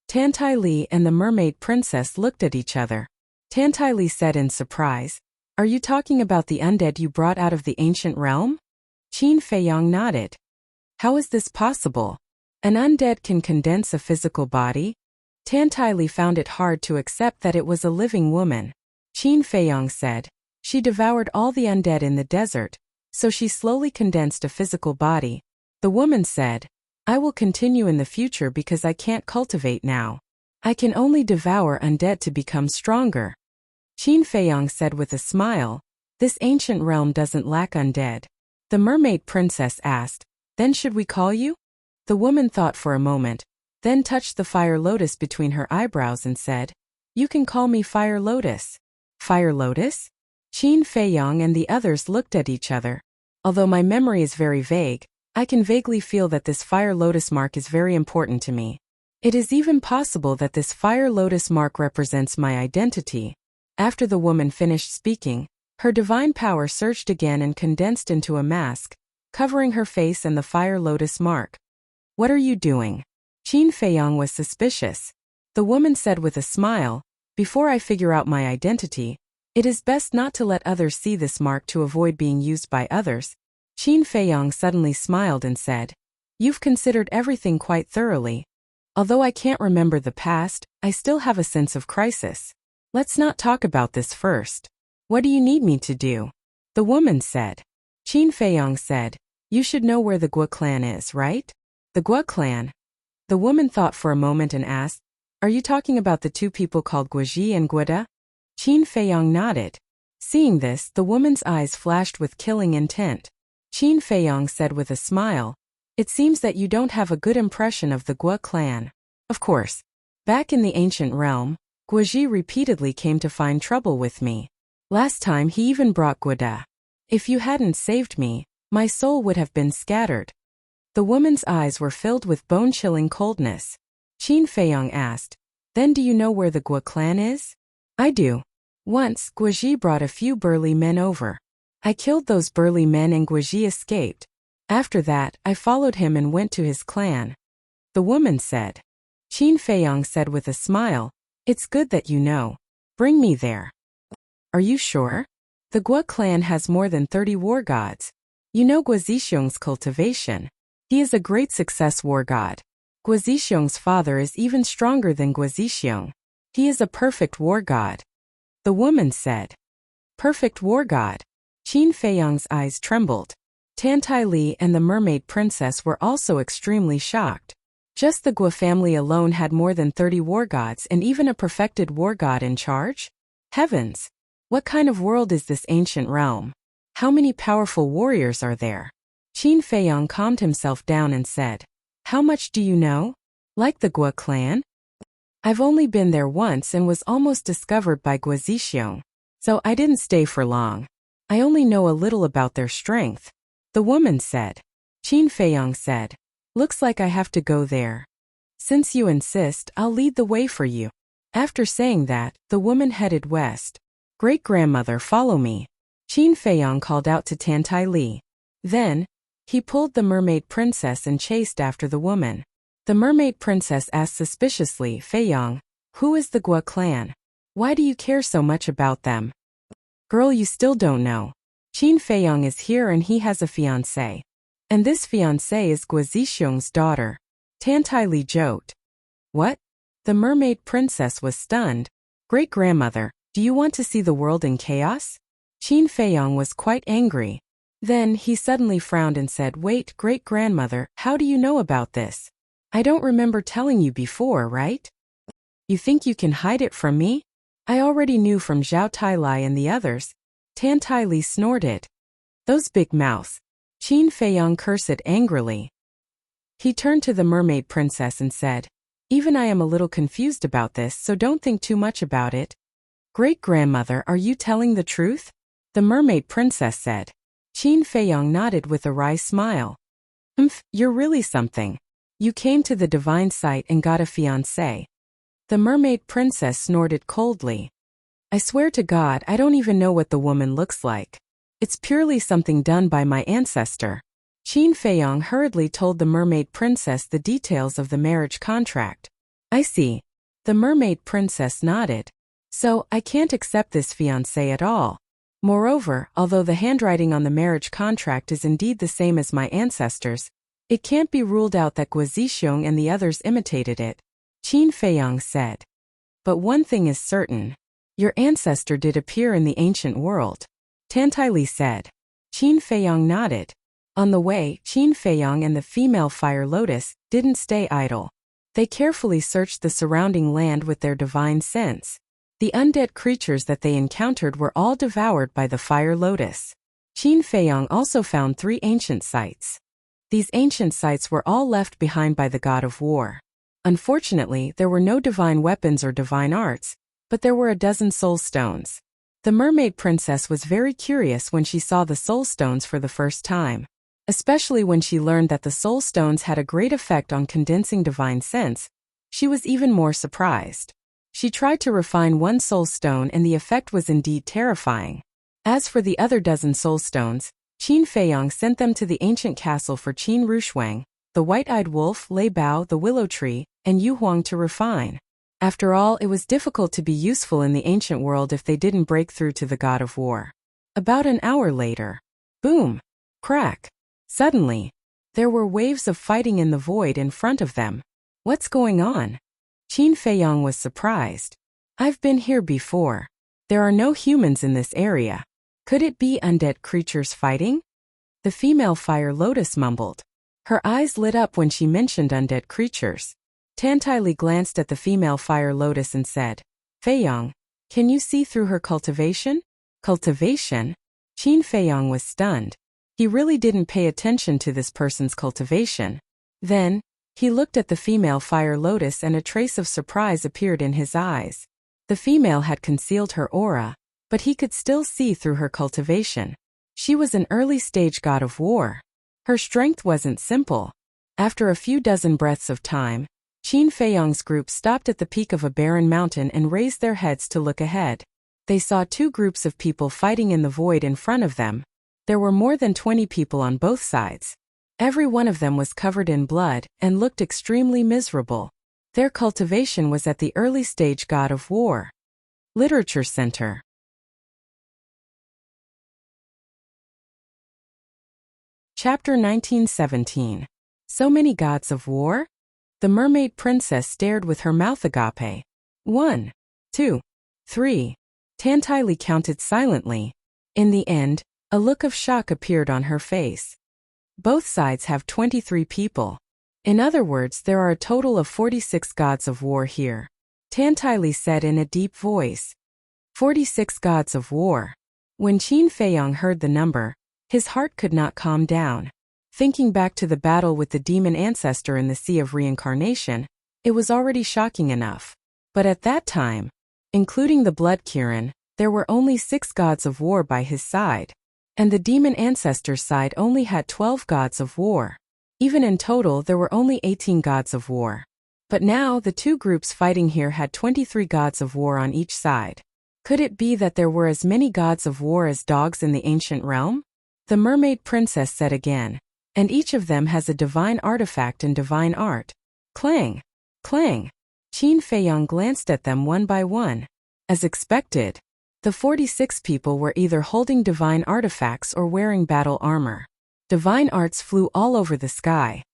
Tantai Li and the mermaid princess looked at each other. Tantai Li said in surprise, Are you talking about the undead you brought out of the ancient realm? Qin Feiyang nodded. How is this possible? An undead can condense a physical body? Tantai found it hard to accept that it was a living woman. Qin Feiyang said, she devoured all the undead in the desert, so she slowly condensed a physical body. The woman said, I will continue in the future because I can't cultivate now. I can only devour undead to become stronger. Qin Feiyang said with a smile, this ancient realm doesn't lack undead. The mermaid princess asked, then should we call you? The woman thought for a moment, then touched the fire lotus between her eyebrows and said, you can call me Fire Lotus. Fire Lotus? Qin Feiyang and the others looked at each other. Although my memory is very vague, I can vaguely feel that this Fire Lotus mark is very important to me. It is even possible that this Fire Lotus mark represents my identity. After the woman finished speaking, her divine power surged again and condensed into a mask, covering her face and the Fire Lotus mark. What are you doing? Qin Feiyang was suspicious. The woman said with a smile, before I figure out my identity, it is best not to let others see this mark to avoid being used by others. Qin Feiyang suddenly smiled and said, you've considered everything quite thoroughly. Although I can't remember the past, I still have a sense of crisis. Let's not talk about this first. What do you need me to do? The woman said. Qin Feiyang said, you should know where the Gua clan is, right? The Gua clan? The woman thought for a moment and asked, are you talking about the two people called Guaji and Guada? Qin Feiyang nodded. Seeing this, the woman's eyes flashed with killing intent. Qin Feiyang said with a smile, it seems that you don't have a good impression of the Gua clan. Of course. Back in the ancient realm, Guaji repeatedly came to find trouble with me. Last time he even brought Guada. If you hadn't saved me, my soul would have been scattered. The woman's eyes were filled with bone-chilling coldness. Qin Feiyang asked, then do you know where the Gua clan is? I do. Once, Guaji brought a few burly men over. I killed those burly men and Guaji escaped. After that, I followed him and went to his clan. The woman said. Qin Feiyang said with a smile, it's good that you know. Bring me there. Are you sure? The Gua clan has more than 30 war gods. You know Gua Zixiong's cultivation. He is a great success war god. Gua Zixiong's father is even stronger than Gua Zixiong. He is a perfect war god. The woman said. Perfect war god. Qin Feiyang's eyes trembled. Tantai and the mermaid princess were also extremely shocked. Just the Gua family alone had more than 30 war gods and even a perfected war god in charge? Heavens! What kind of world is this ancient realm? How many powerful warriors are there? Qin Feiyang calmed himself down and said, how much do you know? Like the Gua clan? I've only been there once and was almost discovered by Gua Zixiong, so I didn't stay for long. I only know a little about their strength. The woman said. Qin Feiyang said, looks like I have to go there. Since you insist, I'll lead the way for you. After saying that, the woman headed west. Great-grandmother, follow me. Qin Feiyang called out to Tantai. Then, he pulled the mermaid princess and chased after the woman. The mermaid princess asked suspiciously, Feiyang, who is the Gua clan? Why do you care so much about them? Girl, you still don't know. Qin Feiyang is here and he has a fiancée. And this fiancée is Gua Zixiong's daughter. Tantai joked. What? The mermaid princess was stunned. Great-grandmother, do you want to see the world in chaos? Qin Feiyang was quite angry. Then he suddenly frowned and said, wait, great-grandmother, how do you know about this? I don't remember telling you before, right? You think you can hide it from me? I already knew from Zhao Tailai and the others. Tantai snorted. Those big mouths. Qin Feiyang cursed angrily. He turned to the mermaid princess and said, even I am a little confused about this, so don't think too much about it. Great-grandmother, are you telling the truth? The mermaid princess said. Qin Feiyang nodded with a wry smile. You're really something. You came to the divine site and got a fiancé. The mermaid princess snorted coldly. I swear to God, I don't even know what the woman looks like. It's purely something done by my ancestor. Qin Feiyang hurriedly told the mermaid princess the details of the marriage contract. I see. The mermaid princess nodded. So, I can't accept this fiancé at all. Moreover, although the handwriting on the marriage contract is indeed the same as my ancestors, it can't be ruled out that Guizixiong and the others imitated it, Qin Feiyang said. But one thing is certain. Your ancestor did appear in the ancient world, Tantai Li said. Qin Feiyang nodded. On the way, Qin Feiyang and the female fire lotus didn't stay idle. They carefully searched the surrounding land with their divine sense. The undead creatures that they encountered were all devoured by the fire lotus. Qin Feiyang also found 3 ancient sites. These ancient sites were all left behind by the god of war. Unfortunately, there were no divine weapons or divine arts, but there were a dozen soul stones. The mermaid princess was very curious when she saw the soul stones for the first time, especially when she learned that the soul stones had a great effect on condensing divine sense. She was even more surprised. She tried to refine one soul stone and the effect was indeed terrifying. As for the other dozen soul stones, Qin Feiyang sent them to the ancient castle for Qin Rushuang, the white-eyed wolf, Lei Bao, the willow tree, and Yu Huang to refine. After all, it was difficult to be useful in the ancient world if they didn't break through to the god of war. About an hour later, boom, crack. Suddenly, there were waves of fighting in the void in front of them. What's going on? Qin Feiyang was surprised. I've been here before. There are no humans in this area. Could it be undead creatures fighting? The female fire lotus mumbled. Her eyes lit up when she mentioned undead creatures. Tantai Li glanced at the female fire lotus and said, Feiyang, can you see through her cultivation? Cultivation? Qin Feiyang was stunned. He really didn't pay attention to this person's cultivation. Then, he looked at the female fire lotus and a trace of surprise appeared in his eyes. The female had concealed her aura, but he could still see through her cultivation. She was an early-stage god of war. Her strength wasn't simple. After a few dozen breaths of time, Qin Feiyang's group stopped at the peak of a barren mountain and raised their heads to look ahead. They saw 2 groups of people fighting in the void in front of them. There were more than 20 people on both sides. Every one of them was covered in blood and looked extremely miserable. Their cultivation was at the early stage god of war. Literature Center. Chapter 1917. So many gods of war? The mermaid princess stared with her mouth agape. 1, 2, 3. Tantai Li counted silently. In the end, a look of shock appeared on her face. Both sides have 23 people. In other words, there are a total of 46 gods of war here. Tantai Li said in a deep voice. 46 gods of war. When Qin Feiyang heard the number, his heart could not calm down. Thinking back to the battle with the demon ancestor in the Sea of Reincarnation, it was already shocking enough. But at that time, including the Blood Kirin, there were only 6 gods of war by his side. And the demon ancestor's side only had 12 gods of war. Even in total, there were only 18 gods of war. But now, the 2 groups fighting here had 23 gods of war on each side. Could it be that there were as many gods of war as dogs in the ancient realm? The mermaid princess said again. And each of them has a divine artifact and divine art. Clang! Clang! Qin Feiyang glanced at them one by one. As expected, the 46 people were either holding divine artifacts or wearing battle armor. Divine arts flew all over the sky.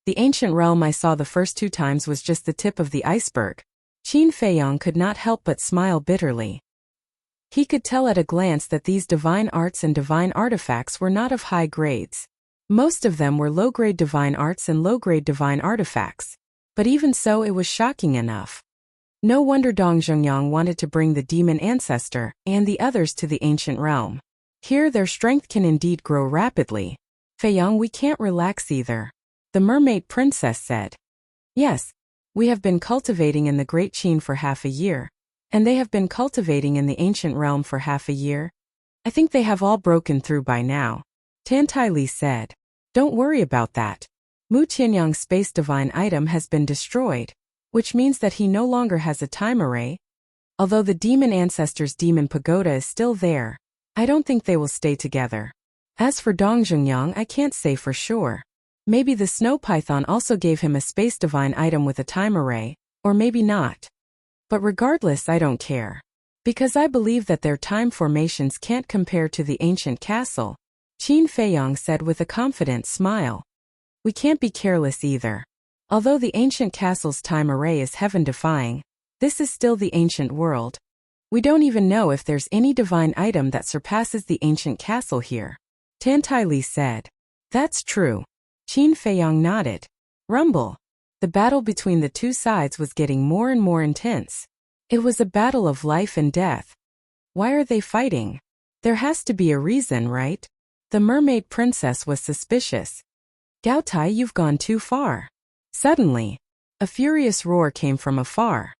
The ancient realm I saw the first 2 times was just the tip of the iceberg. Qin Feiyang could not help but smile bitterly. He could tell at a glance that these divine arts and divine artifacts were not of high grades. Most of them were low-grade divine arts and low-grade divine artifacts. But even so, it was shocking enough. No wonder Dong Zhongyang wanted to bring the demon ancestor and the others to the ancient realm. Here their strength can indeed grow rapidly. Feiyang, we can't relax either. The mermaid princess said. Yes, we have been cultivating in the Great Qin for half a year. And they have been cultivating in the ancient realm for half a year. I think they have all broken through by now. Tantai Li said. Don't worry about that. Mu Qianyang's space divine item has been destroyed, which means that he no longer has a time array. Although the demon ancestor's demon pagoda is still there, I don't think they will stay together. As for Dong Zhongyang, I can't say for sure. Maybe the snow python also gave him a space divine item with a time array, or maybe not. But regardless, I don't care. Because I believe that their time formations can't compare to the ancient castle, Qin Feiyong said with a confident smile. We can't be careless either. Although the ancient castle's time array is heaven-defying, this is still the ancient world. We don't even know if there's any divine item that surpasses the ancient castle here. Tantai Li said. That's true. Qin Feiyong nodded. Rumble. The battle between the two sides was getting more and more intense. It was a battle of life and death. Why are they fighting? There has to be a reason, right? The mermaid princess was suspicious. Gao Tai, you've gone too far. Suddenly, a furious roar came from afar.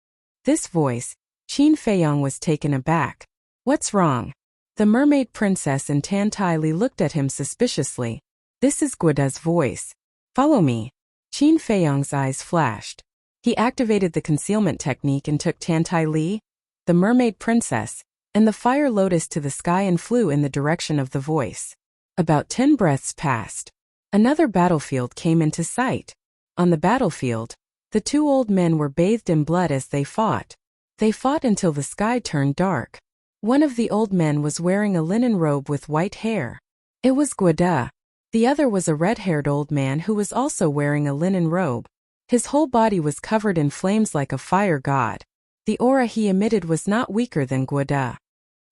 This voice, Qin Feiyong was taken aback. What's wrong? The mermaid princess and Tantai Li looked at him suspiciously. This is Guoda's voice. Follow me. Qin Feiyong's eyes flashed. He activated the concealment technique and took Tantai Li, the mermaid princess, and the fire lotus to the sky and flew in the direction of the voice. About 10 breaths passed. Another battlefield came into sight. On the battlefield, the two old men were bathed in blood as they fought. They fought until the sky turned dark. One of the old men was wearing a linen robe with white hair. It was Guoda. The other was a red-haired old man who was also wearing a linen robe. His whole body was covered in flames like a fire god. The aura he emitted was not weaker than Guoda.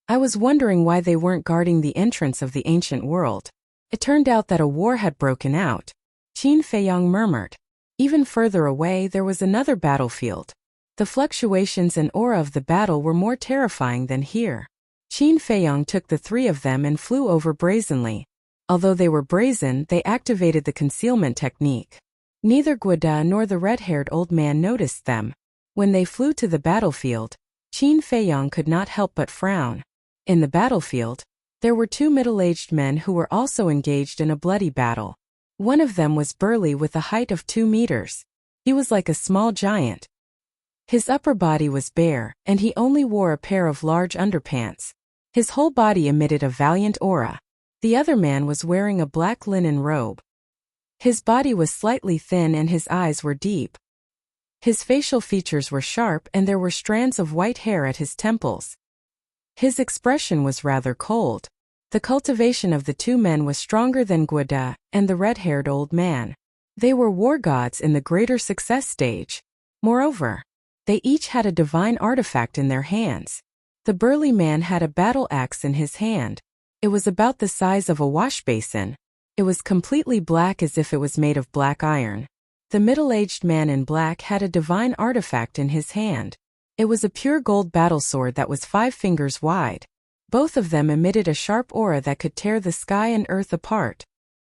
I was wondering why they weren't guarding the entrance of the ancient world. It turned out that a war had broken out. Qin Feiyong murmured. Even further away there was another battlefield. The fluctuations and aura of the battle were more terrifying than here. Qin Feiyong took the three of them and flew over brazenly. Although they were brazen, they activated the concealment technique. Neither Guoda nor the red-haired old man noticed them. When they flew to the battlefield, Qin Feiyong could not help but frown. In the battlefield, there were two middle-aged men who were also engaged in a bloody battle. One of them was burly with a height of 2 meters. He was like a small giant. His upper body was bare, and he only wore a pair of large underpants. His whole body emitted a valiant aura. The other man was wearing a black linen robe. His body was slightly thin and his eyes were deep. His facial features were sharp and there were strands of white hair at his temples. His expression was rather cold. The cultivation of the two men was stronger than Guoda and the red-haired old man. They were war gods in the greater success stage. Moreover, they each had a divine artifact in their hands. The burly man had a battle axe in his hand. It was about the size of a wash basin. It was completely black as if it was made of black iron. The middle-aged man in black had a divine artifact in his hand. It was a pure gold battle sword that was 5 fingers wide. Both of them emitted a sharp aura that could tear the sky and earth apart.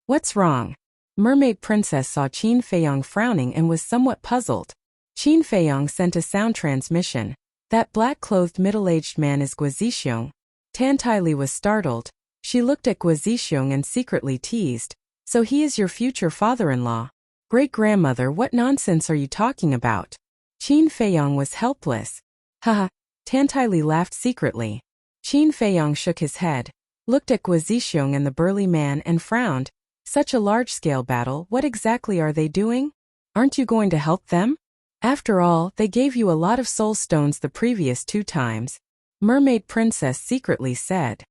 What's wrong? Mermaid Princess saw Qin Feiyong frowning and was somewhat puzzled. Qin Feiyong sent a sound transmission. That black-clothed middle-aged man is Guozixiong. Tantai Li was startled. She looked at Guozixiong and secretly teased. So he is your future father-in-law. Great-grandmother, what nonsense are you talking about? Qin Feiyong was helpless. Haha, Tantai Li laughed secretly. Qin Feiyong shook his head, looked at Guozixiong and the burly man and frowned. Such a large-scale battle, what exactly are they doing? Aren't you going to help them? After all, they gave you a lot of soul stones the previous 2 times. Mermaid Princess secretly said.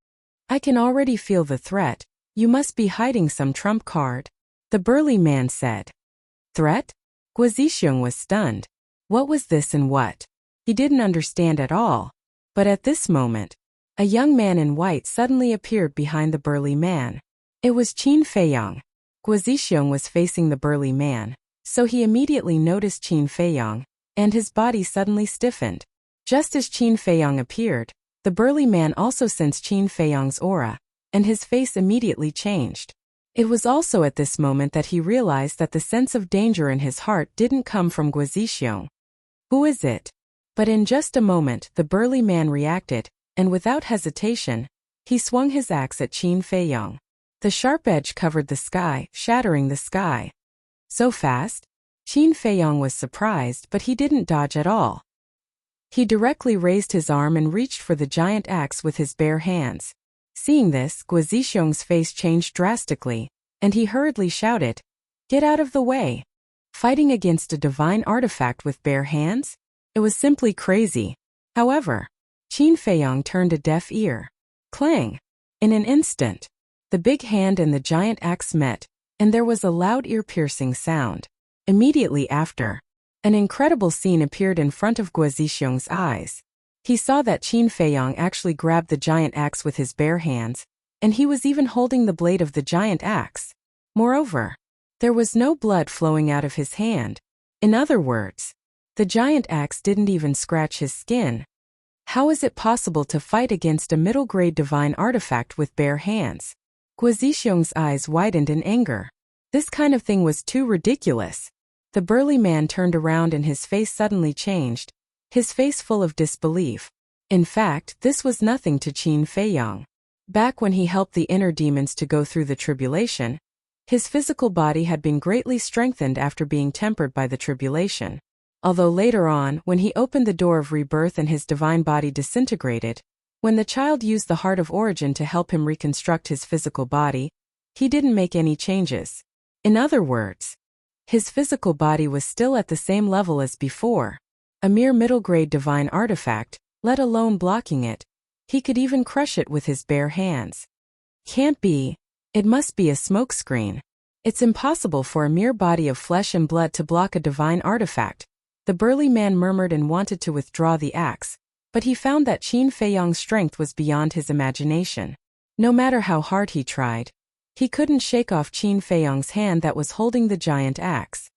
I can already feel the threat. You must be hiding some trump card. The burly man said. Threat? Guozixiong was stunned. What was this and what? He didn't understand at all. But at this moment, a young man in white suddenly appeared behind the burly man. It was Qin Feiyong. Guozixiong was facing the burly man, so he immediately noticed Qin Feiyong, and his body suddenly stiffened. Just as Qin Feiyong appeared, the burly man also sensed Qin Feiyong's aura, and his face immediately changed. It was also at this moment that he realized that the sense of danger in his heart didn't come from Guozixiong. Who is it? But in just a moment the burly man reacted, and without hesitation, he swung his axe at Qin Feiyong. The sharp edge covered the sky, shattering the sky. So fast? Qin Feiyong was surprised, but he didn't dodge at all. He directly raised his arm and reached for the giant axe with his bare hands. Seeing this, Guozixiong's face changed drastically, and he hurriedly shouted, "Get out of the way!" Fighting against a divine artifact with bare hands? It was simply crazy. However, Qin Feiyong turned a deaf ear. Clang! In an instant, the big hand and the giant axe met, and there was a loud ear-piercing sound. Immediately after, an incredible scene appeared in front of Guo Zixiong's eyes. He saw that Qin Feiyong actually grabbed the giant axe with his bare hands, and he was even holding the blade of the giant axe. Moreover, there was no blood flowing out of his hand. In other words, the giant axe didn't even scratch his skin. How is it possible to fight against a middle-grade divine artifact with bare hands? Guo Zixiong's eyes widened in anger. This kind of thing was too ridiculous. The burly man turned around and his face suddenly changed, his face full of disbelief. In fact, this was nothing to Qin Feiyong. Back when he helped the inner demons to go through the tribulation, his physical body had been greatly strengthened after being tempered by the tribulation. Although later on, when he opened the door of rebirth and his divine body disintegrated, when the child used the heart of origin to help him reconstruct his physical body, he didn't make any changes. In other words, his physical body was still at the same level as before. A mere middle-grade divine artifact, let alone blocking it. He could even crush it with his bare hands. Can't be. It must be a smokescreen. It's impossible for a mere body of flesh and blood to block a divine artifact. The burly man murmured and wanted to withdraw the axe, but he found that Qin Feiyong's strength was beyond his imagination. No matter how hard he tried, he couldn't shake off Qin Feiyong's hand that was holding the giant axe.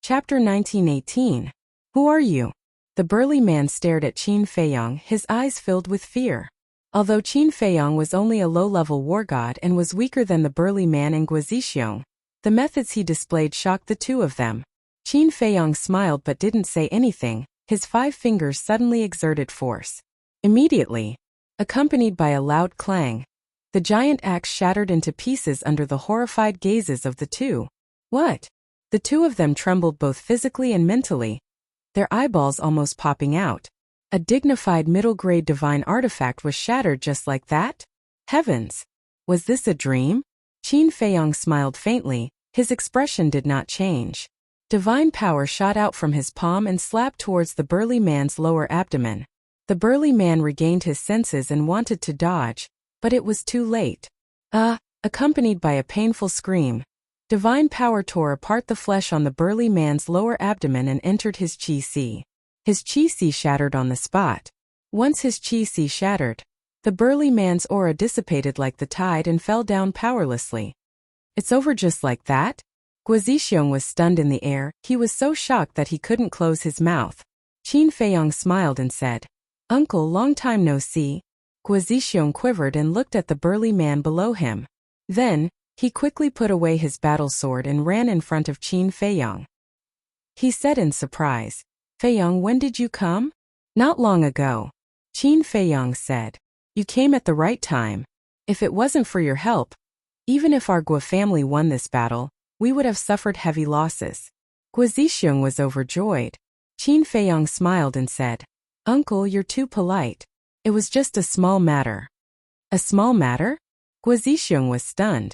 Chapter 1918. Who are you? The burly man stared at Qin Feiyong, his eyes filled with fear. Although Qin Feiyong was only a low-level war god and was weaker than the burly man and Guo Zixiong, the methods he displayed shocked the two of them. Qin Feiyong smiled but didn't say anything. His 5 fingers suddenly exerted force. Immediately, accompanied by a loud clang, the giant axe shattered into pieces under the horrified gazes of the two. What? The two of them trembled both physically and mentally, their eyeballs almost popping out. A dignified middle-grade divine artifact was shattered just like that? Heavens! Was this a dream? Qin Feiyong smiled faintly, his expression did not change. Divine power shot out from his palm and slapped towards the burly man's lower abdomen. The burly man regained his senses and wanted to dodge, but it was too late. Accompanied by a painful scream, divine power tore apart the flesh on the burly man's lower abdomen and entered his qi-si. His qi-si shattered on the spot. Once his qi-si shattered, the burly man's aura dissipated like the tide and fell down powerlessly. It's over just like that? Guo Zixiong was stunned in the air. He was so shocked that he couldn't close his mouth. Qin Feiyong smiled and said, "Uncle, long time no see." Guo Zixiong quivered and looked at the burly man below him. Then, he quickly put away his battle sword and ran in front of Qin Feiyong. He said in surprise, "Feiyong, when did you come?" "Not long ago." Qin Feiyong said, "You came at the right time. If it wasn't for your help, even if our Guo family won this battle, we would have suffered heavy losses." Guo Zixiong was overjoyed. Qin Feiyong smiled and said, "Uncle, you're too polite. It was just a small matter." "A small matter?" Guo Zixiong was stunned.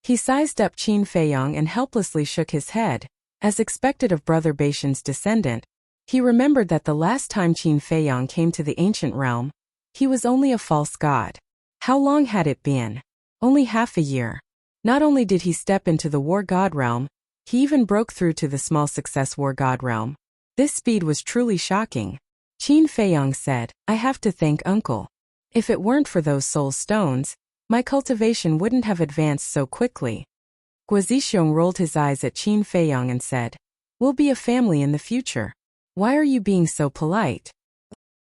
He sized up Qin Feiyong and helplessly shook his head. As expected of Brother Beishan's descendant, he remembered that the last time Qin Feiyong came to the ancient realm, he was only a false god. How long had it been? Only half a year. Not only did he step into the war god realm, he even broke through to the small success war god realm. This speed was truly shocking. Qin Feiyong said, "I have to thank Uncle. If it weren't for those soul stones, my cultivation wouldn't have advanced so quickly." Guo Zixiong rolled his eyes at Qin Feiyong and said, "We'll be a family in the future. Why are you being so polite?"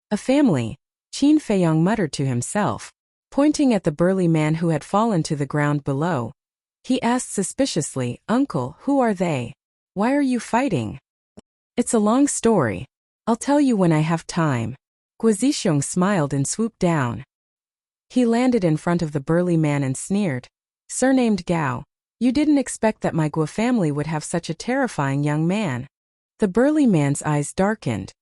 "A family," Qin Feiyong muttered to himself. Pointing at the burly man who had fallen to the ground below, he asked suspiciously, "Uncle, who are they? Why are you fighting?" "It's a long story. I'll tell you when I have time." Guo Zixiong smiled and swooped down. He landed in front of the burly man and sneered, "Surnamed Gao, you didn't expect that my Guo family would have such a terrifying young man." The burly man's eyes darkened.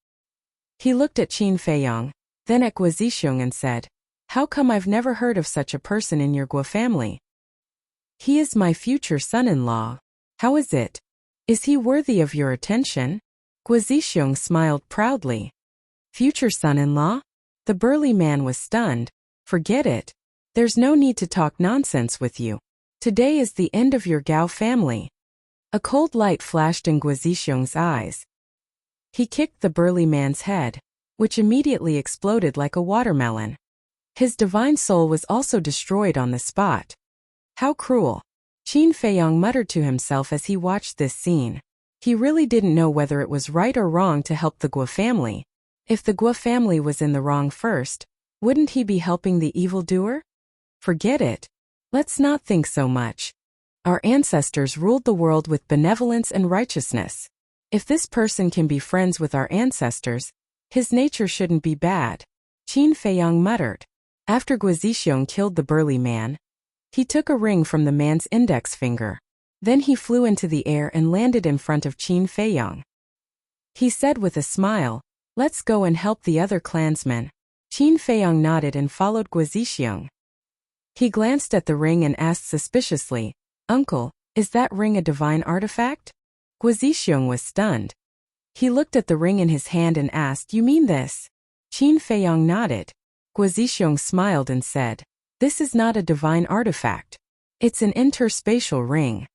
He looked at Qin Feiyong, then at Guo Zixiong and said, "How come I've never heard of such a person in your Guo family?" "He is my future son-in-law." "How is it? Is he worthy of your attention? Guizhixiong smiled proudly. Future son-in-law? The burly man was stunned. Forget it. There's no need to talk nonsense with you. Today is the end of your Gao family. A cold light flashed in Guizhixiong's eyes. He kicked the burly man's head, which immediately exploded like a watermelon. His divine soul was also destroyed on the spot. How cruel. Qin Feiyong muttered to himself as he watched this scene. He really didn't know whether it was right or wrong to help the Guo family. If the Guo family was in the wrong first, wouldn't he be helping the evildoer? Forget it. Let's not think so much. Our ancestors ruled the world with benevolence and righteousness. If this person can be friends with our ancestors, his nature shouldn't be bad. Qin Feiyong muttered. After Guizhixiong killed the burly man, he took a ring from the man's index finger. Then he flew into the air and landed in front of Qin Feiyong. He said with a smile, "Let's go and help the other clansmen." Qin Feiyong nodded and followed Guizhixiong. He glanced at the ring and asked suspiciously, "Uncle, is that ring a divine artifact?" Guizhixiong was stunned. He looked at the ring in his hand and asked, "You mean this?" Qin Feiyong nodded. Guizhixiong smiled and said, "This is not a divine artifact. It's an interspatial ring."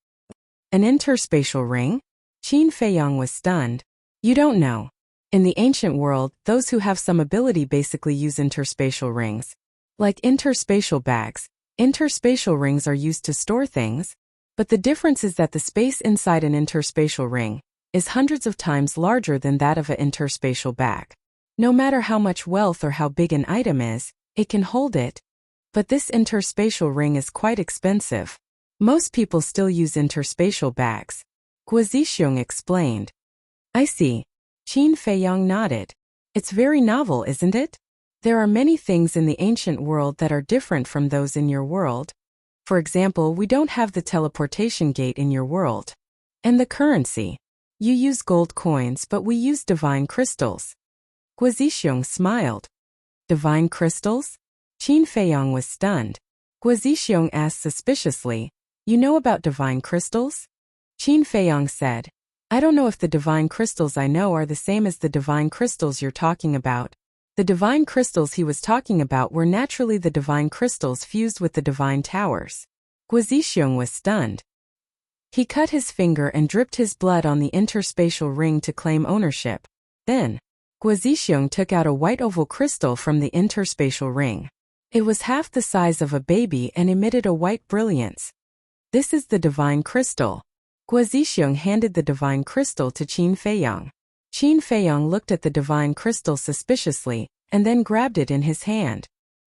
An interspatial ring? Qin Feiyong was stunned. You don't know. In the ancient world, those who have some ability basically use interspatial rings. Like interspatial bags, interspatial rings are used to store things, but the difference is that the space inside an interspatial ring is hundreds of times larger than that of an interspatial bag. No matter how much wealth or how big an item is, it can hold it. But this interspatial ring is quite expensive. Most people still use interspatial bags. Guizhixiong explained. I see. Qin Feiyong nodded. It's very novel, isn't it? There are many things in the ancient world that are different from those in your world. For example, we don't have the teleportation gate in your world. And the currency. You use gold coins, but we use divine crystals. Guizhixiong smiled. Divine crystals? Qin Feiyong was stunned. Guizhixiong asked suspiciously, "You know about divine crystals?" Qin Feiyong said, "I don't know if the divine crystals I know are the same as the divine crystals you're talking about." The divine crystals he was talking about were naturally the divine crystals fused with the divine towers. Guizhixiong was stunned. He cut his finger and dripped his blood on the interspatial ring to claim ownership. Then, Guizhixiong took out a white oval crystal from the interspatial ring. It was half the size of a baby and emitted a white brilliance. This is the divine crystal. Guizhixiong handed the divine crystal to Qin Feiyong. Qin Feiyong looked at the divine crystal suspiciously, and then grabbed it in his hand.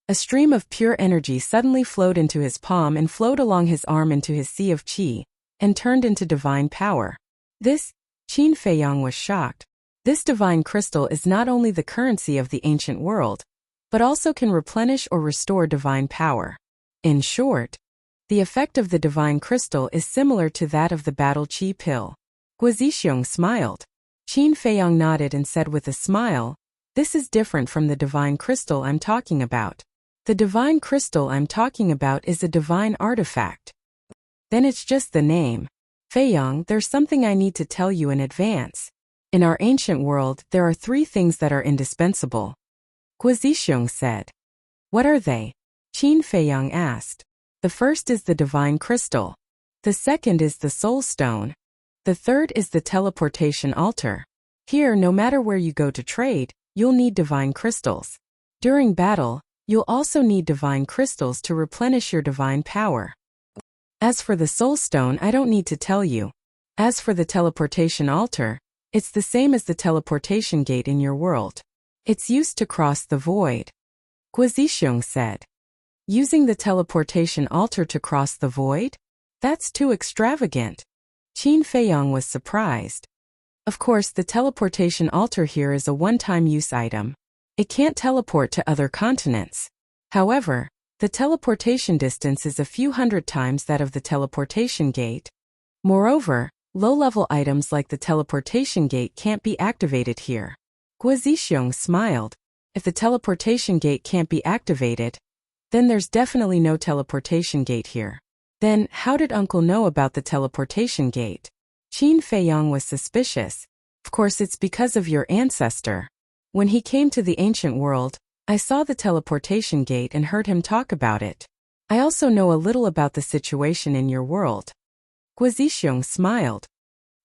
A stream of pure energy suddenly flowed into his palm and flowed along his arm into his sea of qi, and turned into divine power. Qin Feiyong was shocked. This divine crystal is not only the currency of the ancient world, but also can replenish or restore divine power. In short, the effect of the divine crystal is similar to that of the battle qi pill. Guizhixiong smiled. Qin Feiyong nodded and said with a smile, "This is different from the divine crystal I'm talking about. The divine crystal I'm talking about is a divine artifact." Then it's just the name. Feiyong, there's something I need to tell you in advance. In our ancient world, there are 3 things that are indispensable. Guizhixiong said. What are they? Qin Feiyong asked. The first is the divine crystal. The second is the soul stone. The third is the teleportation altar. Here, no matter where you go to trade, you'll need divine crystals. During battle, you'll also need divine crystals to replenish your divine power. As for the soul stone, I don't need to tell you. As for the teleportation altar, it's the same as the teleportation gate in your world. It's used to cross the void. Guizhixiong said. Using the teleportation altar to cross the void? That's too extravagant. Qin Feiyong was surprised. Of course, the teleportation altar here is a one-time use item. It can't teleport to other continents. However, the teleportation distance is a few hundred times that of the teleportation gate. Moreover, low-level items like the teleportation gate can't be activated here. Guizhixiong smiled. If the teleportation gate can't be activated, then there's definitely no teleportation gate here. Then, how did Uncle know about the teleportation gate? Qin Feiyang was suspicious. Of course it's because of your ancestor. When he came to the ancient world, I saw the teleportation gate and heard him talk about it. I also know a little about the situation in your world. Guo Zixiong smiled.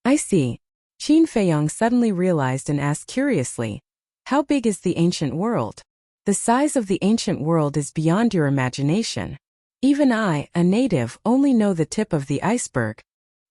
I see. Qin Feiyang suddenly realized and asked curiously, how big is the ancient world? The size of the ancient world is beyond your imagination. Even I, a native, only know the tip of the iceberg.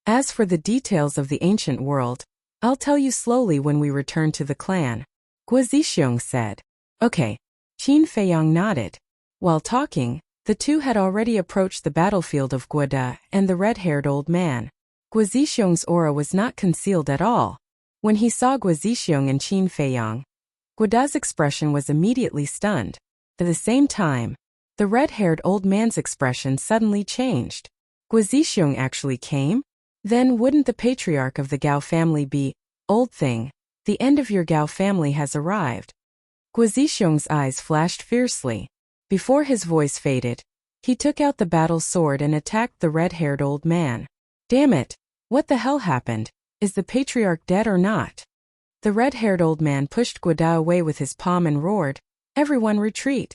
As for the details of the ancient world, I'll tell you slowly when we return to the clan. Guo Zixiong said. Okay. Qin Feiyang nodded. While talking, the two had already approached the battlefield of Guoda and the red-haired old man. Guo Zixiong's aura was not concealed at all. When he saw Guo Zixiong and Qin Feiyang, Guoda's expression was immediately stunned. At the same time, the red-haired old man's expression suddenly changed. Guo Zixiong actually came? Then wouldn't the patriarch of the Gao family be, old thing, the end of your Gao family has arrived? Guo Zixiong's eyes flashed fiercely. Before his voice faded, he took out the battle sword and attacked the red-haired old man. Damn it! What the hell happened? Is the patriarch dead or not? The red-haired old man pushed Guoda away with his palm and roared, everyone retreat.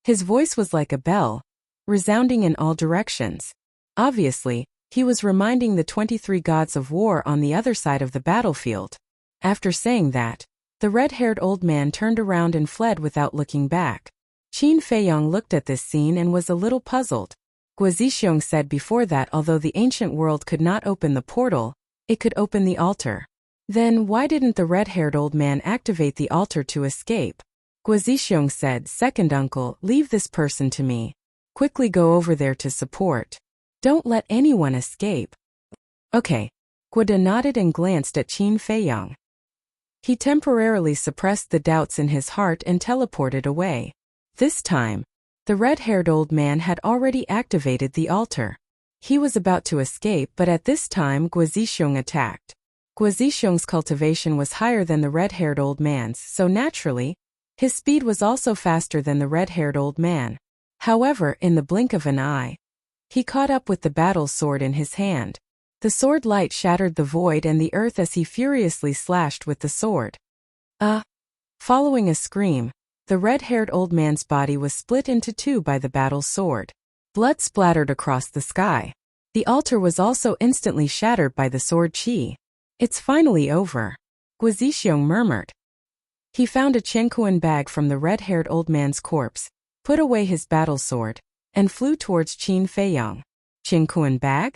His voice was like a bell, resounding in all directions. Obviously, he was reminding the 23 gods of war on the other side of the battlefield. After saying that, the red-haired old man turned around and fled without looking back. Qin Feiyang looked at this scene and was a little puzzled. Guo Zixiong said before that although the ancient world could not open the portal, it could open the altar. Then why didn't the red-haired old man activate the altar to escape? Guo Zixiong said, Second uncle, leave this person to me. Quickly go over there to support. Don't let anyone escape. Okay. Guoda nodded and glanced at Qin Feiyang. He temporarily suppressed the doubts in his heart and teleported away. This time, the red-haired old man had already activated the altar. He was about to escape, but at this time Guo Zixiong attacked. Guo Zixiong's cultivation was higher than the red-haired old man's, so naturally, his speed was also faster than the red-haired old man. However, in the blink of an eye, he caught up with the battle sword in his hand. The sword light shattered the void and the earth as he furiously slashed with the sword. Following a scream, the red-haired old man's body was split into two by the battle sword. Blood splattered across the sky. The altar was also instantly shattered by the sword chi. It's finally over. Guo Zixiong murmured. He found a Qianquan bag from the red-haired old man's corpse, put away his battle sword, and flew towards Qin Feiyang. Qianquan bag?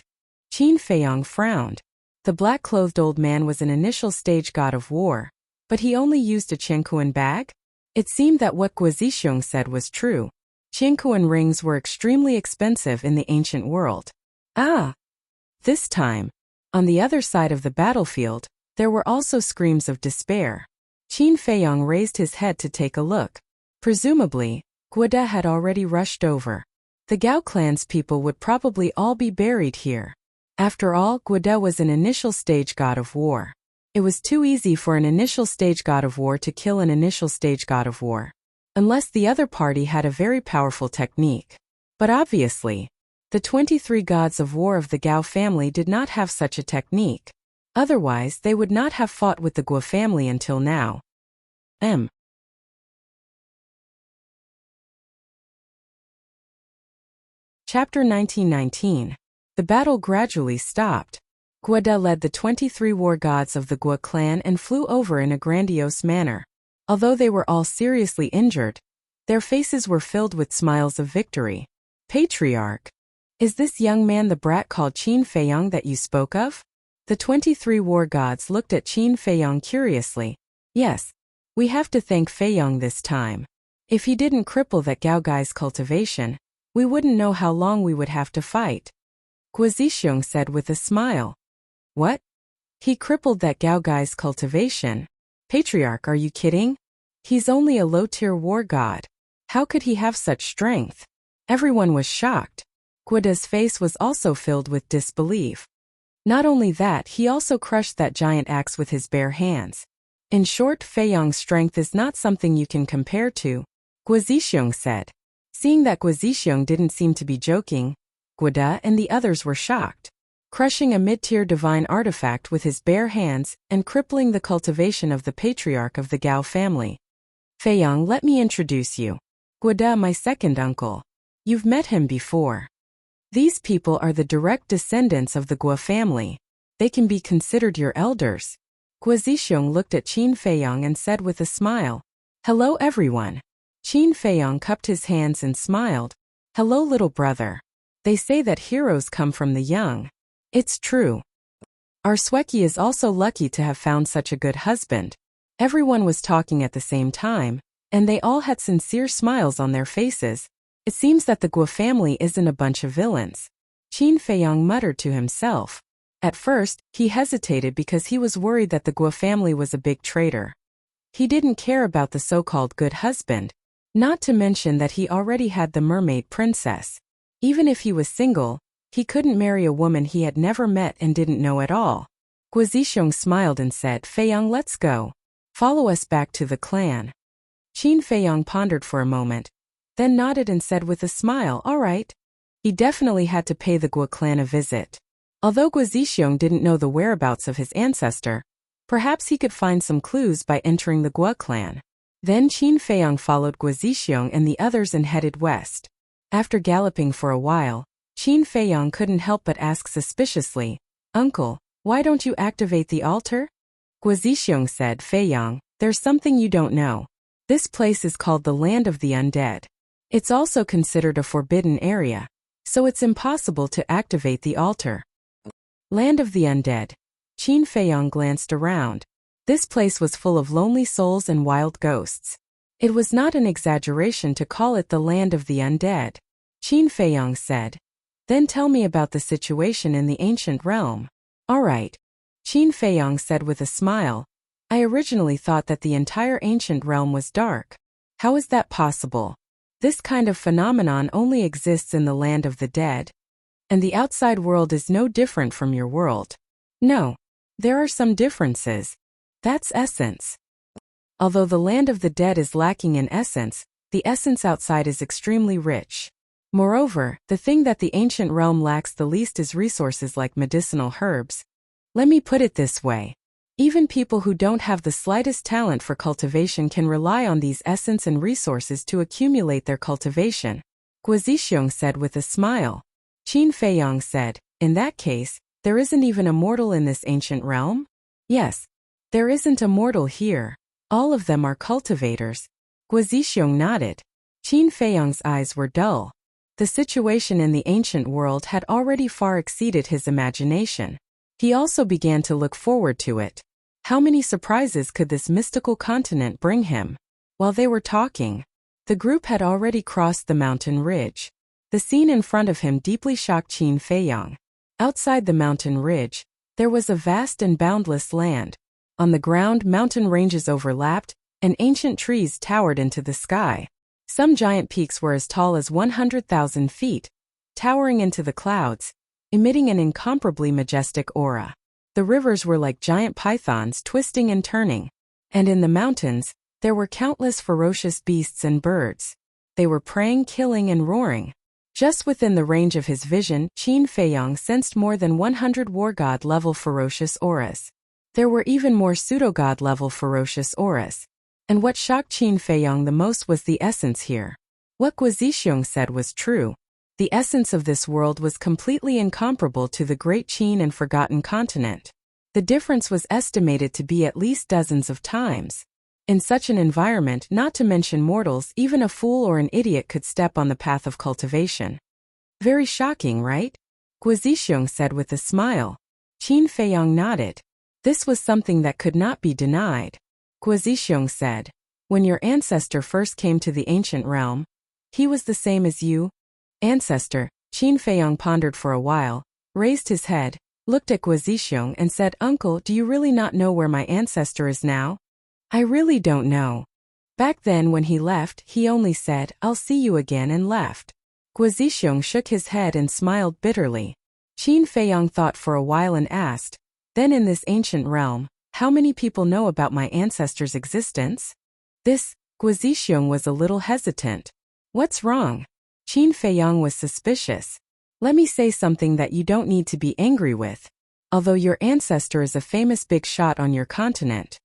Qin Feiyang frowned. The black-clothed old man was an initial stage god of war, but he only used a Qianquan bag? It seemed that what Guo Zixiong said was true. Qianquan rings were extremely expensive in the ancient world. This time, on the other side of the battlefield, there were also screams of despair. Qin Feiyang raised his head to take a look. Presumably, Guoda had already rushed over. The Gao clan's people would probably all be buried here. After all, Guoda was an initial stage god of war. It was too easy for an initial stage god of war to kill an initial stage god of war. Unless the other party had a very powerful technique. But obviously, the 23 gods of war of the Gao family did not have such a technique. Otherwise, they would not have fought with the Guo family until now. Chapter 1919. The battle gradually stopped. Guoda led the 23 war gods of the Guo clan and flew over in a grandiose manner. Although they were all seriously injured, their faces were filled with smiles of victory. Patriarch, is this young man the brat called Qin Feiyang that you spoke of? The 23 war gods looked at Qin Feiyang curiously. Yes, we have to thank Feiyang this time. If he didn't cripple that Gao guy's cultivation, we wouldn't know how long we would have to fight. Guo Zixiong said with a smile. What? He crippled that Gao guy's cultivation? Patriarch, are you kidding? He's only a low-tier war god. How could he have such strength? Everyone was shocked. Guoda's face was also filled with disbelief. Not only that, he also crushed that giant axe with his bare hands. In short, Feiyang's strength is not something you can compare to, Guo Zixiong said. Seeing that Guo Zixiong didn't seem to be joking, Guoda and the others were shocked. crushing a mid-tier divine artifact with his bare hands and crippling the cultivation of the patriarch of the Gao family. Feiyang, let me introduce you. Guada, my second uncle. You've met him before. These people are the direct descendants of the Guo family. They can be considered your elders. Guo Zixiong looked at Qin Feiyang and said with a smile, "Hello everyone." Qin Feiyang cupped his hands and smiled. "Hello little brother. They say that heroes come from the young. It's true. Our Sweki is also lucky to have found such a good husband." Everyone was talking at the same time, and they all had sincere smiles on their faces. It seems that the Guo family isn't a bunch of villains. Qin Feiyang muttered to himself. At first, he hesitated because he was worried that the Guo family was a big traitor. He didn't care about the so-called good husband, not to mention that he already had the mermaid princess. Even if he was single, he couldn't marry a woman he had never met and didn't know at all. Guo Zixiong smiled and said, "Feiyang, let's go. Follow us back to the clan." Qin Feiyang pondered for a moment, then nodded and said with a smile, "All right." He definitely had to pay the Guo clan a visit. Although Guo Zixiong didn't know the whereabouts of his ancestor, perhaps he could find some clues by entering the Guo clan. Then Qin Feiyang followed Guo Zixiong and the others and headed west. After galloping for a while, Qin Feiyang couldn't help but ask suspiciously, "Uncle, why don't you activate the altar?" Guo Zixiong said, "Feiyang, there's something you don't know. This place is called the Land of the Undead. It's also considered a forbidden area, so it's impossible to activate the altar." Land of the Undead. Qin Feiyang glanced around. This place was full of lonely souls and wild ghosts. It was not an exaggeration to call it the Land of the Undead. Qin Feiyang said, "Then tell me about the situation in the ancient realm." "All right," Qin Feiyang said with a smile. "I originally thought that the entire ancient realm was dark. How is that possible? This kind of phenomenon only exists in the land of the dead. And the outside world is no different from your world." "No. There are some differences. That's essence. Although the land of the dead is lacking in essence, the essence outside is extremely rich. Moreover, the thing that the ancient realm lacks the least is resources like medicinal herbs. Let me put it this way. Even people who don't have the slightest talent for cultivation can rely on these essence and resources to accumulate their cultivation," Guo Zixiong said with a smile. Qin Feiyang said, "In that case, there isn't even a mortal in this ancient realm?" "Yes. There isn't a mortal here. All of them are cultivators." Guo Zixiong nodded. Qin Feiyang's eyes were dull. The situation in the ancient world had already far exceeded his imagination. He also began to look forward to it. How many surprises could this mystical continent bring him? While they were talking, the group had already crossed the mountain ridge. The scene in front of him deeply shocked Qin Feiyang. Outside the mountain ridge, there was a vast and boundless land. On the ground, mountain ranges overlapped, and ancient trees towered into the sky. Some giant peaks were as tall as 100,000 feet, towering into the clouds, emitting an incomparably majestic aura. The rivers were like giant pythons twisting and turning. And in the mountains, there were countless ferocious beasts and birds. They were preying, killing, and roaring. Just within the range of his vision, Qin Feiyang sensed more than 100 war god-level ferocious auras. There were even more pseudo-god-level ferocious auras. And what shocked Qin Feiyang the most was the essence here. What Guo Zixiong said was true. The essence of this world was completely incomparable to the great Qin and forgotten continent. The difference was estimated to be at least dozens of times. In such an environment, not to mention mortals, even a fool or an idiot could step on the path of cultivation. Very shocking, right? Guo Zixiong said with a smile. Qin Feiyang nodded. This was something that could not be denied. Guo Zixiong said, "When your ancestor first came to the ancient realm, he was the same as you?" "Ancestor?" Qin Feiyang pondered for a while, raised his head, looked at Guo Zixiong and said, "Uncle, do you really not know where my ancestor is now?" "I really don't know. Back then when he left, he only said, 'I'll see you again,' and left." Guo Zixiong shook his head and smiled bitterly. Qin Feiyang thought for a while and asked, "Then in this ancient realm, how many people know about my ancestor's existence?" Guo Zixiong was a little hesitant. "What's wrong?" Qin Feiyang was suspicious. Let me say something that you don't need to be angry with. Although your ancestor is a famous big shot on your continent.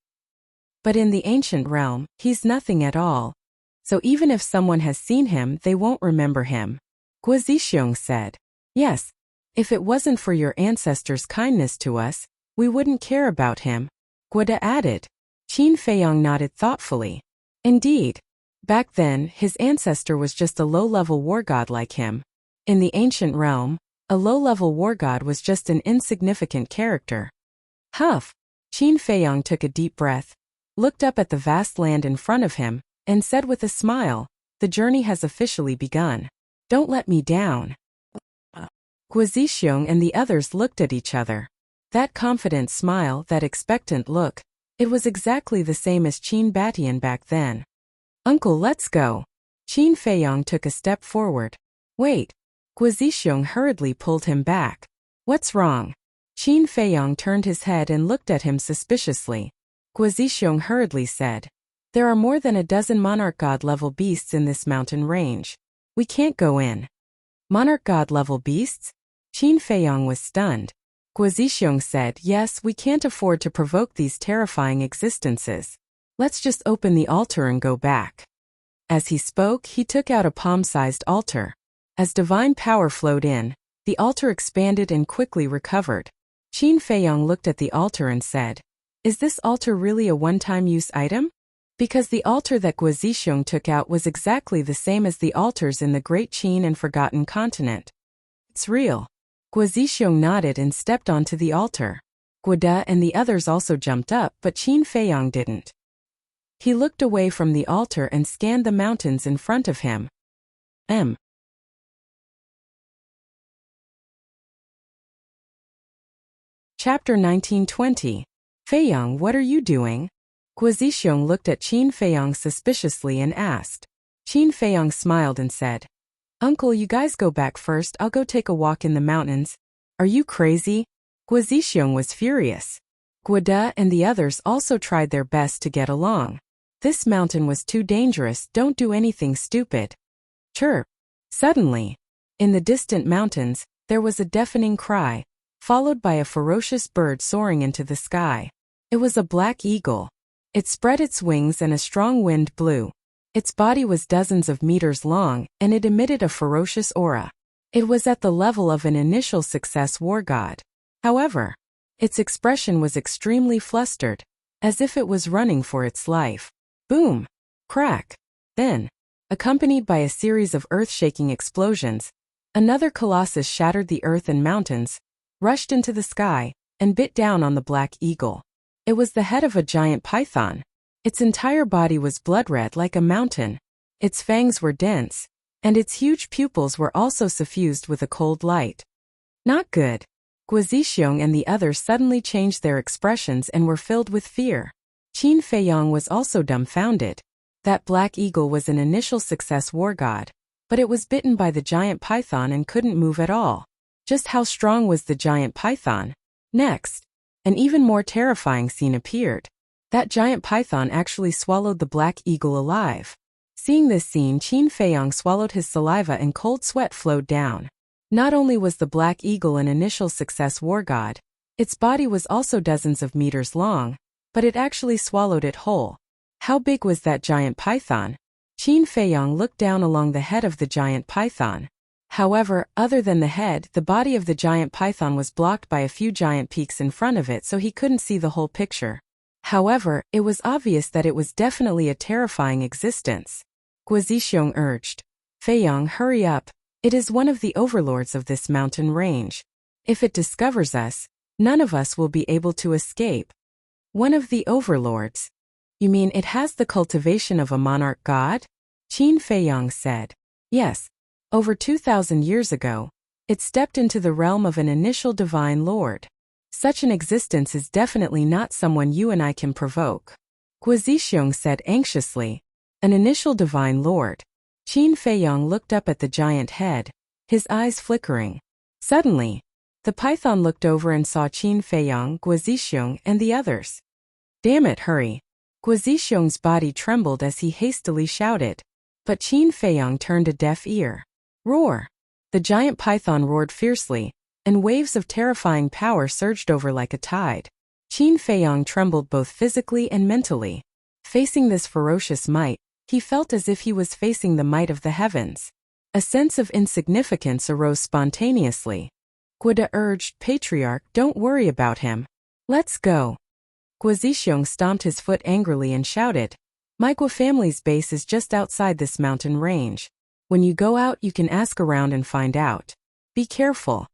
But in the ancient realm, he's nothing at all. So even if someone has seen him, they won't remember him. Guo Zixiong said. Yes. If it wasn't for your ancestor's kindness to us, we wouldn't care about him. Guo De added. Qin Feiyong nodded thoughtfully. Indeed. Back then, his ancestor was just a low-level war god like him. In the ancient realm, a low-level war god was just an insignificant character. Huff! Qin Feiyong took a deep breath, looked up at the vast land in front of him, and said with a smile, the journey has officially begun. Don't let me down. Guo Zixiong and the others looked at each other. That confident smile, that expectant look, it was exactly the same as Qin Batian back then. Uncle, let's go. Qin Feiyong took a step forward. Wait. Guo Zixiong hurriedly pulled him back. What's wrong? Qin Feiyong turned his head and looked at him suspiciously. Guo Zixiong hurriedly said, there are more than a dozen monarch god-level beasts in this mountain range. We can't go in. Monarch god-level beasts? Qin Feiyong was stunned. Guo Zixiong said, yes, we can't afford to provoke these terrifying existences. Let's just open the altar and go back. As he spoke, he took out a palm-sized altar. As divine power flowed in, the altar expanded and quickly recovered. Qin Feiyong looked at the altar and said, is this altar really a one-time use item? Because the altar that Guo Zixiong took out was exactly the same as the altars in the Great Qin and Forgotten Continent. It's real. Guo Zixiong nodded and stepped onto the altar. Guo De and the others also jumped up, but Qin Feiyong didn't. He looked away from the altar and scanned the mountains in front of him. Chapter 1920. Feiyong, what are you doing? Guo Zixiong looked at Qin Feiyong suspiciously and asked. Qin Feiyong smiled and said, Uncle, you guys go back first, I'll go take a walk in the mountains. Are you crazy? Guo Zixiong was furious. Guo De and the others also tried their best to get along. This mountain was too dangerous, don't do anything stupid. Chirp. Suddenly, in the distant mountains, there was a deafening cry, followed by a ferocious bird soaring into the sky. It was a black eagle. It spread its wings and a strong wind blew. Its body was dozens of meters long, and it emitted a ferocious aura. It was at the level of an initial success war god. However, its expression was extremely flustered, as if it was running for its life. Boom! Crack! Then, accompanied by a series of earth-shaking explosions, another colossus shattered the earth and mountains, rushed into the sky, and bit down on the black eagle. It was the head of a giant python. Its entire body was blood-red like a mountain. Its fangs were dense, and its huge pupils were also suffused with a cold light. Not good. Guo Zixiong and the others suddenly changed their expressions and were filled with fear. Qin Feiyong was also dumbfounded. That black eagle was an initial success war god, but it was bitten by the giant python and couldn't move at all. Just how strong was the giant python? Next, an even more terrifying scene appeared. That giant python actually swallowed the black eagle alive. Seeing this scene, Qin Feiyong swallowed his saliva and cold sweat flowed down. Not only was the black eagle an initial success war god, its body was also dozens of meters long, but it actually swallowed it whole. How big was that giant python? Qin Feiyong looked down along the head of the giant python. However, other than the head, the body of the giant python was blocked by a few giant peaks in front of it, so he couldn't see the whole picture. However, it was obvious that it was definitely a terrifying existence. Guo Zixiong urged. Feiyong, hurry up. It is one of the overlords of this mountain range. If it discovers us, none of us will be able to escape. One of the overlords? You mean it has the cultivation of a monarch god? Qin Feiyong said. Yes. Over 2,000 years ago, it stepped into the realm of an initial divine lord. Such an existence is definitely not someone you and I can provoke. Guo Zixiong said anxiously. An initial divine lord. Qin Feiyong looked up at the giant head, his eyes flickering. Suddenly, the python looked over and saw Qin Feiyong, Guo Zixiong, and the others. Damn it, hurry. Guo Zixiong's body trembled as he hastily shouted. But Qin Feiyong turned a deaf ear. Roar! The giant python roared fiercely, and waves of terrifying power surged over like a tide. Qin Feiyong trembled both physically and mentally. Facing this ferocious might, he felt as if he was facing the might of the heavens. A sense of insignificance arose spontaneously. Guoda urged, "Patriarch, don't worry about him. Let's go." Guo Zixiong stomped his foot angrily and shouted, "My Guo family's base is just outside this mountain range. When you go out, you can ask around and find out. Be careful."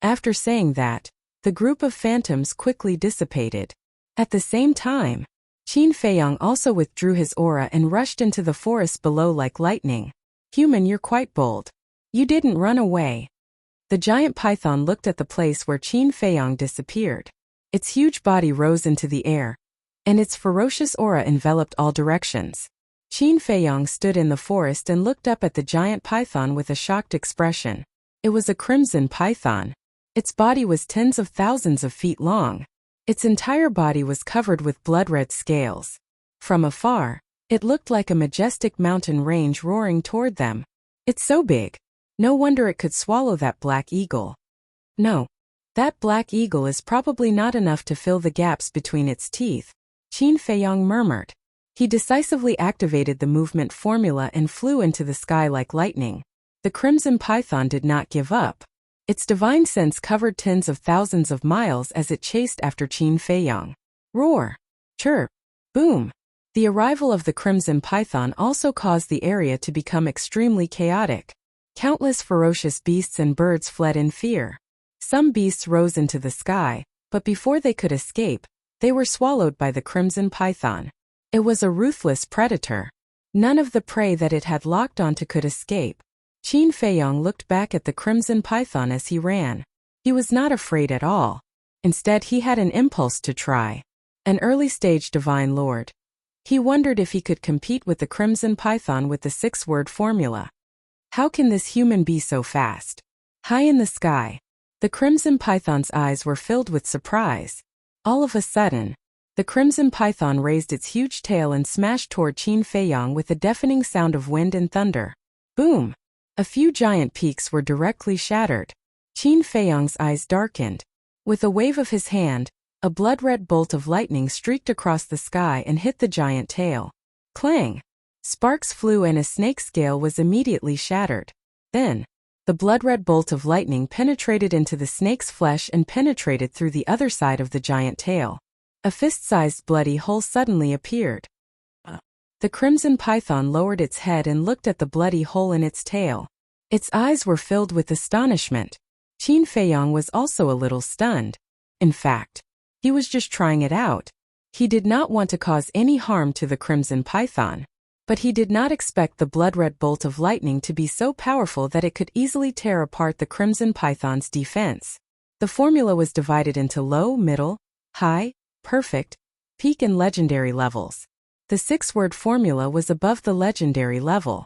After saying that, the group of phantoms quickly dissipated. At the same time, Qin Feiyong also withdrew his aura and rushed into the forest below like lightning. "Human, you're quite bold. You didn't run away." The giant python looked at the place where Qin Feiyong disappeared. Its huge body rose into the air, and its ferocious aura enveloped all directions. Qin Feiyong stood in the forest and looked up at the giant python with a shocked expression. It was a crimson python. Its body was tens of thousands of feet long. Its entire body was covered with blood-red scales. From afar, it looked like a majestic mountain range roaring toward them. "It's so big. No wonder it could swallow that black eagle." "No. That black eagle is probably not enough to fill the gaps between its teeth," Qin Feiyong murmured. He decisively activated the movement formula and flew into the sky like lightning. The crimson python did not give up. Its divine sense covered tens of thousands of miles as it chased after Qin Feiyong. Roar! Chirp! Boom! The arrival of the crimson python also caused the area to become extremely chaotic. Countless ferocious beasts and birds fled in fear. Some beasts rose into the sky, but before they could escape, they were swallowed by the crimson python. It was a ruthless predator. None of the prey that it had locked onto could escape. Qin Feiyong looked back at the crimson python as he ran. He was not afraid at all. Instead, he had an impulse to try. An early-stage divine lord. He wondered if he could compete with the crimson python with the 6-word formula. How can this human be so fast? High in the sky, the crimson python's eyes were filled with surprise. All of a sudden, the crimson python raised its huge tail and smashed toward Qin Feiyong with a deafening sound of wind and thunder. Boom! A few giant peaks were directly shattered. Qin Feiyong's eyes darkened. With a wave of his hand, a blood-red bolt of lightning streaked across the sky and hit the giant tail. Clang! Sparks flew and a snake's scale was immediately shattered. Then, the blood-red bolt of lightning penetrated into the snake's flesh and penetrated through the other side of the giant tail. A fist-sized bloody hole suddenly appeared. The crimson python lowered its head and looked at the bloody hole in its tail. Its eyes were filled with astonishment. Qin Feiyong was also a little stunned. In fact, he was just trying it out. He did not want to cause any harm to the crimson python. But he did not expect the blood-red bolt of lightning to be so powerful that it could easily tear apart the crimson python's defense. The formula was divided into low, middle, high, perfect, peak and legendary levels. The 6-word formula was above the legendary level.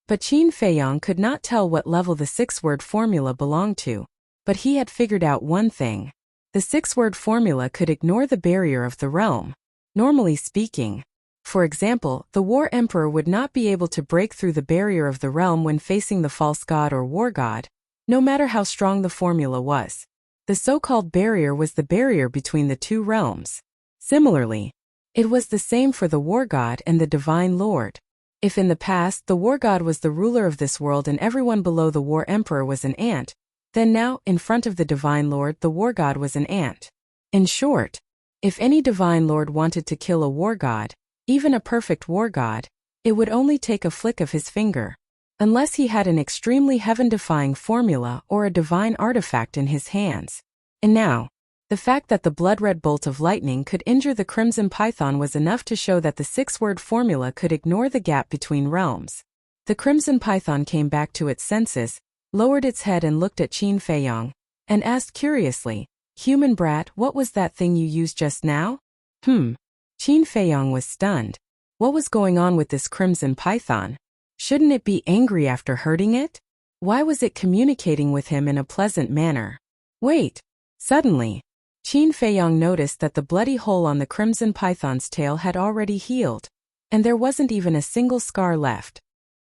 But Qin Feiyong could not tell what level the 6-word formula belonged to. But he had figured out one thing. The 6-word formula could ignore the barrier of the realm. Normally speaking, for example, the War Emperor would not be able to break through the barrier of the realm when facing the false god or war god, no matter how strong the formula was. The so-called barrier was the barrier between the two realms. Similarly, it was the same for the war god and the divine lord. If in the past the war god was the ruler of this world and everyone below the war emperor was an ant, then now, in front of the divine lord, the war god was an ant. In short, if any divine lord wanted to kill a war god, even a perfect war god, it would only take a flick of his finger. Unless he had an extremely heaven-defying formula or a divine artifact in his hands. And now, the fact that the blood-red bolt of lightning could injure the crimson python was enough to show that the 6-word formula could ignore the gap between realms. The crimson python came back to its senses, lowered its head and looked at Qin Feiyong, and asked curiously, "Human brat, what was that thing you used just now?" Qin Feiyong was stunned. What was going on with this crimson python? Shouldn't it be angry after hurting it? Why was it communicating with him in a pleasant manner? Wait! Suddenly, Qin Feiyong noticed that the bloody hole on the crimson python's tail had already healed, and there wasn't even a single scar left.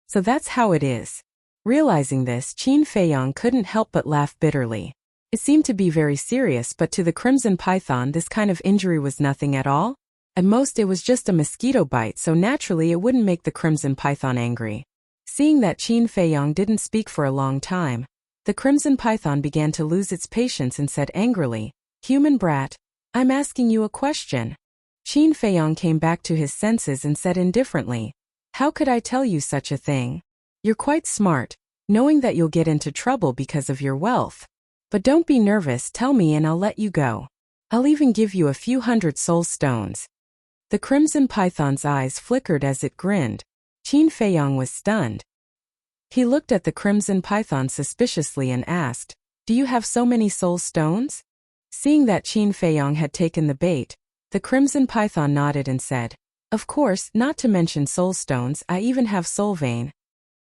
So that's how it is. Realizing this, Qin Feiyang couldn't help but laugh bitterly. It seemed to be very serious, but to the Crimson Python this kind of injury was nothing at all. At most it was just a mosquito bite, so naturally it wouldn't make the Crimson Python angry. Seeing that Qin Feiyang didn't speak for a long time, the Crimson Python began to lose its patience and said angrily, "Human brat, I'm asking you a question." Qin Feiyang came back to his senses and said indifferently, "How could I tell you such a thing? You're quite smart, knowing that you'll get into trouble because of your wealth. But don't be nervous, tell me and I'll let you go. I'll even give you a few hundred soul stones." The Crimson Python's eyes flickered as it grinned. Qin Feiyang was stunned. He looked at the Crimson Python suspiciously and asked, "Do you have so many soul stones?" Seeing that Qin Feiyang had taken the bait, the Crimson Python nodded and said, "Of course, not to mention soul stones, I even have soul vein."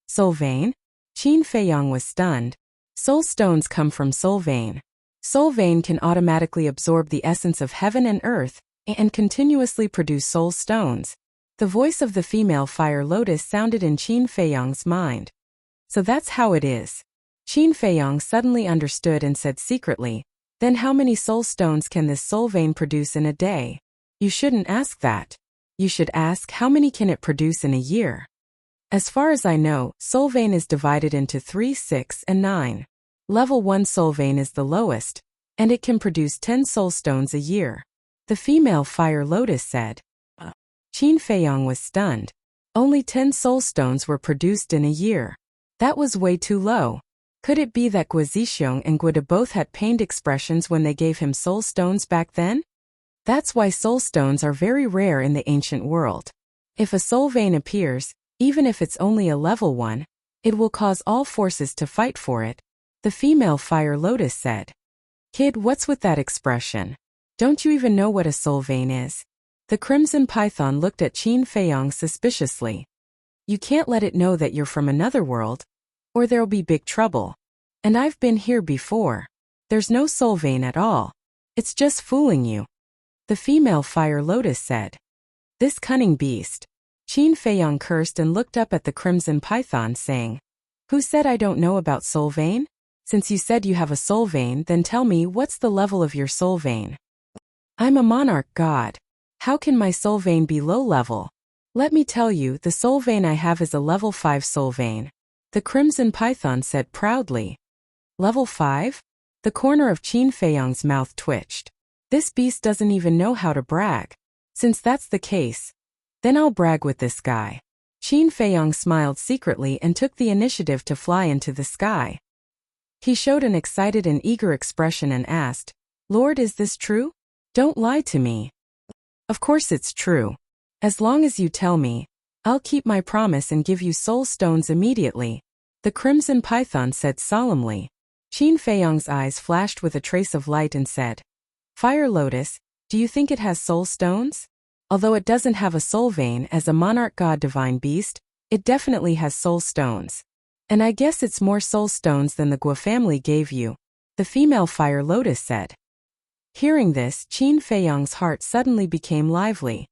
Soul vein? Qin Feiyang was stunned. Soul stones come from soul vein. Soul vein can automatically absorb the essence of heaven and earth and continuously produce soul stones. The voice of the female fire lotus sounded in Qin Feiyang's mind. So that's how it is. Qin Feiyang suddenly understood and said secretly, "Then how many soul stones can this soul vein produce in a day?" "You shouldn't ask that. You should ask how many can it produce in a year." As far as I know, soul vein is divided into 3, 6, and 9. Level 1 soul vein is the lowest, and it can produce 10 soul stones a year. The female fire lotus said. Qin Feiyang was stunned. Only 10 soul stones were produced in a year. That was way too low. Could it be that Guizixiong and Guida both had pained expressions when they gave him soul stones back then? That's why soul stones are very rare in the ancient world. If a soul vein appears, even if it's only a level 1, it will cause all forces to fight for it. The female fire lotus said. "Kid, what's with that expression? Don't you even know what a soul vein is?" The Crimson Python looked at Qin Feiyang suspiciously. "You can't let it know that you're from another world, or there'll be big trouble. And I've been here before. There's no soul vein at all. It's just fooling you." The female fire lotus said. "This cunning beast." Qin Feiyang cursed and looked up at the Crimson Python saying, "Who said I don't know about soul vein? Since you said you have a soul vein, then tell me what's the level of your soul vein." "I'm a monarch god. How can my soul vein be low level? Let me tell you, the soul vein I have is a level 5 soul vein." The Crimson Python said proudly. "Level 5? The corner of Qin Feiyang's mouth twitched. This beast doesn't even know how to brag. Since that's the case, then I'll brag with this guy. Qin Feiyang smiled secretly and took the initiative to fly into the sky. He showed an excited and eager expression and asked, "Lord, is this true? Don't lie to me." "Of course it's true. As long as you tell me, I'll keep my promise and give you soul stones immediately," the Crimson Python said solemnly. Qin Feiyang's eyes flashed with a trace of light and said, "Fire Lotus, do you think it has soul stones? Although it doesn't have a soul vein as a monarch god divine beast, it definitely has soul stones. And I guess it's more soul stones than the Gua family gave you," the female Fire Lotus said. Hearing this, Qin Feiyang's heart suddenly became lively.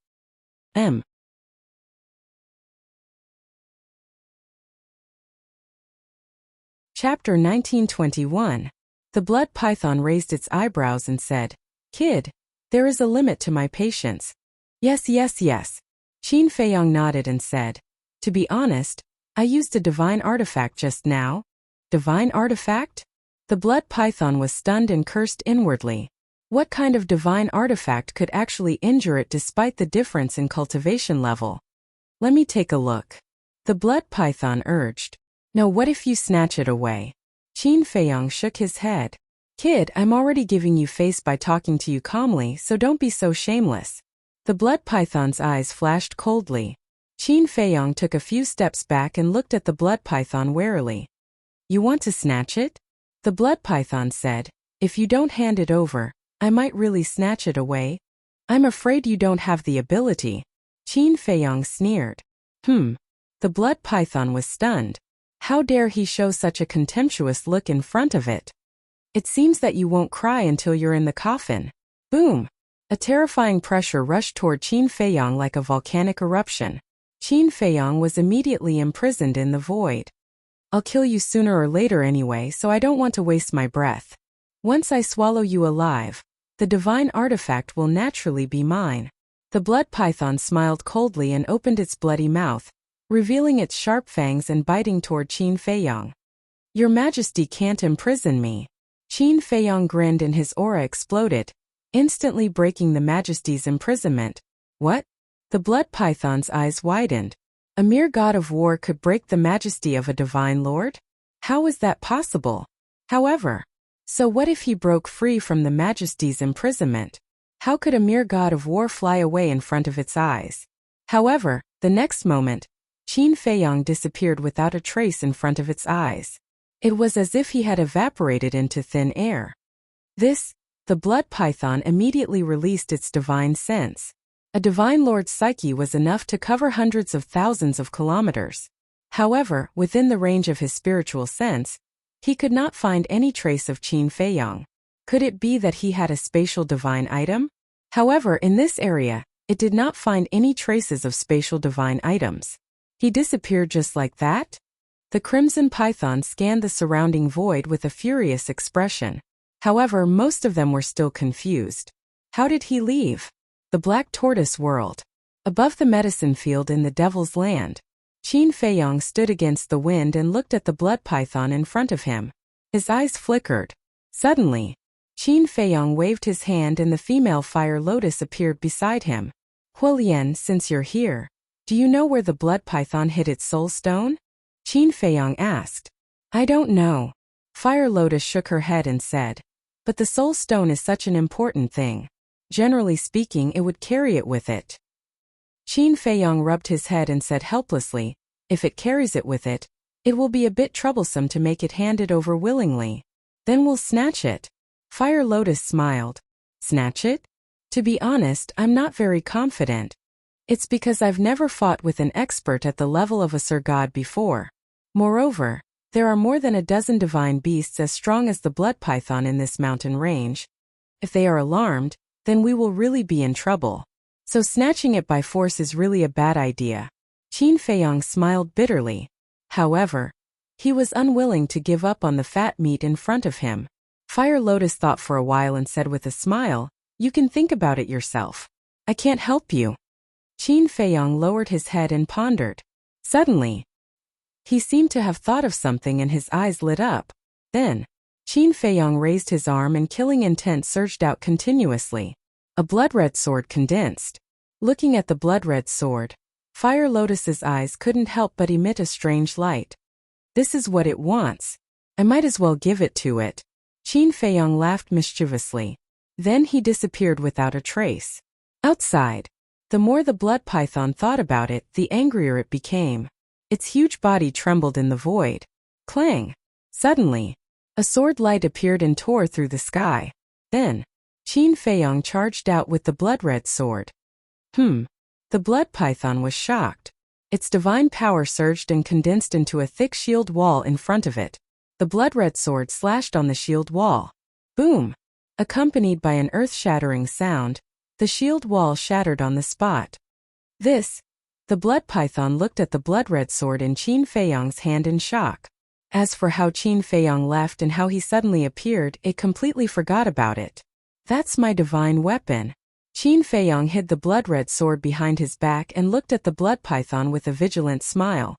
Chapter 1921. The blood python raised its eyebrows and said, "Kid, there is a limit to my patience." Yes. Qin Feiyang nodded and said, "To be honest, I used a divine artifact just now." Divine artifact? The blood python was stunned and cursed inwardly. What kind of divine artifact could actually injure it despite the difference in cultivation level? "Let me take a look," the blood python urged. "No, what if you snatch it away?" Qin Feiyang shook his head. "Kid, I'm already giving you face by talking to you calmly, so don't be so shameless." The blood python's eyes flashed coldly. Qin Feiyang took a few steps back and looked at the blood python warily. "You want to snatch it?" The blood python said. "If you don't hand it over, I might really snatch it away." "I'm afraid you don't have the ability," Qin Feiyang sneered. The blood python was stunned. How dare he show such a contemptuous look in front of it? "It seems that you won't cry until you're in the coffin." Boom! A terrifying pressure rushed toward Qin Feiyang like a volcanic eruption. Qin Feiyang was immediately imprisoned in the void. I'll kill you sooner or later anyway, so I don't want to waste my breath. Once I swallow you alive, the divine artifact will naturally be mine. The blood python smiled coldly and opened its bloody mouth, revealing its sharp fangs and biting toward Qin Feiyang. Your Majesty can't imprison me. Qin Feiyang grinned and his aura exploded, instantly breaking the Majesty's imprisonment. What? The blood python's eyes widened. A mere god of war could break the majesty of a divine lord? How was that possible? However, so what if he broke free from the Majesty's imprisonment? How could a mere god of war fly away in front of its eyes? However, the next moment, Qin Feiyang disappeared without a trace in front of its eyes. It was as if he had evaporated into thin air. The blood python immediately released its divine sense. A divine lord's psyche was enough to cover hundreds of thousands of kilometers. However, within the range of his spiritual sense, he could not find any trace of Qin Feiyang. Could it be that he had a spatial divine item? However, in this area, it did not find any traces of spatial divine items. He disappeared just like that? The crimson python scanned the surrounding void with a furious expression. However, most of them were still confused. How did he leave? The black tortoise world. Above the medicine field in the Devil's Land, Qin Feiyang stood against the wind and looked at the blood python in front of him. His eyes flickered. Suddenly, Qin Feiyang waved his hand and the female fire lotus appeared beside him. Huolian, since you're here, do you know where the blood python hid its soul stone? Qin Feiyang asked. I don't know. Fire lotus shook her head and said, but the soul stone is such an important thing. Generally speaking, it would carry it with it. Qin Feiyang rubbed his head and said helplessly, if it carries it with it, it will be a bit troublesome to make it hand it over willingly. Then we'll snatch it. Fire Lotus smiled. Snatch it? To be honest, I'm not very confident. It's because I've never fought with an expert at the level of a Sir God before. Moreover, there are more than a dozen divine beasts as strong as the blood python in this mountain range. If they are alarmed, then we will really be in trouble. So snatching it by force is really a bad idea. Qin Feiyang smiled bitterly. However, he was unwilling to give up on the fat meat in front of him. Fire Lotus thought for a while and said with a smile, you can think about it yourself. I can't help you. Qin Feiyang lowered his head and pondered. Suddenly, he seemed to have thought of something and his eyes lit up. Then, Qin Feiyang raised his arm and killing intent surged out continuously. A blood-red sword condensed. Looking at the blood-red sword, Fire Lotus's eyes couldn't help but emit a strange light. This is what it wants. I might as well give it to it. Qin Feiyang laughed mischievously. Then he disappeared without a trace. Outside, the more the blood python thought about it, the angrier it became. Its huge body trembled in the void. Clang! Suddenly, a sword light appeared and tore through the sky. Then, Qin Feiyang charged out with the blood-red sword. The blood python was shocked. Its divine power surged and condensed into a thick shield wall in front of it. The blood-red sword slashed on the shield wall. Boom! Accompanied by an earth-shattering sound, the shield wall shattered on the spot. The blood python looked at the blood-red sword in Qin Feiyang's hand in shock. As for how Qin Feiyang left and how he suddenly appeared, it completely forgot about it. That's my divine weapon. Qin Feiyang hid the blood-red sword behind his back and looked at the blood python with a vigilant smile.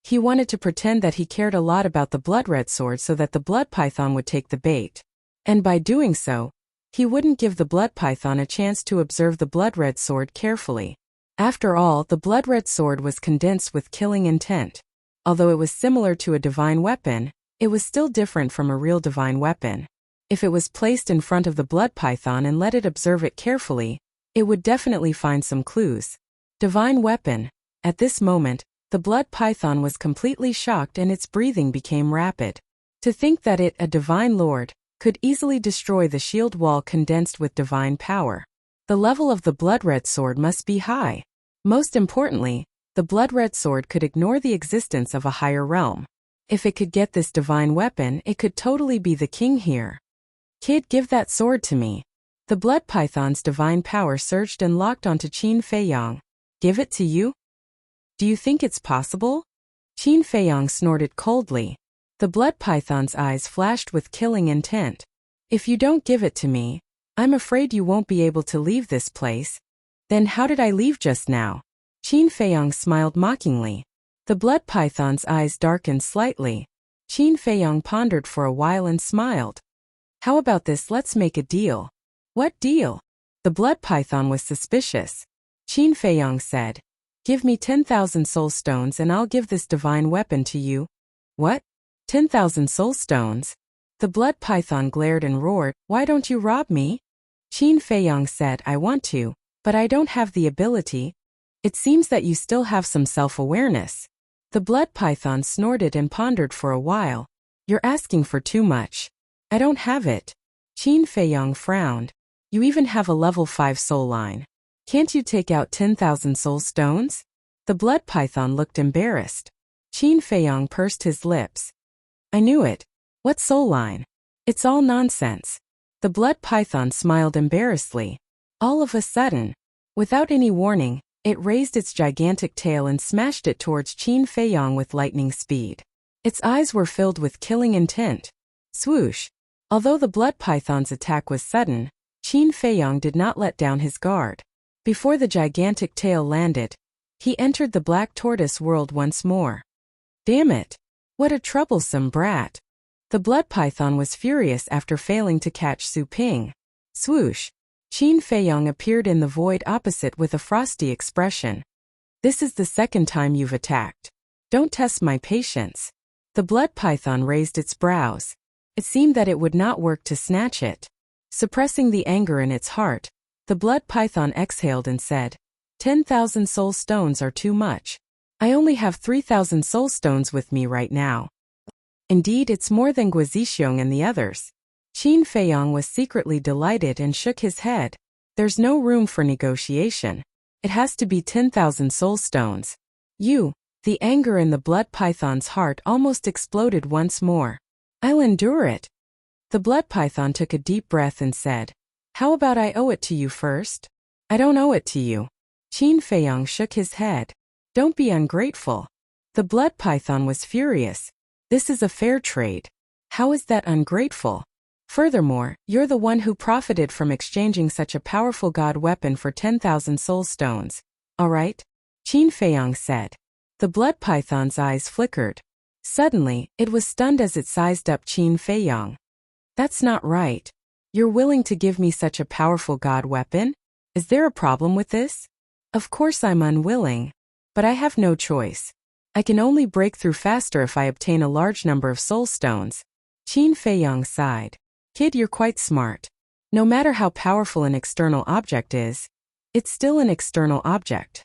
He wanted to pretend that he cared a lot about the blood-red sword so that the blood python would take the bait. And by doing so, he wouldn't give the blood python a chance to observe the blood-red sword carefully. After all, the blood-red sword was condensed with killing intent. Although it was similar to a divine weapon, it was still different from a real divine weapon. If it was placed in front of the blood python and let it observe it carefully, it would definitely find some clues. Divine weapon. At this moment, the blood python was completely shocked and its breathing became rapid. To think that it, a divine lord, could easily destroy the shield wall condensed with divine power. The level of the blood-red sword must be high. Most importantly, the blood-red sword could ignore the existence of a higher realm. If it could get this divine weapon, it could totally be the king here. Kid, give that sword to me. The blood python's divine power surged and locked onto Qin Feiyang. Give it to you? Do you think it's possible? Qin Feiyong snorted coldly. The blood python's eyes flashed with killing intent. If you don't give it to me, I'm afraid you won't be able to leave this place. Then how did I leave just now? Qin Feiyong smiled mockingly. The blood python's eyes darkened slightly. Qin Feiyong pondered for a while and smiled. How about this, let's make a deal. What deal? The blood python was suspicious. Qin Feiyong said, give me 10,000 soul stones and I'll give this divine weapon to you. What? 10,000 soul stones? The blood python glared and roared, why don't you rob me? Qin Feiyong said, I want to, but I don't have the ability. It seems that you still have some self-awareness. The blood python snorted and pondered for a while. You're asking for too much. I don't have it. Qin Feiyong frowned. You even have a level 5 soul line. Can't you take out 10,000 soul stones? The blood python looked embarrassed. Qin Feiyong pursed his lips. I knew it. What soul line? It's all nonsense. The blood python smiled embarrassedly. All of a sudden, without any warning, it raised its gigantic tail and smashed it towards Qin Feiyong with lightning speed. Its eyes were filled with killing intent. Swoosh! Although the blood python's attack was sudden, Qin Feiyong did not let down his guard. Before the gigantic tail landed, he entered the black tortoise world once more. Damn it! What a troublesome brat! The blood python was furious after failing to catch Su Ping. Swoosh! Qin Feiyong appeared in the void opposite with a frosty expression. This is the second time you've attacked. Don't test my patience. The blood python raised its brows. It seemed that it would not work to snatch it. Suppressing the anger in its heart, the blood python exhaled and said, 10,000 soul stones are too much. I only have 3,000 soul stones with me right now. Indeed, it's more than Guizixiong and the others. Qin Feiyong was secretly delighted and shook his head. There's no room for negotiation. It has to be 10,000 soul stones. The anger in the blood python's heart almost exploded once more. I'll endure it. The blood python took a deep breath and said, how about I owe it to you first? I don't owe it to you. Qin Feiyong shook his head. Don't be ungrateful. The blood python was furious. This is a fair trade. How is that ungrateful? Furthermore, you're the one who profited from exchanging such a powerful god weapon for 10,000 soul stones. All right? Qin Feiyong said. The blood python's eyes flickered. Suddenly, it was stunned as it sized up Qin Feiyong. That's not right. You're willing to give me such a powerful god weapon? Is there a problem with this? Of course I'm unwilling. But I have no choice. I can only break through faster if I obtain a large number of soul stones. Qin Feiyong sighed. Kid, you're quite smart. No matter how powerful an external object is, it's still an external object.